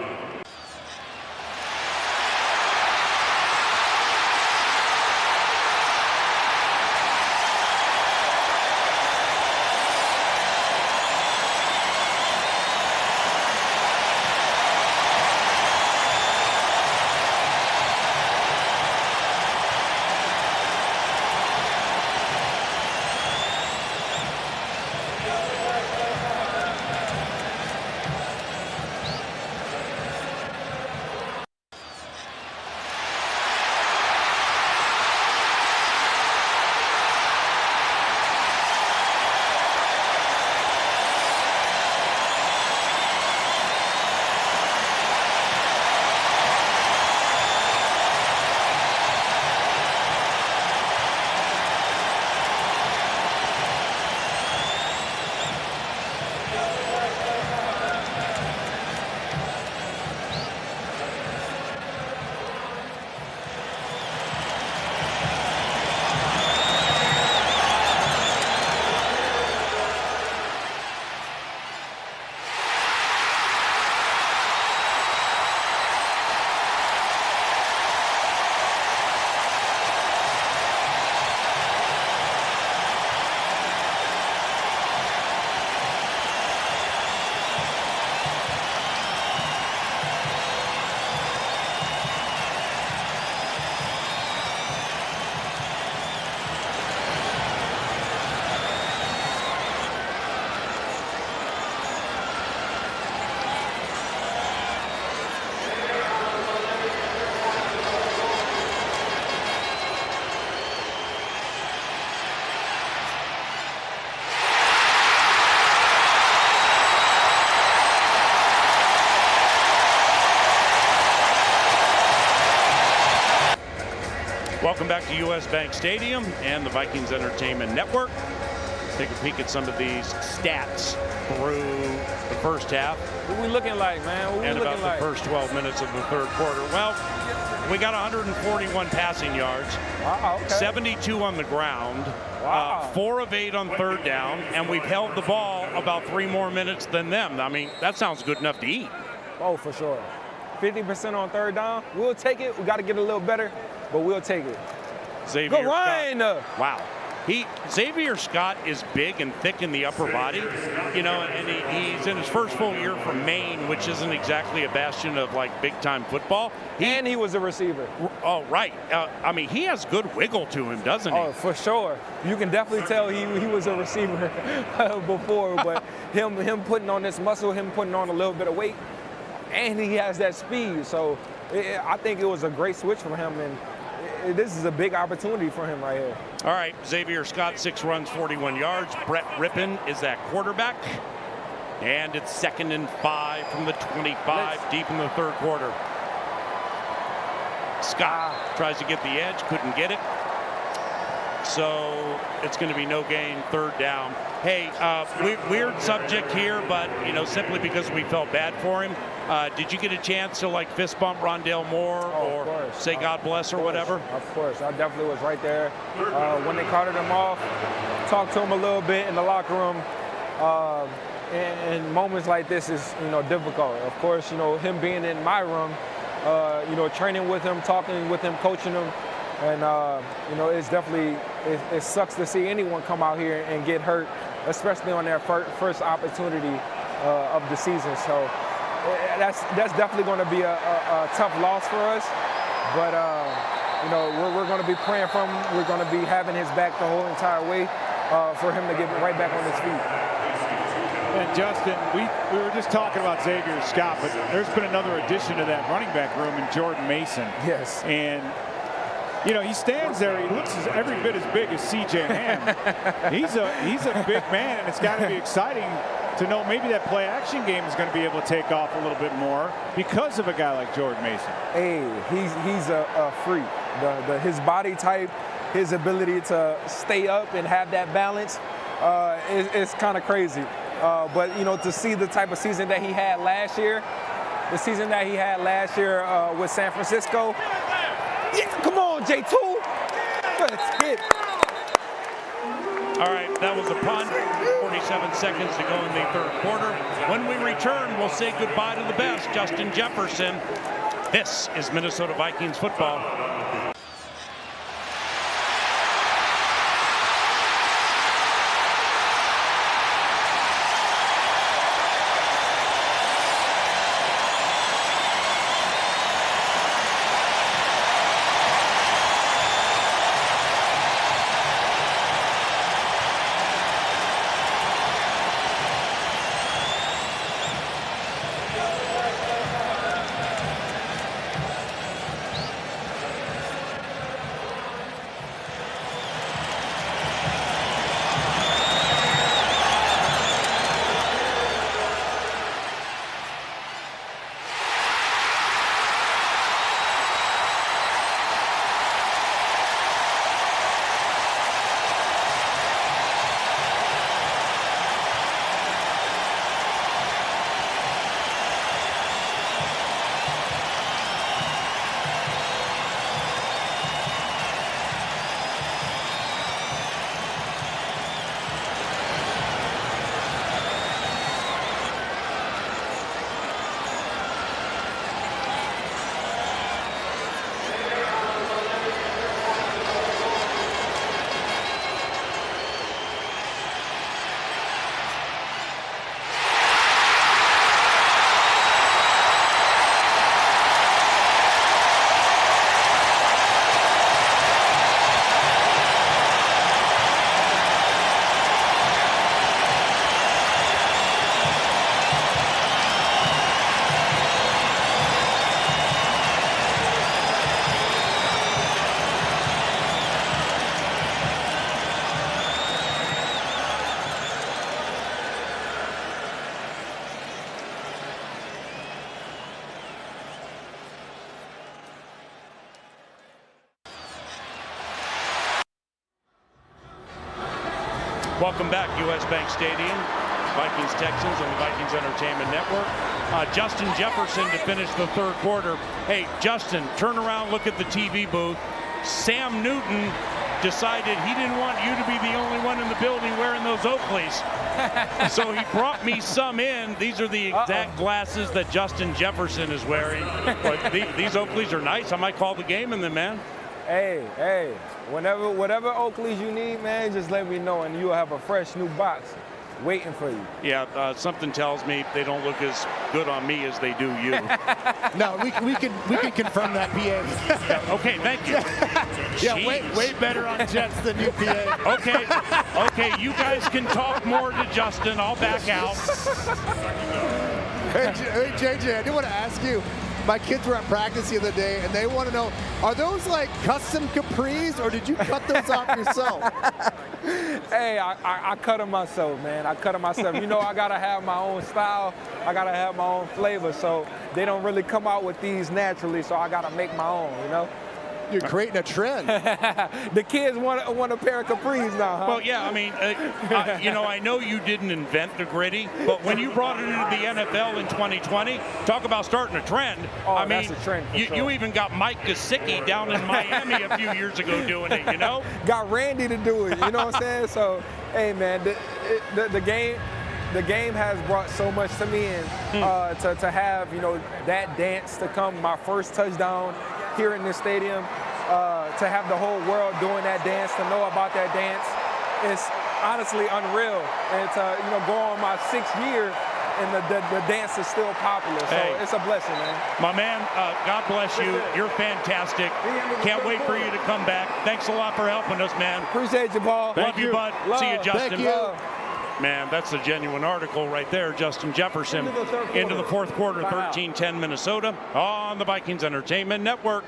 Welcome back to US Bank Stadium and the Vikings Entertainment Network. Take a peek at some of these stats through the first half. What we looking like, man? What we and looking about like? the first 12 minutes of the third quarter. Well, we got 141 passing yards, Wow, okay. 72 on the ground, Wow. 4 of 8 on third down, and we've held the ball about 3 more minutes than them. I mean, that sounds good enough to eat. Oh, for sure. 50% on third down. We'll take it. We got to get a little better, but we'll take it. Xavier Go Ryan! Wow. Xavier Scott is big and thick in the upper body, you know, and he's in his first full year from Maine, which isn't exactly a bastion of like big time football. And he was a receiver. Oh, right. I mean, he has good wiggle to him, doesn't he? Oh, for sure. You can definitely tell he was a receiver before, but him putting on this muscle, him putting on a little bit of weight, and he has that speed. So I think it was a great switch for him, and this is a big opportunity for him right here. All right, Xavier Scott, 6 runs, 41 yards. Brett Rippon is that quarterback. And it's 2nd and 5 from the 25, deep in the third quarter. Scott tries to get the edge, couldn't get it. So it's going to be no gain, third down. Hey, weird subject here, but, you know, simply because we felt bad for him. Did you get a chance to, like, fist bump Rondale Moore or say God bless or whatever? Of course. I definitely was right there. When they carted him off, talked to him a little bit in the locker room. And moments like this is, you know, difficult. Of course, you know, him being in my room, you know, training with him, talking with him, coaching him. And, you know, it's definitely, it sucks to see anyone come out here and get hurt, especially on their first opportunity of the season. So that's definitely going to be a tough loss for us. But, you know, we're going to be praying for him. We're going to be having his back the whole entire way for him to get right back on his feet. And Justin, we were just talking about Xavier Scott, but there's been another addition to that running back room in Jordan Mason. Yes. And, you know, he stands there, he looks every bit as big as C.J. Ham. He's a big man, and it's got to be exciting to know maybe that play-action game is going to be able to take off a little bit more because of a guy like Jordan Mason. Hey, he's a freak. His body type, his ability to stay up and have that balance is kind of crazy. But, you know, to see the type of season that he had last year, with San Francisco. Yeah, come on, J2. Let's hit. All right, that was a punt. 47 seconds to go in the third quarter. When we return, we'll say goodbye to the best, Justin Jefferson. This is Minnesota Vikings football. Welcome back, U.S. Bank Stadium. Vikings Texans on the Vikings Entertainment Network. Justin Jefferson to finish the third quarter. Hey, Justin, turn around, look at the TV booth. Sam Newton decided he didn't want you to be the only one in the building wearing those Oakleys. So he brought me some in. These are the exact glasses that Justin Jefferson is wearing. But these Oakleys are nice. I might call the game in them, man. Hey, whatever Oakleys you need, man, just let me know, and you'll have a fresh new box waiting for you. Yeah, something tells me they don't look as good on me as they do you. No, we can confirm that, PA. Yeah, okay, thank you. Yeah, way better on Jets than you, PA. Okay, you guys can talk more to Justin. I'll back out. Hey, JJ, I do want to ask you. My kids were at practice the other day, and they want to know, are those like custom capris, or did you cut those off yourself? Hey, I cut them myself, man. I cut them myself. You know, I got to have my own style. I got to have my own flavor, so they don't really come out with these naturally, so I got to make my own, you know? You're creating a trend. The kids want a pair of capris now, huh? Well, yeah, I mean, you know, I know you didn't invent the gritty, but when you brought it into the NFL in 2020, talk about starting a trend. Oh, I mean, that's a trend for sure. You even got Mike Gesicki down in Miami a few years ago doing it, you know? Got Randy to do it, you know what I'm saying? So, hey, man, the game has brought so much to me, and to have, you know, that dance to come, my first touchdown here in this stadium, to have the whole world doing that dance, to know about that dance, it's honestly unreal. And to, you know, go on my 6th year and the dance is still popular. So it's a blessing, man. My man, God bless you. You're fantastic. Can't wait for you to come back. Thanks a lot for helping us, man. Appreciate you, Paul. Love you, bud. Love. See you, Justin. Thank you. Man, that's a genuine article right there. Justin Jefferson into the fourth quarter, 13-10 Minnesota on the Vikings Entertainment Network.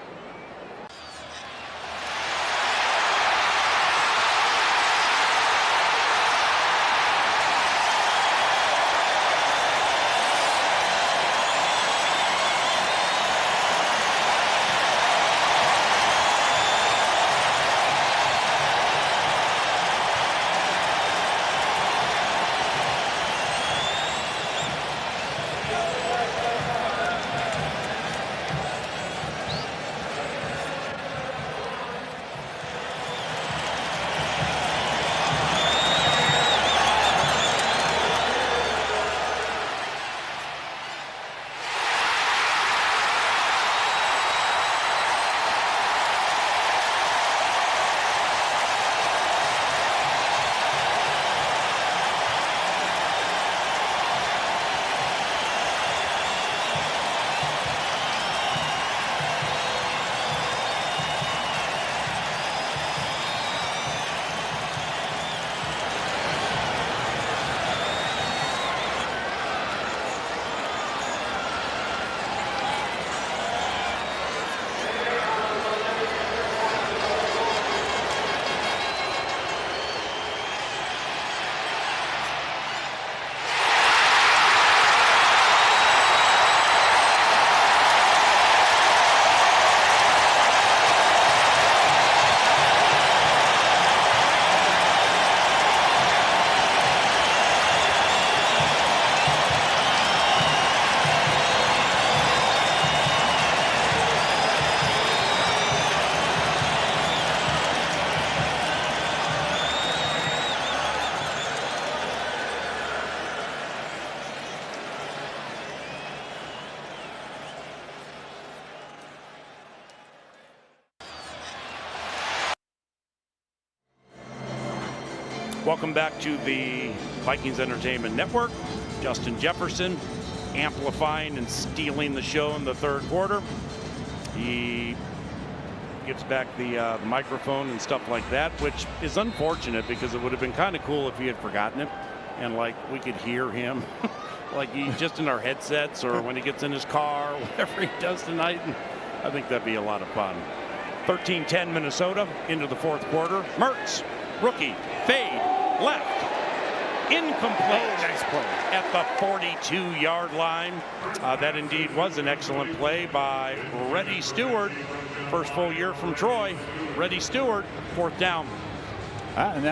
Welcome back to the Vikings Entertainment Network. Justin Jefferson amplifying and stealing the show in the third quarter. He gets back the microphone and stuff like that, which is unfortunate because it would have been kind of cool if he had forgotten it and like we could hear him like he just in our headsets or when he gets in his car, whatever he does tonight. And I think that'd be a lot of fun. 13-10 Minnesota into the fourth quarter. Mertz, rookie, fade, left, incomplete. Nice play. At the 42-yard line. That indeed was an excellent play by Reddy Stewart. First full year from Troy. Reddy Stewart, fourth down. And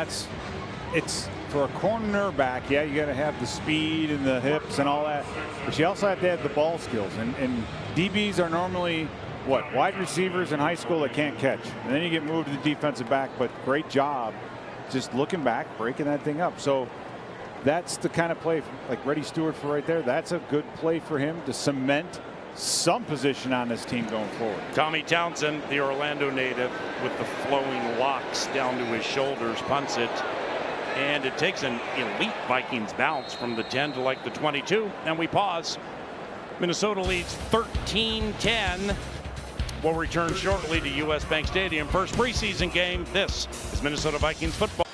for a cornerback, yeah, you got to have the speed and the hips and all that, but you also have to have the ball skills. And DBs are normally, what, wide receivers in high school that can't catch. And then you get moved to the defensive back, but great job just looking back, breaking that thing up. So that's the kind of play, like Reddy Stewart for right there. That's a good play for him to cement some position on this team going forward. Tommy Townsend, the Orlando native, with the flowing locks down to his shoulders, punts it. And it takes an elite Vikings bounce from the 10 to like the 22. And we pause. Minnesota leads 13-10. We'll return shortly to U.S. Bank Stadium. First preseason game. This is Minnesota Vikings football.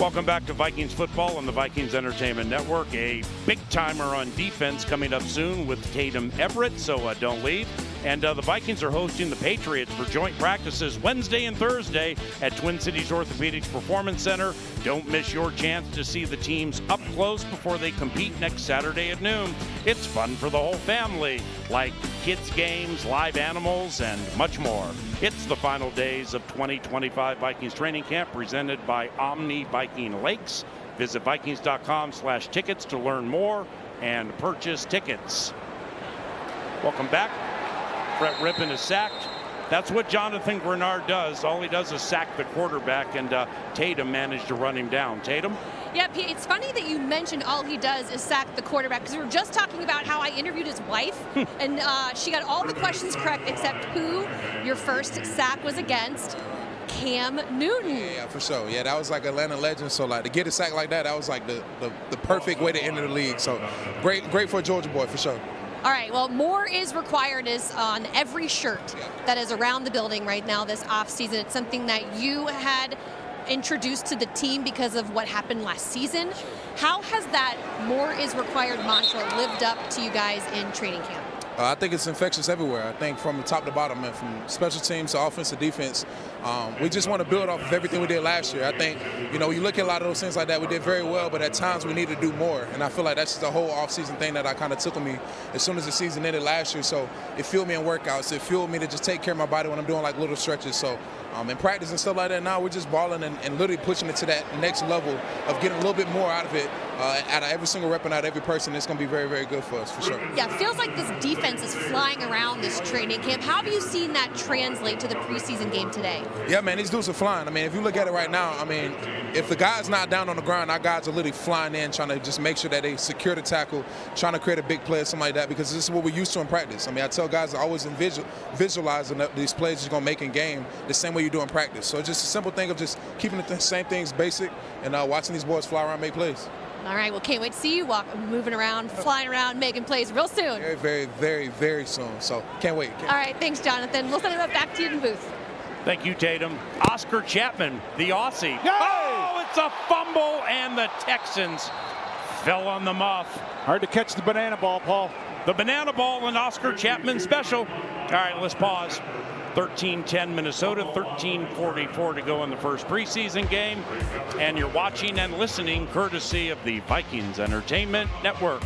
Welcome back to Vikings football on the Vikings Entertainment Network. A big timer on defense coming up soon with Tatum Everett, so don't leave. And the Vikings are hosting the Patriots for joint practices Wednesday and Thursday at Twin Cities Orthopedics Performance Center. Don't miss your chance to see the teams up close before they compete next Saturday at noon. It's fun for the whole family, like kids games, live animals, and much more. It's the final days of 2025 Vikings training camp presented by Omni Viking Lakes. Visit Vikings.com/tickets to learn more and purchase tickets. Welcome back. Brett Rippon is sacked. That's what Jonathan Greenard does. All he does is sack the quarterback, and Tatum managed to run him down. Tatum? Yeah, Pete, it's funny that you mentioned all he does is sack the quarterback, because we were just talking about how I interviewed his wife, and she got all the questions correct except who your first sack was against. Cam Newton. Yeah, for sure. Yeah, that was like Atlanta legend. So like to get a sack like that was like the perfect way to enter the league. So great for a Georgia boy for sure. All right, well, more is required is on every shirt that is around the building right now this offseason. It's something that you had introduced to the team because of what happened last season. How has that more is required mantra lived up to you guys in training camp? I think it's infectious everywhere. I think from top to bottom, and from special teams to offense to defense, we just want to build off of everything we did last year. I think, you look at a lot of those things like that, we did very well, but at times we need to do more. And I feel like that's just the whole offseason thing that I kind of took on me as soon as the season ended last year. So it fueled me in workouts. It fueled me to just take care of my body when I'm doing like little stretches. So In practice and stuff like that, now we're just balling and literally pushing it to that next level of getting a little bit more out of it, out of every single rep and out of every person. It's going to be very, very good for us, for sure. Yeah, it feels like this defense is flying around this training camp. How have you seen that translate to the preseason game today? Yeah, man, these dudes are flying. I mean, if you look at it right now, I mean, if the guy's not down on the ground, our guys are literally flying in, trying to just make sure that they secure the tackle, trying to create a big play or something like that, because this is what we're used to in practice. I mean, I tell guys to always visualizing these plays you're going to make in game the same way you do in practice. So it's just a simple thing of just keeping the same things basic and watching these boys fly around, make plays. All right, well, can't wait to see you moving around, flying around, making plays real soon. Very, very, very, very soon. So can't wait. All right, thanks, Jonathan. We'll send it back to you in the booth. Thank you, Tatum. Oscar Chapman, the Aussie. Yay! Oh, it's a fumble, and the Texans fell on the muff. Hard to catch the banana ball, Paul. The banana ball and Oscar Chapman special. All right, let's pause. 13-10 Minnesota, 13:44 to go in the first preseason game. And you're watching and listening courtesy of the Vikings Entertainment Network.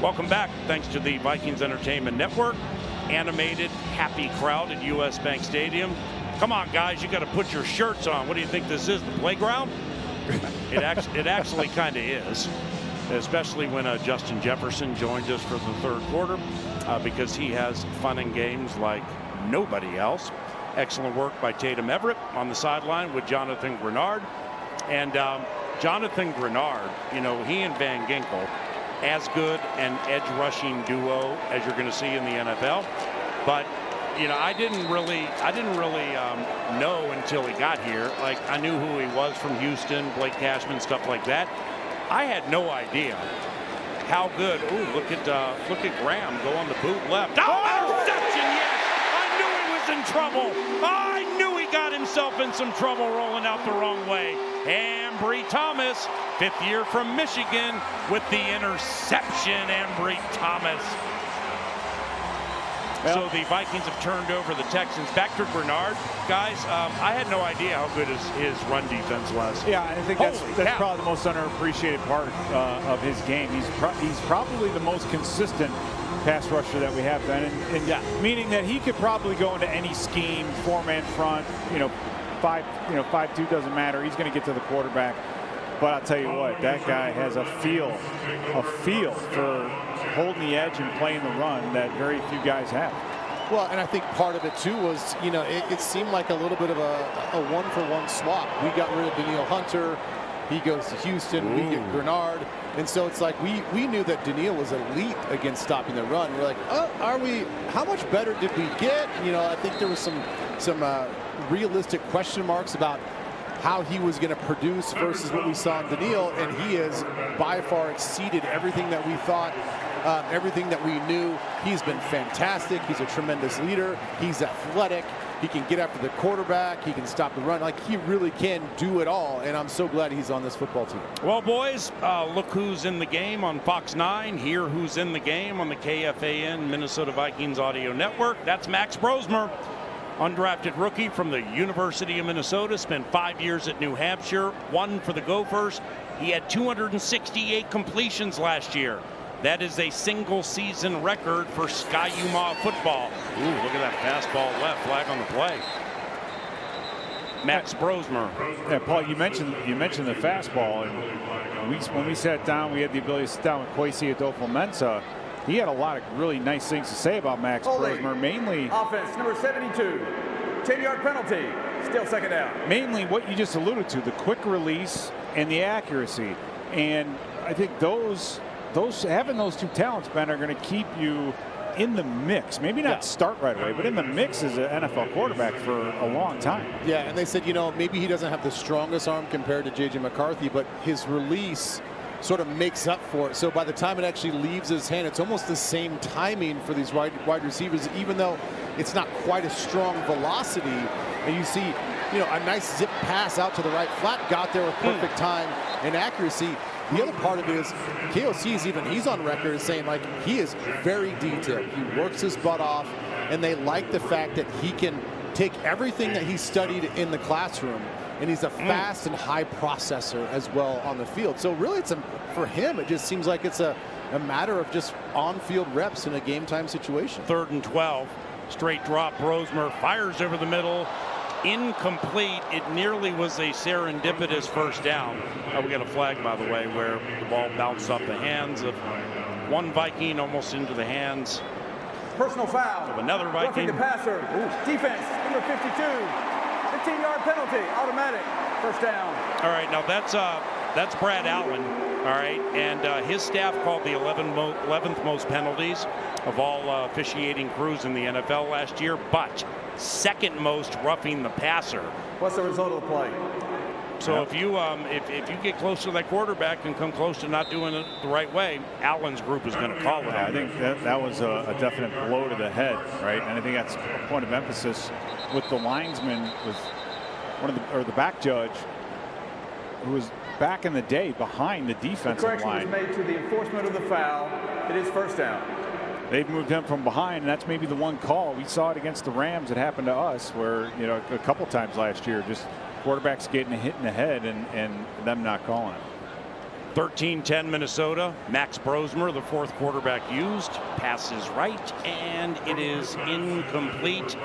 Welcome back. Thanks to the Vikings Entertainment Network. Animated, happy crowd at US Bank Stadium. Come on, guys, you got to put your shirts on. What do you think this is, the playground? It actually kind of is, especially when Justin Jefferson joined us for the third quarter because he has fun and games like nobody else. Excellent work by Tatum Everett on the sideline with Jonathan Greenard. And Jonathan Greenard, you know, he and Van Ginkel, as good an edge rushing duo as you're going to see in the NFL. But, you know, I didn't really know until he got here. Like, I knew who he was from Houston, Blake Cashman, stuff like that. I had no idea how good. Ooh, look at Graham go on the boot left. Oh, interception! Yes, I knew he was in trouble. I knew he got himself in some trouble rolling out the wrong way. Ambry Thomas, fifth year from Michigan, with the interception. Ambry Thomas. Well, so the Vikings have turned over the Texans. Back to Greenard. Guys, I had no idea how good his run defense was. Yeah, I think that's probably the most underappreciated part of his game. He's probably the most consistent pass rusher that we have, Ben. And yeah, meaning that he could probably go into any scheme, four-man front, 5-2 doesn't matter. He's going to get to the quarterback. But I'll tell you what, that guy has a feel for holding the edge and playing the run that very few guys have. Well, and I think part of it too was, it seemed like a little bit of a one-for-one swap. We got rid of Daniil Hunter He goes to Houston. We get Greenard. And so it's like we knew that Daniil was elite against stopping the run. We're like, oh, how much better did we get? You know, I think there was some realistic question marks about how he was going to produce versus what we saw in Daniil, and he has by far exceeded everything that we thought, everything that we knew. He's been fantastic. He's a tremendous leader. He's athletic. He can get after the quarterback. He can stop the run. Like, he really can do it all, and I'm so glad he's on this football team. Well, boys, look who's in the game on Fox 9. Hear who's in the game on the KFAN Minnesota Vikings Audio Network. That's Max Brosmer, undrafted rookie from the University of Minnesota. Spent 5 years at New Hampshire, one for the Gophers. He had 268 completions last year. That is a single season record for Ski-U-Mah football. Ooh, look at that fastball left, flag on the play. Max Brosmer. Yeah, Paul, you mentioned the fastball, and when we sat down, we had the ability to sit down with Kwesi Adolfo-Mensah. He had a lot of really nice things to say about Max Brosmer, mainly offense number 72, 10-yard penalty, still second down. Mainly what you just alluded to, the quick release and the accuracy, and I think having those two talents, Ben, are going to keep you in the mix. Maybe not start right away, but in the mix as an NFL quarterback for a long time. Yeah, and they said, you know, maybe he doesn't have the strongest arm compared to J.J. McCarthy, but his release sort of makes up for it. So by the time it actually leaves his hand, it's almost the same timing for these wide receivers, even though it's not quite a strong velocity. And you see, you know, a nice zip pass out to the right flat, got there with perfect time and accuracy. The other part of it is KOC he's on record as saying, like, he is very detailed. He works his butt off, and they like the fact that he can take everything that he studied in the classroom, and he's a fast and high processor as well on the field. So really, for him, it just seems like it's a matter of just on-field reps in a game-time situation. 3rd and 12, straight drop. Brosmer fires over the middle. Incomplete. It nearly was a serendipitous first down. We got a flag, by the way, where the ball bounced off the hands of one Viking, almost into the hands personal foul of another Viking. Roughing the passer. Defense number 52. 15-yard penalty, automatic. First down. All right, now that's Brad Allen. All right, and his staff called the 11th most penalties of all officiating crews in the NFL last year, but second most roughing the passer. What's the result of the play? So if you get close to that quarterback and come close to not doing it the right way, Allen's group is going to call it. Yeah, I think that was a definite blow to the head, right? And I think that's a point of emphasis with the linesman, with the back judge, who was back in the day behind the defensive line. The correction was made to the enforcement of the foul. It is first down. They've moved him from behind, and that's maybe the one call. We saw it against the Rams. It happened to us where, you know, a couple times last year, just quarterbacks getting hit in the head and them not calling it. 13-10 Minnesota. Max Brosmer, the 4th quarterback used. Pass is right, and it is incomplete.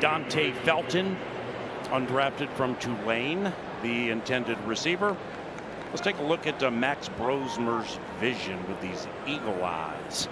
Dante Felton, undrafted from Tulane, the intended receiver. Let's take a look at Max Brosmer's vision with these eagle eyes.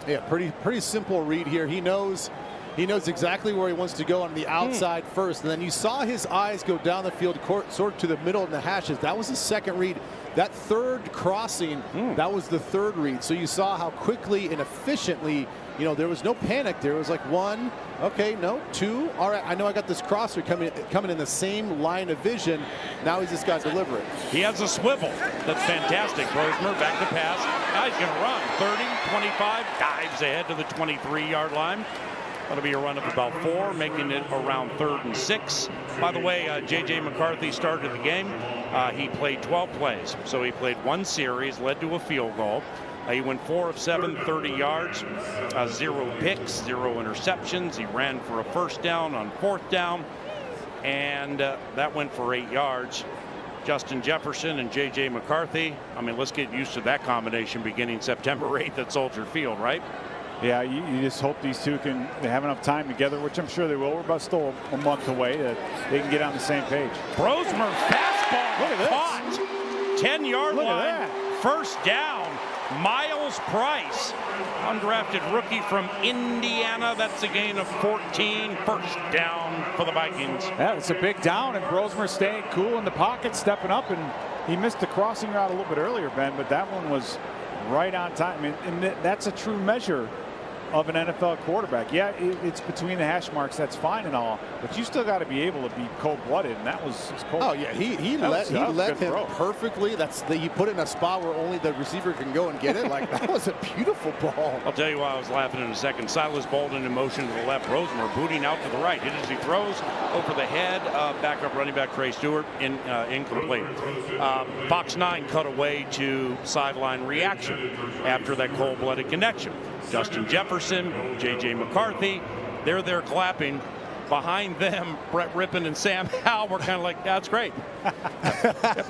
Yeah, pretty simple read here. He knows exactly where he wants to go on the outside first, and then you saw his eyes go down the field, sort of to the middle and the hashes. That was the second read. That third crossing, that was the third read. So you saw how quickly and efficiently, you know, there was no panic. There was like 1, okay, no, 2. All right, I know I got this crosser coming in the same line of vision. Now he's just got to deliver it. He has a swivel. That's fantastic. Brosmer back to pass. Now he's going to run. 30, 25, dives ahead to the 23-yard line. That'll be a run of about 4, making it around 3rd and 6. By the way, J.J. McCarthy started the game. He played 12 plays. So he played 1 series, led to a field goal. He went 4 of 7, 30 yards, 0 picks, 0 interceptions. He ran for a first down on 4th down, and that went for 8 yards. Justin Jefferson and J.J. McCarthy. I mean, let's get used to that combination beginning September 8th at Soldier Field, right? Yeah, you just hope these two can have enough time together, which I'm sure they will. We're about still a month away that they can get on the same page. Brosmer fastball. Look at caught. 10-yard line. First down. Miles Price, undrafted rookie from Indiana. That's a gain of 14. First down for the Vikings. Yeah, it's a big down, and Brosmer staying cool in the pocket, stepping up and He missed the crossing route a little bit earlier, Ben, but that one was right on time. I mean, and that's a true measure of an NFL quarterback. Yeah, it's between the hash marks. That's fine and all, but you still got to be able to be cold-blooded, and that was cold. Oh yeah, he let him perfectly. You put it in a spot where only the receiver can go and get it. Like, that was a beautiful ball. I'll tell you why I was laughing in a second. Silas Bolden in motion to the left. Brosmer booting out to the right. Hit as he throws over the head. Backup running back Trey Stewart incomplete. Fox 9 cut away to sideline reaction after that cold-blooded connection. Justin Jefferson, J.J. McCarthy, they're there clapping. Behind them, Brett Rippon and Sam Howell were kind of like, yeah, that's great.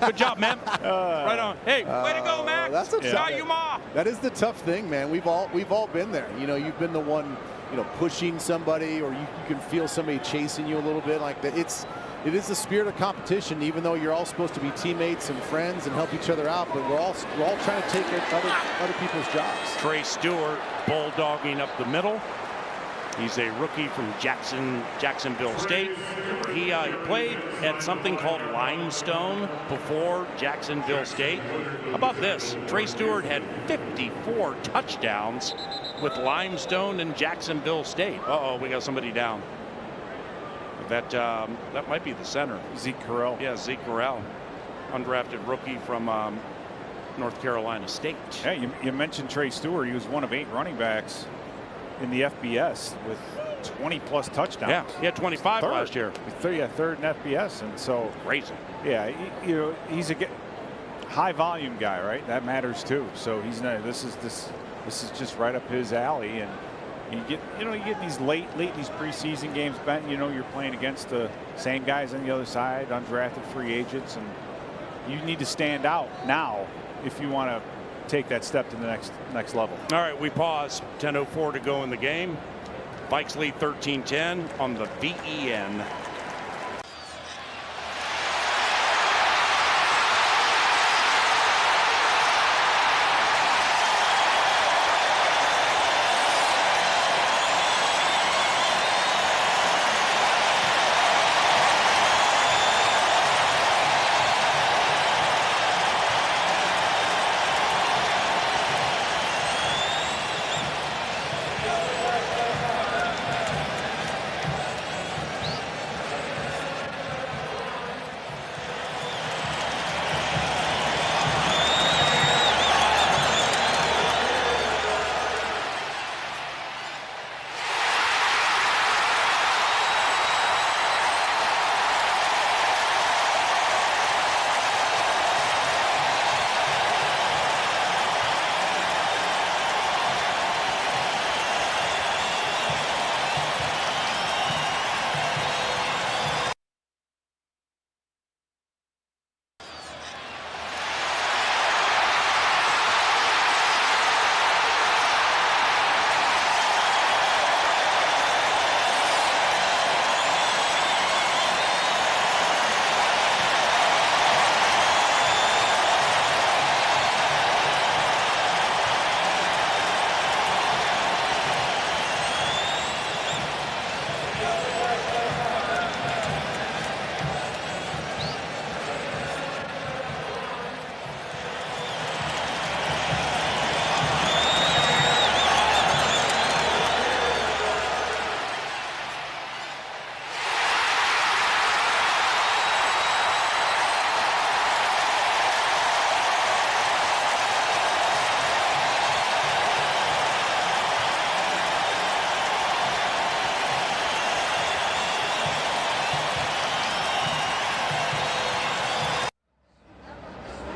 Good job, man. Right on. Hey, way to go, Max. That's that is the tough thing, man. We've all been there. You know, you've been the one, pushing somebody, or you can feel somebody chasing you a little bit like that. It is the spirit of competition, even though you're all supposed to be teammates and friends and help each other out, but we're all trying to take other people's jobs. Trey Stewart bulldogging up the middle. He's a rookie from Jacksonville State. He played at something called Limestone before Jacksonville State. How about this? Trey Stewart had 54 touchdowns with Limestone and Jacksonville State. Uh-oh, we got somebody down. That might be the center. Zeke Correll. Yeah, Zeke Correll, undrafted rookie from North Carolina State. Yeah, you mentioned Trey Stewart. He was one of 8 running backs in the FBS with 20+ touchdowns. Yeah, he had 25 last year. Third in FBS, and so crazy. Yeah, he's a high volume guy, right? That matters too. So he's not. This is just right up his alley, and you get these late in these preseason games, Ben. You're playing against the same guys on the other side, undrafted free agents, and you need to stand out now if you want to take that step to the next level. All right, we pause. 10:04 to go in the game. Vikes lead 13-10 on the VEN.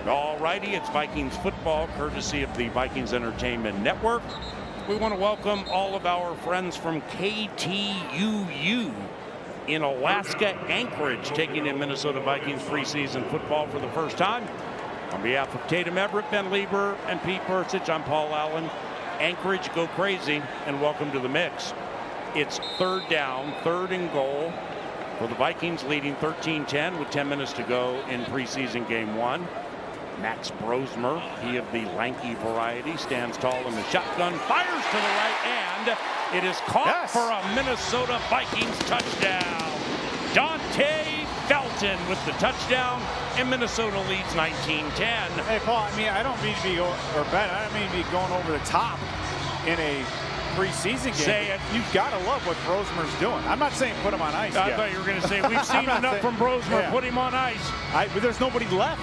Alrighty, it's Vikings football, courtesy of the Vikings Entertainment Network. We want to welcome all of our friends from KTUU in Alaska, Anchorage, taking in Minnesota Vikings preseason football for the first time. On behalf of Tatum Everett, Ben Lieber, and Pete Persich, I'm Paul Allen. Anchorage, go crazy, and welcome to the mix. It's third down, 3rd and goal for the Vikings, leading 13-10 with 10 minutes to go in preseason game 1. Max Brosmer, he of the lanky variety, stands tall in the shotgun, fires to the right, and it is caught for a Minnesota Vikings touchdown. Dante Felton Hawkinson with the touchdown, and Minnesota leads 19-10. Hey, Paul, I mean, I don't mean to be, or Ben, I don't mean to be going over the top in a preseason game. Say it. You've got to love what Brosmer's doing. I'm not saying put him on ice I yet. thought you were going to say, we've seen enough from Brosmer. Yeah. Put him on ice. But there's nobody left.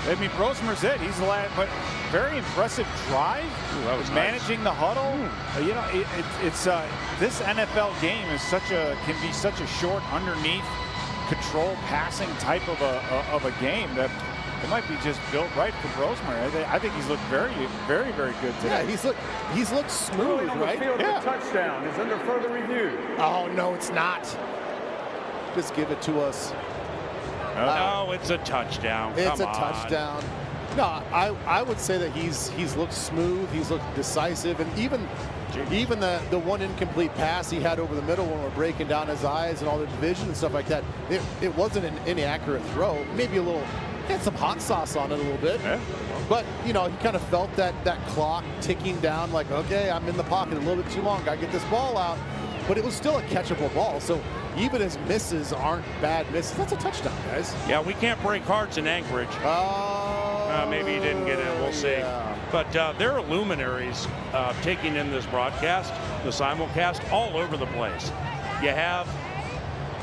I mean, Brosmer's it. He's the last, but very impressive drive. Ooh, that was managing the huddle. You know, it's this NFL game is can be such a short, underneath, control passing type of a game that it might be just built right for Brosmer. I think he's looked very, very, very good today. Yeah, he's looked smooth, right? Field yeah. The touchdown is under further review. Oh no, it's not. Just give it to us. No, it's a touchdown. It's Come a on. touchdown. No, I would say that he's looked smooth. He's looked decisive, and even the one incomplete pass he had over the middle when we're breaking down his eyes and all the division and stuff like that, it wasn't an inaccurate throw. Maybe a little. Had some hot sauce on it a little bit, but you know, he kind of felt that clock ticking down. Like, okay, I'm in the pocket a little bit too long. Got to get this ball out. But it was still a catchable ball. So even his misses aren't bad misses. That's a touchdown, guys. Yeah, we can't break hearts in Anchorage. Maybe he didn't get it. We'll see. But there are luminaries taking in this broadcast, the simulcast, all over the place. You have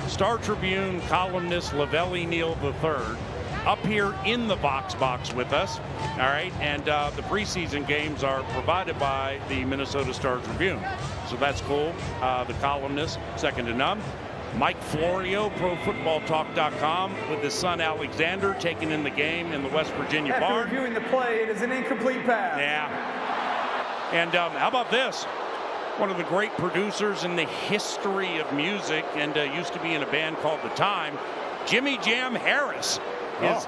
Star Tribune columnist Lavelli Neal III up here in the box with us. All right, and the preseason games are provided by the Minnesota Star Tribune, so that's cool. The columnist, second to none. Mike Florio, ProFootballTalk.com, with his son Alexander taking in the game in the West Virginia After barn. reviewing the play, it is an incomplete pass. Yeah. And how about this? One of the great producers in the history of music, and used to be in a band called The Time, Jimmy Jam Harris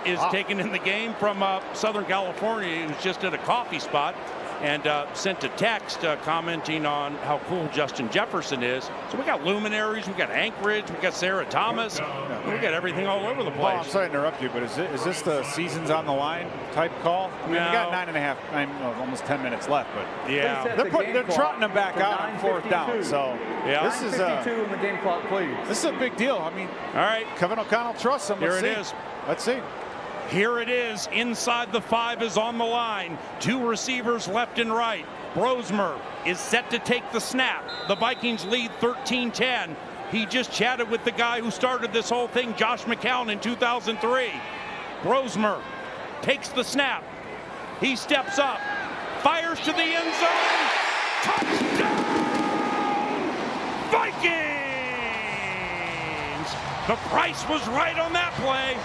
is taken in the game from Southern California. He was just at a coffee spot and sent a text commenting on how cool Justin Jefferson is. So we got luminaries, we got Anchorage, we got Sarah Thomas, we got everything all over the place. Well, I'm sorry to interrupt you, but is this the season's on the line type call? I mean, we got almost 10 minutes left, but yeah, they're trotting them back out on fourth down. So this is in the game clock, please. This is a big deal. I mean, all right, Kevin O'Connell trusts him. Here it is. Let's see. Here it is. Inside the 5 is on the line. 2 receivers left and right. Brosmer is set to take the snap. The Vikings lead 13-10. He just chatted with the guy who started this whole thing, Josh McCown, in 2003. Brosmer takes the snap. He steps up, fires to the end zone. Touchdown! Vikings! The price was right on that play.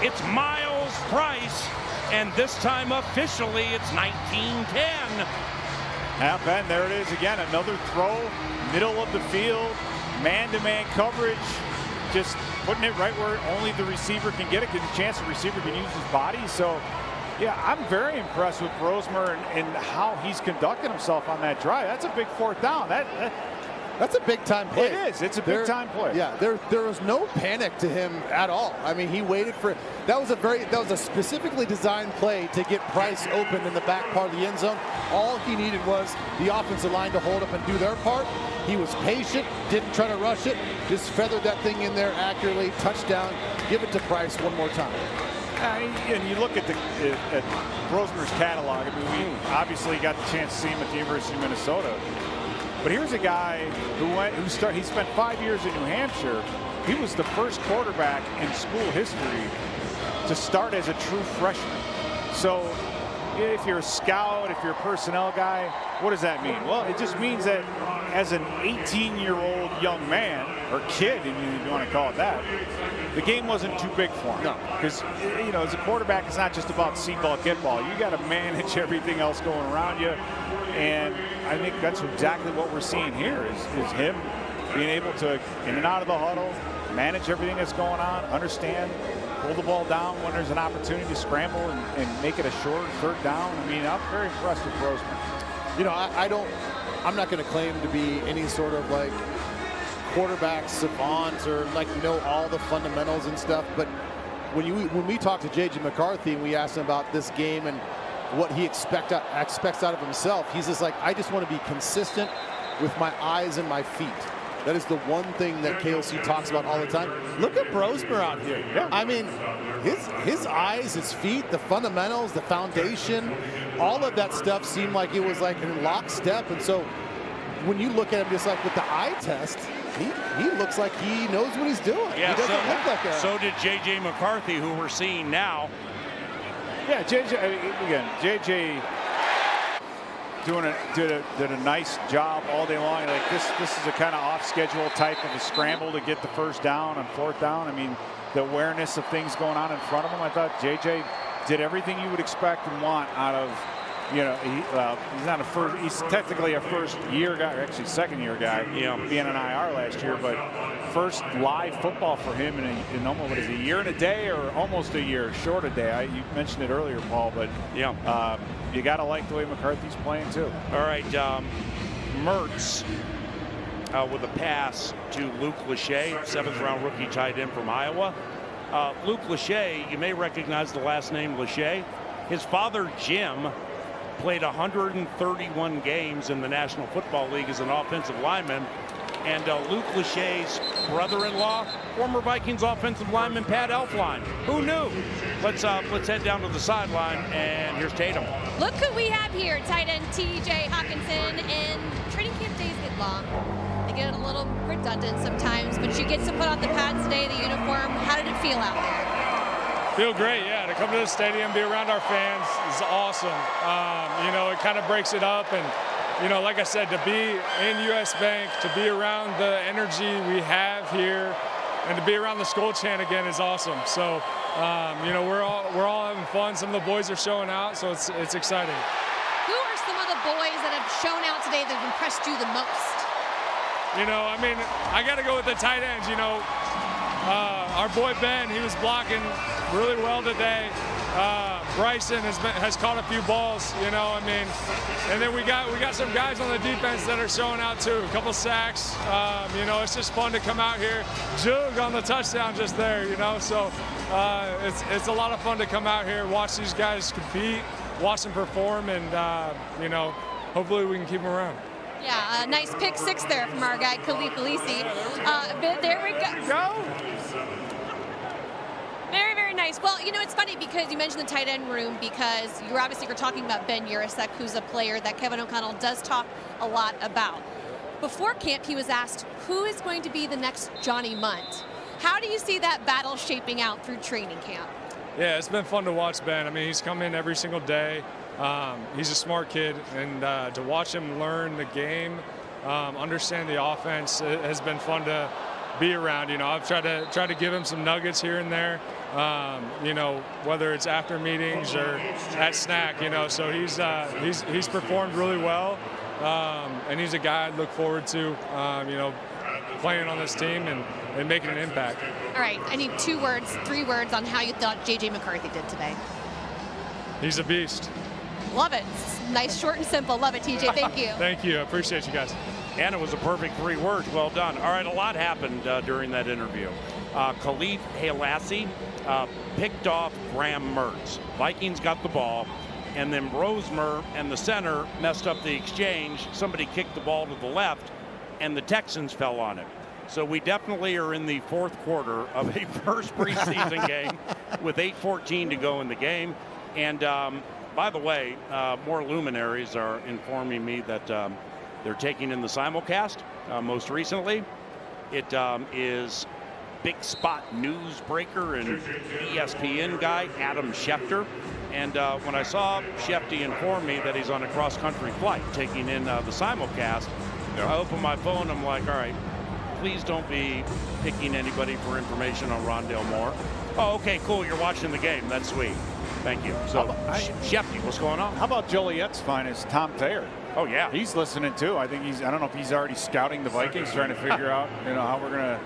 It's Miles Price, and this time officially it's 19-10. Ben, there it is again. Another throw, middle of the field, man-to-man coverage, just putting it right where only the receiver can get it, because a chance the receiver can use his body. So, yeah, I'm very impressed with Brosmer and how he's conducting himself on that drive. That's a big fourth down. That's a big-time play. It is. It's a big-time play. Yeah, there was no panic to him at all. I mean, he waited for it. That was a specifically designed play to get Price open in the back part of the end zone. All he needed was the offensive line to hold up and do their part. He was patient, didn't try to rush it, just feathered that thing in there accurately. Touchdown. Give it to Price one more time. And you look at Brosmer's catalog. I mean, we obviously got the chance to see him at the University of Minnesota. But here's a guy he spent 5 years in New Hampshire. He was the first quarterback in school history to start as a true freshman. So if you're a scout, if you're a personnel guy, what does that mean? Well, it just means that as an 18-year-old young man, or kid, if you want to call it that, the game wasn't too big for him. No. Because, you know, as a quarterback, it's not just about see ball, get ball. You got to manage everything else going around you. And I think that's exactly what we're seeing here is him being able to, in and out of the huddle, manage everything that's going on, understand, pull the ball down when there's an opportunity to scramble and make it a short third down. I mean, I'm very impressed with Brosmer. You know, I'm not going to claim to be any sort of like quarterback savant or like know all the fundamentals and stuff, but when we talk to J.J. McCarthy and we ask him about this game and what he expects out of himself, he's just like, I just want to be consistent with my eyes and my feet. That is the one thing that KOC talks about all the time. Look at Brosmer out here. Yeah. I mean, his eyes, his feet, the fundamentals, the foundation, all of that stuff seemed like it was like in lockstep. And so when you look at him just like with the eye test, he looks like he knows what he's doing. Yeah, he doesn't look like a... So did J.J. McCarthy, who we're seeing now. Yeah, JJ did a nice job all day long. Like this is a kind of off schedule type of a scramble to get the first down on fourth down. I mean, the awareness of things going on in front of him. I thought JJ did everything you would expect and want out of, you know, he's not a first, he's technically a first year guy, or actually second year guy, being an IR last year, but first live football for him in almost, what is it, a year and a day, or almost a year, short a day. You mentioned it earlier, Paul, but you got to like the way McCarthy's playing too. All right, Mertz with a pass to Luke Lachey, 7th round rookie tight end from Iowa. Luke Lachey, you may recognize the last name Lachey. His father, Jim, played 131 games in the National Football League as an offensive lineman. And Luke Lachey's brother-in-law, former Vikings offensive lineman Pat Elflein. Who knew? Let's head down to the sideline, and here's Tatum. Look who we have here, tight end T.J. Hawkinson, and training camp days get long. They get a little redundant sometimes, but you get to put on the pads today, the uniform. How did it feel out there? Feel great, yeah. To come to the stadium, be around our fans is awesome. You know, it kind of breaks it up, and you know, like I said, to be in US Bank, to be around the energy we have here, and to be around the Skull Chant again is awesome. So, you know, we're all having fun. Some of the boys are showing out, so it's exciting. Who are some of the boys that have shown out today that have impressed you the most? You know, I mean, I got to go with the tight ends. You know, our boy Ben, he was blocking really well today. Bryson has caught a few balls, you know, I mean, and then we got some guys on the defense that are showing out too. A couple sacks, you know, it's just fun to come out here. Jug on the touchdown just there, you know, so it's a lot of fun to come out here, watch these guys compete, watch them perform, and you know, hopefully we can keep them around. Yeah, a nice pick six there from our guy Khalif Alisi. There we go. Very, very nice. Well, you know, it's funny because you mentioned the tight end room, because you're obviously talking about Ben Urasek, who's a player that Kevin O'Connell does talk a lot about. Before camp, he was asked, who is going to be the next Johnny Munt? How do you see that battle shaping out through training camp? Yeah, it's been fun to watch Ben. I mean, he's come in every single day. He's a smart kid, and to watch him learn the game, understand the offense, it has been fun to be around. You know, I've tried to give him some nuggets here and there, you know, whether it's after meetings or at snack, you know, so he's performed really well, and he's a guy I'd look forward to, you know, playing on this team and making an impact. All right, I need 2 words, 3 words on how you thought J.J. McCarthy did today. He's a beast. Love it. Nice, short, and simple. Love it, TJ. Thank you. Thank you. I appreciate you guys. And it was a perfect 3 words. Well done. All right, a lot happened during that interview. Khalif Halassi picked off Graham Mertz. Vikings got the ball, and then Brosmer and the center messed up the exchange. Somebody kicked the ball to the left, and the Texans fell on it. So we definitely are in the 4th quarter of a first preseason game with 8:14 to go in the game. And by the way, more luminaries are informing me that they're taking in the simulcast. Most recently, it is big spot newsbreaker and ESPN guy Adam Schefter. And when I saw Schefter inform me that he's on a cross-country flight taking in the simulcast, I opened my phone. I'm like, all right, please don't be picking anybody for information on Rondale Moore. Oh, okay, cool. You're watching the game. That's sweet. Thank you. So, Shefty, what's going on? How about Joliet's finest, Tom Thayer? Oh, yeah. He's listening, too. I think I don't know if he's already scouting the Vikings, trying to figure out, you know, how we're going to,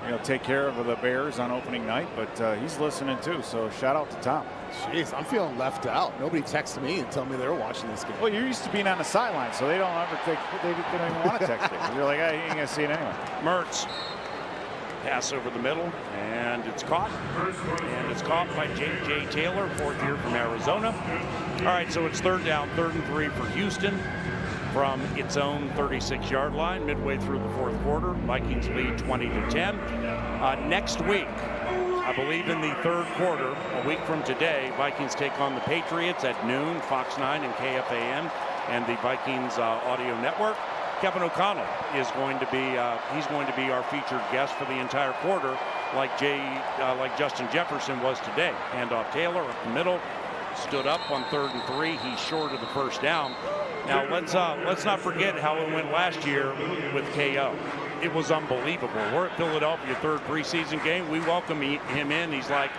you know, take care of the Bears on opening night. But he's listening, too. So, shout out to Tom. Jeez, I'm feeling left out. Nobody texted me and told me they were watching this game. Well, you're used to being on the sideline, so they don't ever think, they don't even want to text you. You're like, hey, you ain't going to see it anyway. Mertz. Pass over the middle, and it's caught. And it's caught by J.J. Taylor, 4th year from Arizona. All right, so it's 3rd down, 3rd and 3 for Houston. from its own 36-yard line midway through the fourth quarter. Vikings lead 20-10. Next week, I believe in the third quarter, a week from today, Vikings take on the Patriots at noon, Fox 9 and KFAN and the Vikings audio network. Kevin O'Connell is going to be our featured guest for the entire quarter, like Justin Jefferson was today. Handoff Taylor up the middle, stood up on 3rd and 3. He's short of the first down. Now let's not forget how it went last year with KO. It was unbelievable. We're at Philadelphia, third preseason game. We welcome him in. He's like,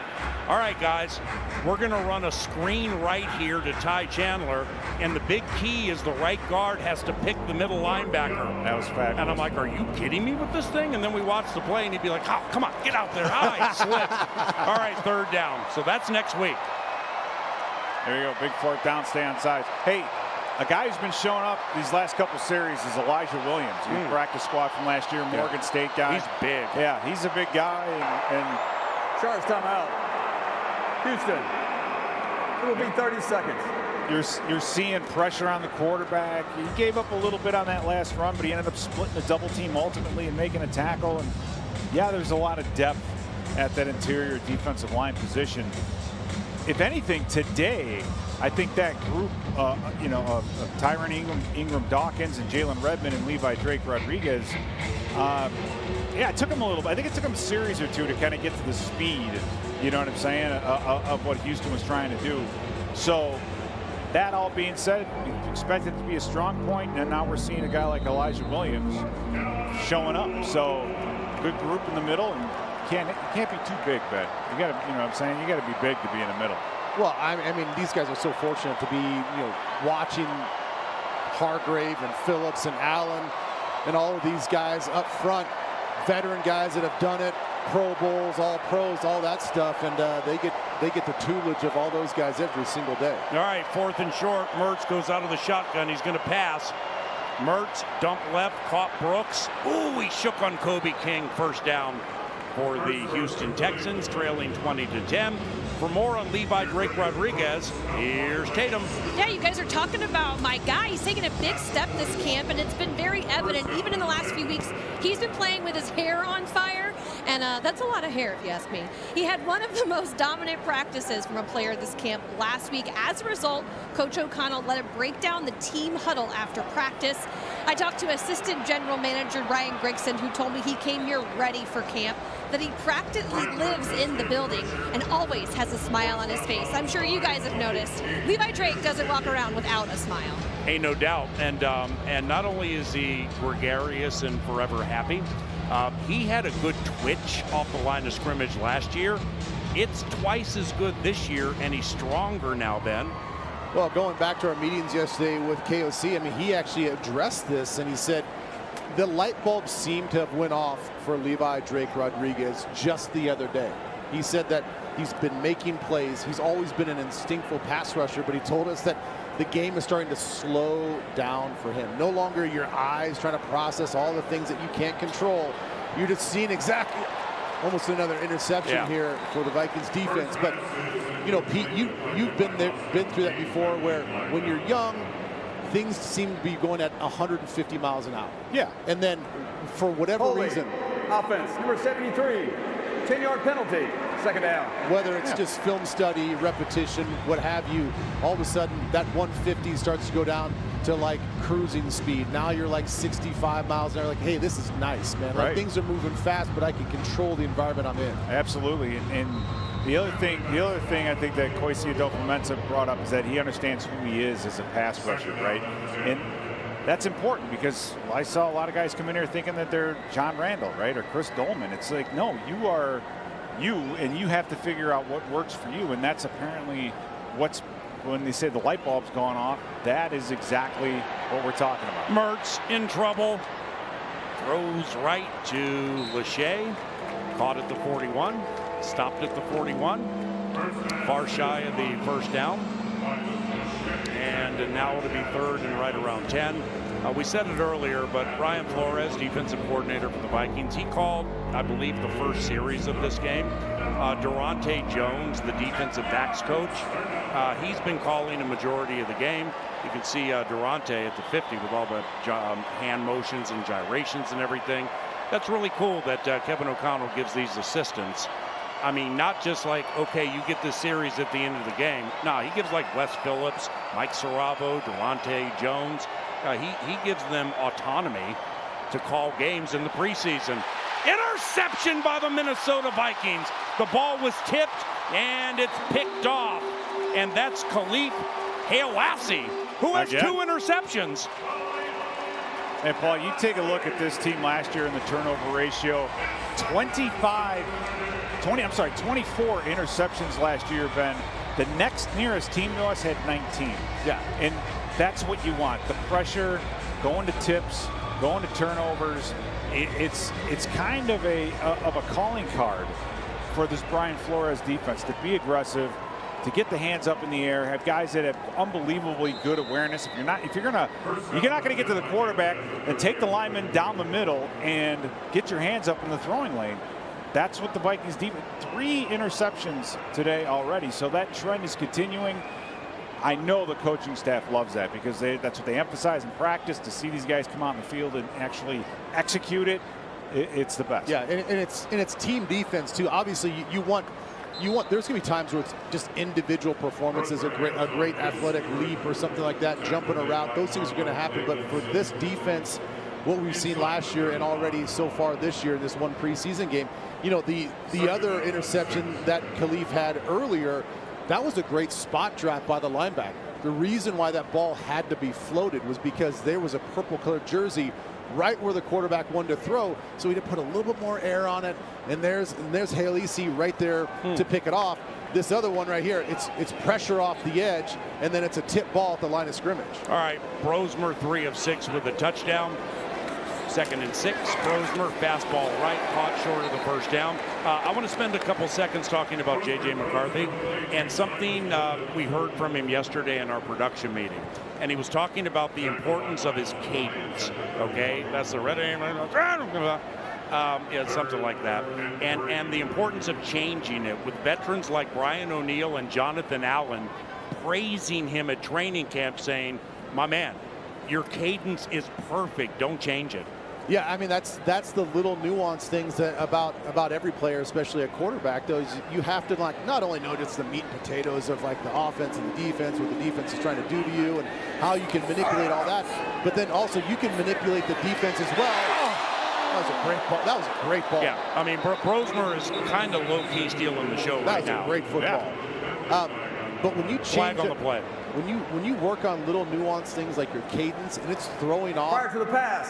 all right, guys, we're going to run a screen right here to Ty Chandler, and the big key is the right guard has to pick the middle linebacker. That was fabulous. And I'm like, are you kidding me with this thing? And then we watch the play, and he'd be like, oh, come on, get out there. I slipped. All right, third down. So that's next week. There you go, big fourth down, stay on sides. Hey, a guy who's been showing up these last couple series is Elijah Williams. He's practice squad from last year, Morgan State guy. He's big. Yeah, he's a big guy. And Charge timeout. Houston. It will be 30 seconds. You're seeing pressure on the quarterback. He gave up a little bit on that last run, but he ended up splitting the double team ultimately and making a tackle. And yeah, there's a lot of depth at that interior defensive line position. If anything, today, I think that group, of Tyron Ingram Dawkins and Jalen Redmond and Levi Drake Rodriguez, it took him a little bit. I think it took him a series or two to kind of get to the speed, you know what I'm saying, of what Houston was trying to do. So that all being said, we expect it to be a strong point, and now we're seeing a guy like Elijah Williams showing up. So good group in the middle, and you can't be too big, Ben. You got to, you know what I'm saying, you got to be big to be in the middle. Well, I mean, these guys are so fortunate to be, watching Hargrave and Phillips and Allen and all of these guys up front, veteran guys that have done it, Pro Bowls, all pros, all that stuff, and they get the tutelage of all those guys every single day. All right, 4th and short. Mertz goes out of the shotgun. He's going to pass. Mertz dump left, caught Brooks. Ooh, he shook on Kobe King. First down for the Houston Texans, trailing 20-10. For more on Levi Drake Rodriguez, here's Tatum. Yeah, you guys are talking about my guy. He's taken a big step this camp, and it's been very evident, even in the last few weeks. He's been playing with his hair on fire, and that's a lot of hair, if you ask me. He had one of the most dominant practices from a player this camp last week. As a result, Coach O'Connell let him break down the team huddle after practice. I talked to Assistant General Manager Ryan Grigson, who told me he came here ready for camp, that he practically lives in the building and always has a smile on his face. I'm sure you guys have noticed. Levi Drake doesn't walk around without a smile. Ain't no doubt. And not only is he gregarious and forever happy, he had a good twitch off the line of scrimmage last year. It's twice as good this year, and he's stronger now, Ben. Well, going back to our meetings yesterday with KOC, I mean, he actually addressed this, and he said the light bulb seemed to have went off for Levi Drake Rodriguez just the other day. He said that he's been making plays. He's always been an instinctful pass rusher, but he told us that the game is starting to slow down for him. No longer your eyes trying to process all the things that you can't control. You're just seeing exactly almost another interception here for the Vikings defense. But, Pete, you've been through that before, where when you're young, things seem to be going at 150 miles an hour. Yeah. And then for whatever reason. Offense, number 73, 10-yard penalty, second down. Whether it's just film study, repetition, what have you, all of a sudden that 150 starts to go down to like cruising speed. Now you're like 65 miles an hour. Like, hey, this is nice, man. Like, things are moving fast, but I can control the environment I'm in. Absolutely. And the other thing I think that Kwesi Adofo-Mensah brought up is that he understands who he is as a pass rusher, right? And that's important, because I saw a lot of guys come in here thinking that they're John Randall, right, or Chris Dolman. It's like, no, you are you, and you have to figure out what works for you, and that's apparently when they say the light bulb's gone off, that is exactly what we're talking about. Mertz in trouble, throws right to Lachey, caught at the 41, stopped at the 41, far shy of the first down. And now it'll be third and right around 10. We said it earlier, but Brian Flores, defensive coordinator for the Vikings, he called, I believe, the first series of this game. Durante Jones, the defensive backs coach, he's been calling a majority of the game. You can see Durante at the 50 with all the hand motions and gyrations and everything. That's really cool that Kevin O'Connell gives these assistants. I mean, not just like, okay, you get this series at the end of the game. No, he gives like Wes Phillips, Mike Saravo, Durante Jones. He gives them autonomy to call games in the preseason. Interception by the Minnesota Vikings. The ball was tipped and it's picked off. And that's Khalif Halassi, who has 2 interceptions. Hey, Paul, you take a look at this team last year in the turnover ratio. 24 interceptions last year, Ben. The next nearest team to us had 19. Yeah. And that's what you want. The pressure, going to tips, going to turnovers. It's kind of a calling card for this Brian Flores defense to be aggressive, to get the hands up in the air, have guys that have unbelievably good awareness. You're not gonna get to the quarterback and take the lineman down the middle and get your hands up in the throwing lane. That's what the Vikings defense. 3 interceptions today already, so that trend is continuing. I know the coaching staff loves that because that's what they emphasize in practice, to see these guys come out in the field and actually execute it. It's the best. Yeah, and it's team defense too. Obviously, you want. There's gonna be times where it's just individual performances, a great athletic leap or something like that, jumping a route. Those things are gonna happen. But for this defense, what we've seen last year and already so far this year in this one preseason game, you know, the other interception that Khalif had earlier, that was a great spot drop by the linebacker. The reason why that ball had to be floated was because there was a purple colored jersey right where the quarterback wanted to throw, so he had to put a little bit more air on it, and there's Halassi right there to pick it off. This other one right here, it's pressure off the edge, and then it's a tip ball at the line of scrimmage. All right, Brosmer 3 of 6 with a touchdown. 2nd and 6. Brosmer, fastball right, caught short of the first down. I want to spend a couple seconds talking about J.J. McCarthy and something we heard from him yesterday in our production meeting. And he was talking about the importance of his cadence. Okay, that's the red aim. Yeah, something like that. And the importance of changing it with veterans like Brian O'Neill and Jonathan Allen praising him at training camp, saying, my man, your cadence is perfect. Don't change it. Yeah, I mean, that's the little nuance things that about every player, especially a quarterback, though, is you have to like not only know just the meat and potatoes of like the offense and the defense, what the defense is trying to do to you and how you can manipulate all that, but then also you can manipulate the defense as well. That was a great ball. That was a great ball. Yeah, I mean, Brosmer is kind of low-key stealing the show right now. That was a great football. Yeah. But when you change flag on the play, when you work on little nuance things like your cadence and it's throwing off. Prior to the pass,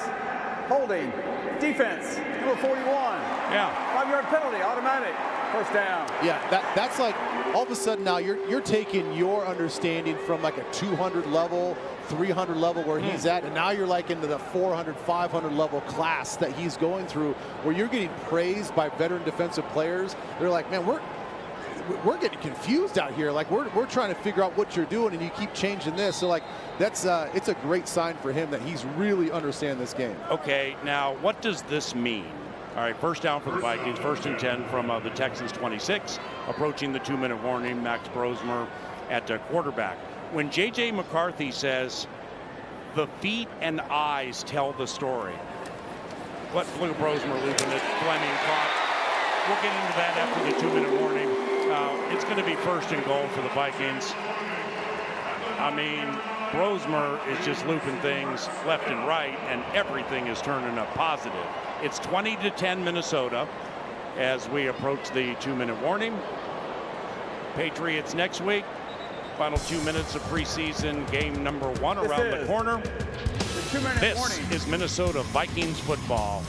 holding, defense, number 41. Yeah. 5-yard penalty, automatic, first down. Yeah, that's like all of a sudden now you're taking your understanding from like a 200 level, 300 level where he's at, and now you're like into the 400, 500 level class that he's going through, where you're getting praised by veteran defensive players. They're like, man, we're getting confused out here. Like we're trying to figure out what you're doing, and you keep changing this. So like that's it's a great sign for him that he's really understanding this game. Okay, now what does this mean? All right, first down for the Vikings, 1st and 10 from the Texans 26, approaching the 2-minute warning. Max Brosmer at quarterback. When J.J. McCarthy says the feet and eyes tell the story. Look at Brosmer looping it. Fleming caught. We'll get into that after the 2-minute warning. It's going to be 1st and goal for the Vikings. I mean, Brosmer is just looping things left and right, and everything is turning up positive. It's 20-10 Minnesota as we approach the 2-minute warning. Patriots next week. Final 2 minutes of preseason game number 1 around the corner. This is Minnesota Vikings football.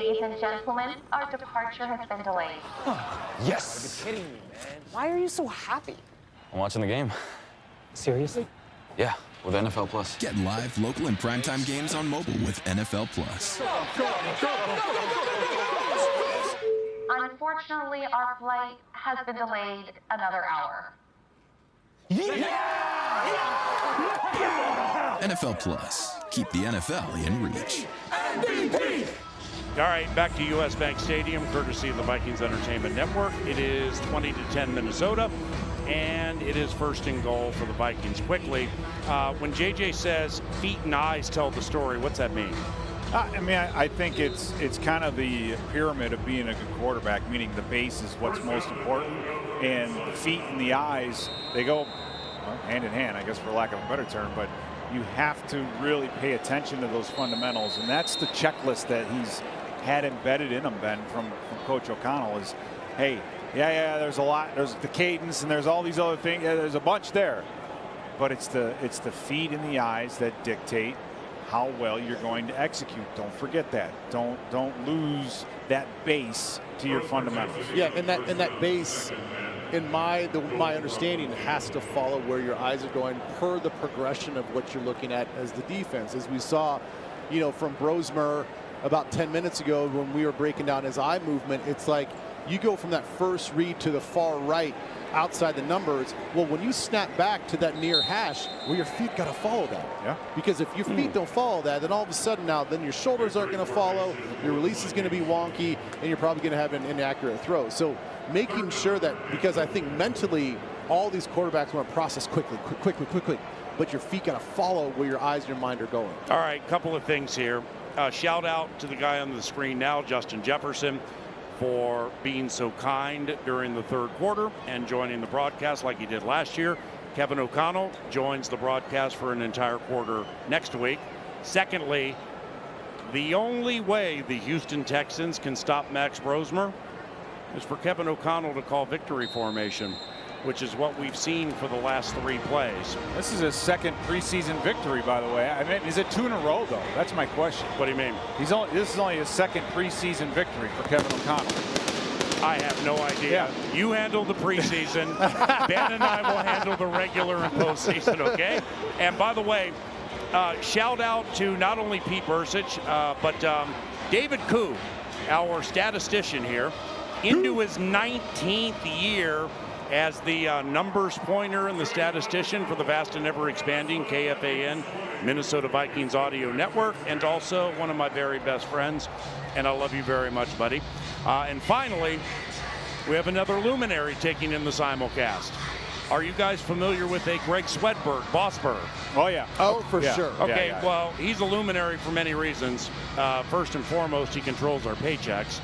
Ladies and gentlemen, our departure has been delayed. Yes! You're kidding me, man. Why are you so happy? I'm watching the game. Seriously? Yeah, with NFL Plus. Get live, local, and primetime games on mobile with NFL Plus. Unfortunately, our flight has been delayed another hour. NFL Plus. Keep the NFL in reach. All right, back to U.S. Bank Stadium, courtesy of the Vikings Entertainment Network. It is 20-10 Minnesota, and it is first and goal for the Vikings. Quickly, when JJ says feet and eyes tell the story, what's that mean? I think it's kind of the pyramid of being a good quarterback, meaning the base is what's most important, and the feet and the eyes, they go hand in hand, I guess, for lack of a better term, but you have to really pay attention to those fundamentals, and that's the checklist that he's had embedded in him, Ben, from Coach O'Connell is, hey, yeah, there's a lot, there's the cadence, and there's all these other things, there's a bunch there, but it's the feet and the eyes that dictate how well you're going to execute. Don't forget that. Don't lose that base to your fundamentals. Yeah, and that base, in my understanding, has to follow where your eyes are going per the progression of what you're looking at as the defense. As we saw, from Brosmer about 10 minutes ago when we were breaking down his eye movement, it's like you go from that first read to the far right outside the numbers. Well, when you snap back to that near hash, well, your feet got to follow that. Yeah. Because if your feet don't follow that, then all of a sudden then your shoulders aren't going to follow, your release is going to be wonky, and you're probably going to have an inaccurate throw. So making sure that, because I think mentally all these quarterbacks want to process quickly, but your feet got to follow where your eyes and your mind are going. All right, couple of things here. Shout out to the guy on the screen now, Justin Jefferson, for being so kind during the third quarter and joining the broadcast like he did last year. Kevin O'Connell joins the broadcast for an entire quarter next week. Secondly, the only way the Houston Texans can stop Max Brosmer is for Kevin O'Connell to call victory formation, which is what we've seen for the last 3 plays. This is his second preseason victory, by the way. I mean, is it 2 in a row, though? That's my question. What do you mean? This is only his second preseason victory for Kevin O'Connell. I have no idea. Yeah. You handle the preseason. Ben and I will handle the regular and postseason, okay? And by the way, shout out to not only Pete Bursich, but David Koo, our statistician here, into his 19th year as the numbers pointer and the statistician for the vast and ever expanding KFAN Minnesota Vikings Audio Network, and also one of my very best friends, and I love you very much, buddy. And finally, we have another luminary taking in the simulcast. Are you guys familiar with a Greg Swedberg, Bossberg? Oh, yeah. Oh, for sure. Okay, yeah. Well, he's a luminary for many reasons. First and foremost, he controls our paychecks.